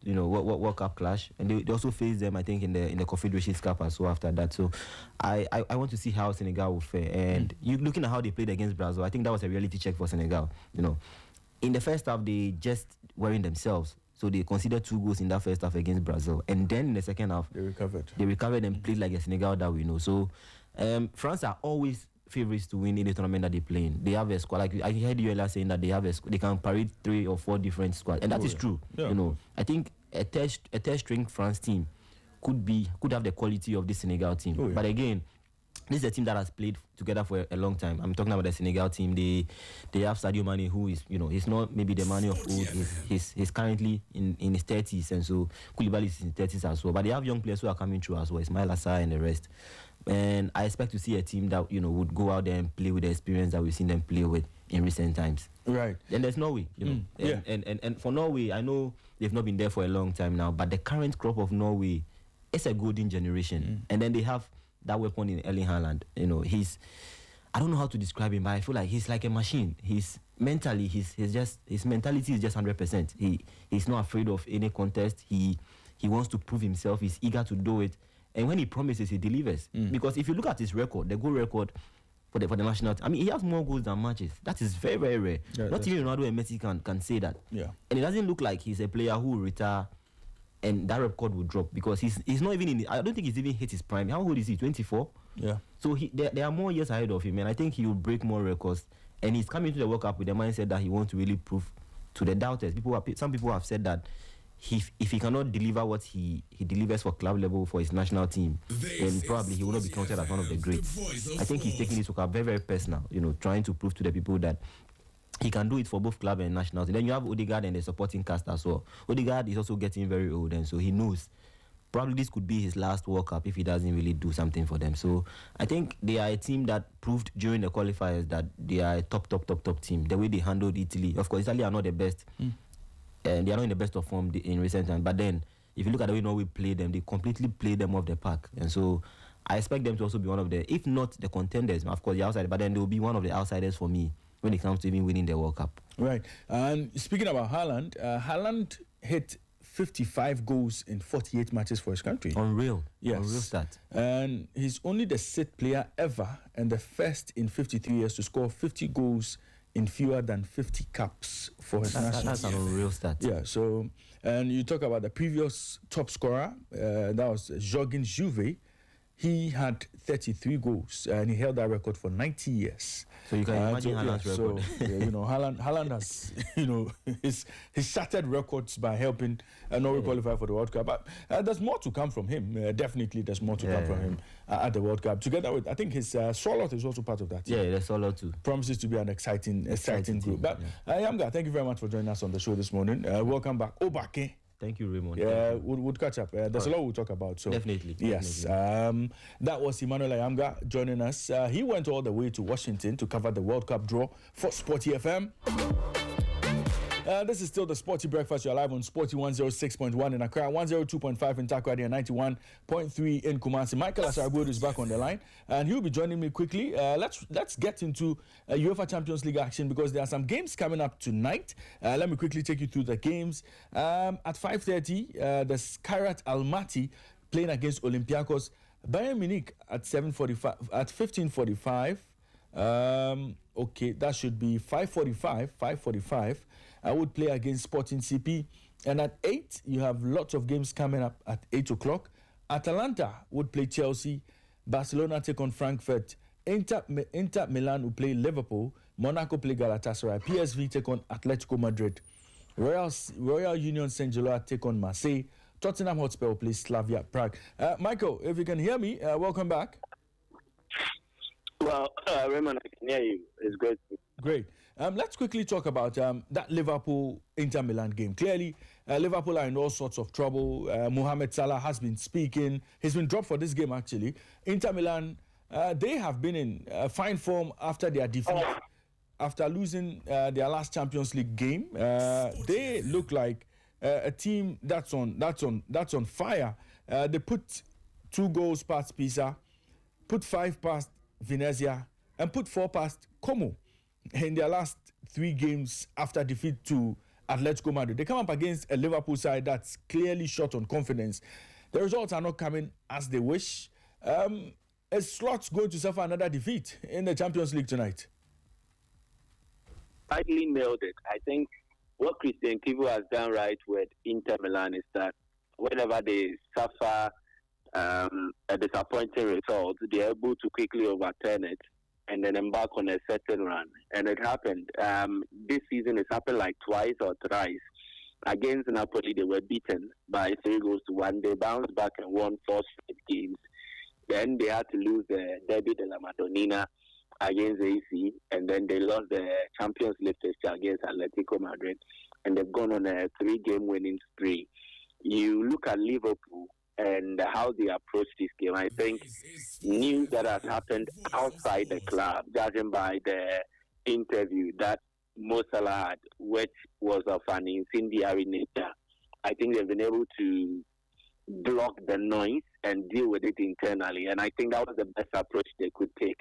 World Cup clash, and they also faced them, I think, in the Confederations Cup as well after that. So I want to see how Senegal will fare. And you looking at how they played against Brazil, I think that was a reality check for Senegal. In the first half, they just weren't themselves. So they conceded 2 goals in that first half against Brazil, and then in the second half, they recovered and played like a Senegal that we know. So France are always favorites to win any tournament that they play in. They have a squad, like I heard you earlier saying that they can parade 3 or 4 different squads, and that is true. I think a third string France team could have the quality of this Senegal team. But again, this is a team that has played together for a long time. I'm talking about the Senegal team. They have Sadio Mane, who is, he's not maybe the Mane of old. He's currently in his 30s, and so Koulibaly is in his 30s as well. But they have young players who are coming through as well, Ismail Assar and the rest. And I expect to see a team that would go out there and play with the experience that we've seen them play with in recent times. Right. And there's Norway, and for Norway, I know they've not been there for a long time now, but the current crop of Norway is a golden generation, and then they have that weapon in Erling Haaland. I don't know how to describe him, but I feel like he's like a machine. His mentality is just 100%. He's not afraid of any contest. He wants to prove himself. He's eager to do it. And when he promises, he delivers. Because if you look at his record, the goal record for the national team, I mean, he has more goals than matches. That is very, very rare. Yeah, not even Ronaldo and Messi can say that. Yeah. And it doesn't look like he's a player who will retire and that record will drop, because he's not even I don't think he's even hit his prime. How old is he? 24? Yeah. So there are more years ahead of him, and I think he will break more records. And he's coming to the World Cup with the mindset that he wants to really prove to the doubters. Some people have said that if he cannot deliver what he delivers for club level for his national team, then probably he will not be counted as one of the greats. I think he's taking this World Cup very, very personal, trying to prove to the people that he can do it for both club and nationals. Then you have Odegaard and the supporting cast as well. Odegaard is also getting very old, and so he knows probably this could be his last World Cup if he doesn't really do something for them. So I think they are a team that proved during the qualifiers that they are a top team. The way they handled Italy, of course, Italy are not the best, and they are not in the best of form in recent times. But then, if you look at the way Norway played them, they completely played them off the park, and so I expect them to also be one of the, if not the contenders, of course the outsiders, but then they will be one of the outsiders for me when it comes to even winning the World Cup. Right. And speaking about Haaland, Haaland hit 55 goals in 48 matches for his country. Unreal. Yes. Unreal stat. And he's only the sixth player ever and the first in 53 years to score 50 goals in fewer than 50 caps for his national. That's an unreal stat. Yeah, so, and you talk about the previous top scorer, that was Jorgen Juve. He had 33 goals and he held that record for 90 years. So you can imagine Haaland's record. So, Haaland has, he's shattered records by helping Norway qualify for the World Cup. But there's more to come from him. Definitely there's more to come from him at the World Cup. Together with, I think his Solot is also part of that team. Yeah, there's Solot too. Promises to be an exciting group. But Yamga, thank you very much for joining us on the show this morning. Welcome back. Obake. Thank you, Raymond. Yeah, we'll catch up. There's a lot we'll talk about. So definitely. Yes. That was Emmanuel Ayamga joining us. He went all the way to Washington to cover the World Cup draw for Sporty FM. This is still the Sporty Breakfast. You're live on Sporty 106.1 in Accra, 102.5 in Takoradi, and 91.3 in Kumasi. Michael Asarabud is back on the line, and he'll be joining me quickly. Let's get into UEFA Champions League action because there are some games coming up tonight. Let me quickly take you through the games. At 5:30, the Kairat Almaty playing against Olympiacos. Bayern Munich at 7:45. At 15:45. Okay, that should be 5:45. 5:45. I would play against Sporting CP. And at 8, you have lots of games coming up at 8 o'clock. Atalanta would play Chelsea. Barcelona take on Frankfurt. Inter Milan will play Liverpool. Monaco play Galatasaray. PSV take on Atletico Madrid. Royal Union Saint-Gilloise take on Marseille. Tottenham Hotspur will play Slavia Prague. Michael, if you can hear me, welcome back. Well, Raymond, I can hear you. It's great. Great. Let's quickly talk about that Liverpool-Inter Milan game. Clearly, Liverpool are in all sorts of trouble. Mohamed Salah has been speaking. He's been dropped for this game, actually. Inter Milan, they have been in fine form after their defeat. After losing their last Champions League game, they look like a team that's on fire. They put 2 goals past Pisa, put 5 past Venezia, and put 4 past Como in their last 3 games after defeat to Atletico Madrid. They come up against a Liverpool side that's clearly short on confidence. The results are not coming as they wish. Is Slots going to suffer another defeat in the Champions League tonight? Tightly nailed it. I think what Christian Kivu has done right with Inter Milan is that whenever they suffer a disappointing result, they're able to quickly overturn it and then embark on a certain run. And it happened. This season, it's happened like twice or thrice. Against Napoli, they were beaten by 3-1. They bounced back and won 4 straight games. Then they had to lose the Derby de la Madonnina against AC, and then they lost the Champions League fixture against Atletico Madrid, and they've gone on a 3-game winning spree. You look at Liverpool and how they approach this game. I think news that has happened outside the club, judging by the interview that Mo Salah had, which was of an incendiary nature, I think they've been able to block the noise and deal with it internally. And I think that was the best approach they could take.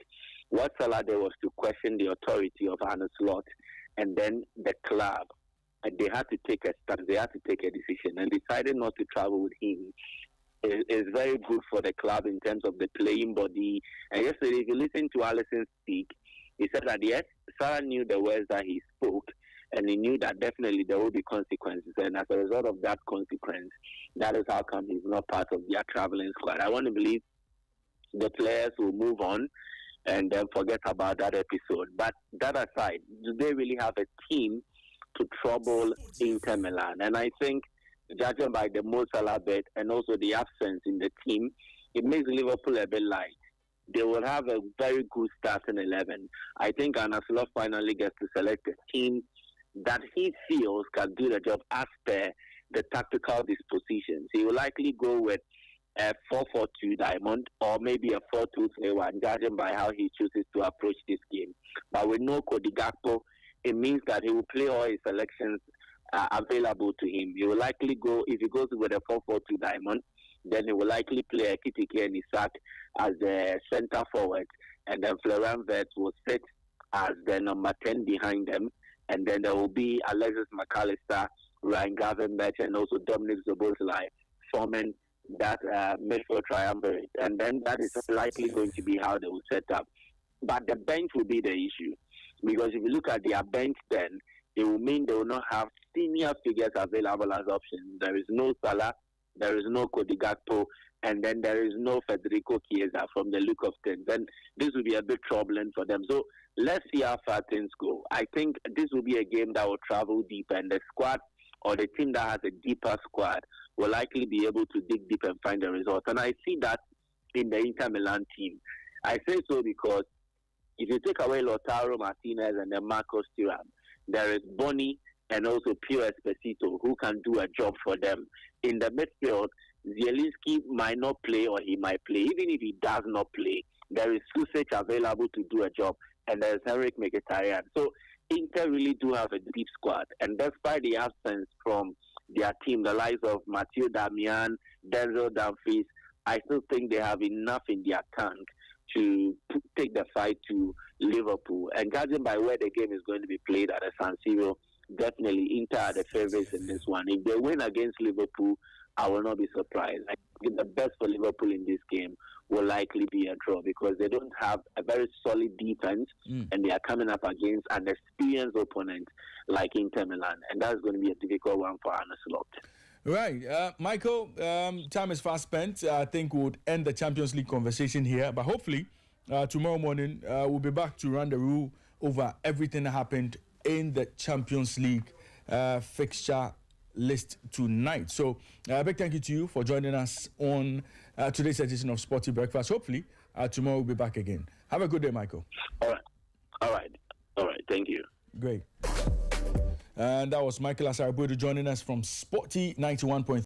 What Salah did was to question the authority of Arne Slot and then the club. And they had to take a stand, they had to take a decision, and decided not to travel with him. Is very good for the club in terms of the playing body. And yesterday, if you listen to Alisson speak, he said that yes, Salah knew the words that he spoke, and he knew that definitely there will be consequences. And as a result of that consequence, that is how come he's not part of their traveling squad. I want to believe the players will move on and then forget about that episode. But that aside, do they really have a team to trouble Inter Milan? And I think, judging by the Mo Salah bet and also the absence in the team, it makes Liverpool a bit light. they will have a very good starting 11. I think Anasilov finally gets to select a team that he feels can do the job as per the tactical dispositions. He will likely go with a 4-4-2 diamond or maybe a 4-2-3-1, judging by how he chooses to approach this game. But with no Cody Gakpo, it means that he will play all his selections available to him. He will likely go, if he goes with a 4-4-2 diamond, then he will likely play Kitike and Isak as the center forward, and then Florian Wirtz will sit as the number 10 behind them, and then there will be Alexis McAllister, Ryan Gravenberch, and also Dominic Szoboszlai forming that midfield triumvirate, and then that is likely going to be how they will set up. But the bench will be the issue, because if you look at their bench, then it will mean they will not have senior figures available as options. There is no Salah, there is no Cody Gakpo, and then there is no Federico Chiesa from the look of things. And this will be a bit troubling for them. So let's see how far things go. I think this will be a game that will travel deep, and the squad or the team that has a deeper squad will likely be able to dig deep and find the results. And I see that in the Inter Milan team. I say so because if you take away Lautaro Martinez and then Marcos Thuram, there is Boni and also Pio Esposito who can do a job for them. In the midfield, Zielinski might not play or he might play. Even if he does not play, there is Susic available to do a job, and there is Henrik Mkhitaryan. So Inter really do have a deep squad, and despite the absence from their team, the likes of Mathieu Damian, Denzel Dumfries, I still think they have enough in their tank to take the fight to Liverpool. And judging by where the game is going to be played at the San Siro, definitely Inter are the favorites in this one. If they win against Liverpool, I will not be surprised. I think the best for Liverpool in this game will likely be a draw, because they don't have a very solid defense and they are coming up against an experienced opponent like Inter Milan, and that's going to be a difficult one for Arne Slot. Right. Michael, time is fast spent. I think we'll end the Champions League conversation here, but hopefully tomorrow morning we'll be back to run the rule over everything that happened in the Champions League fixture list tonight. So a big thank you to you for joining us on today's edition of Sporty Breakfast. Hopefully tomorrow we'll be baback again. Have a good day, Michael. All right. Thank you. Great. And that was Michael Asaribudu joining us from Sporty 91.3.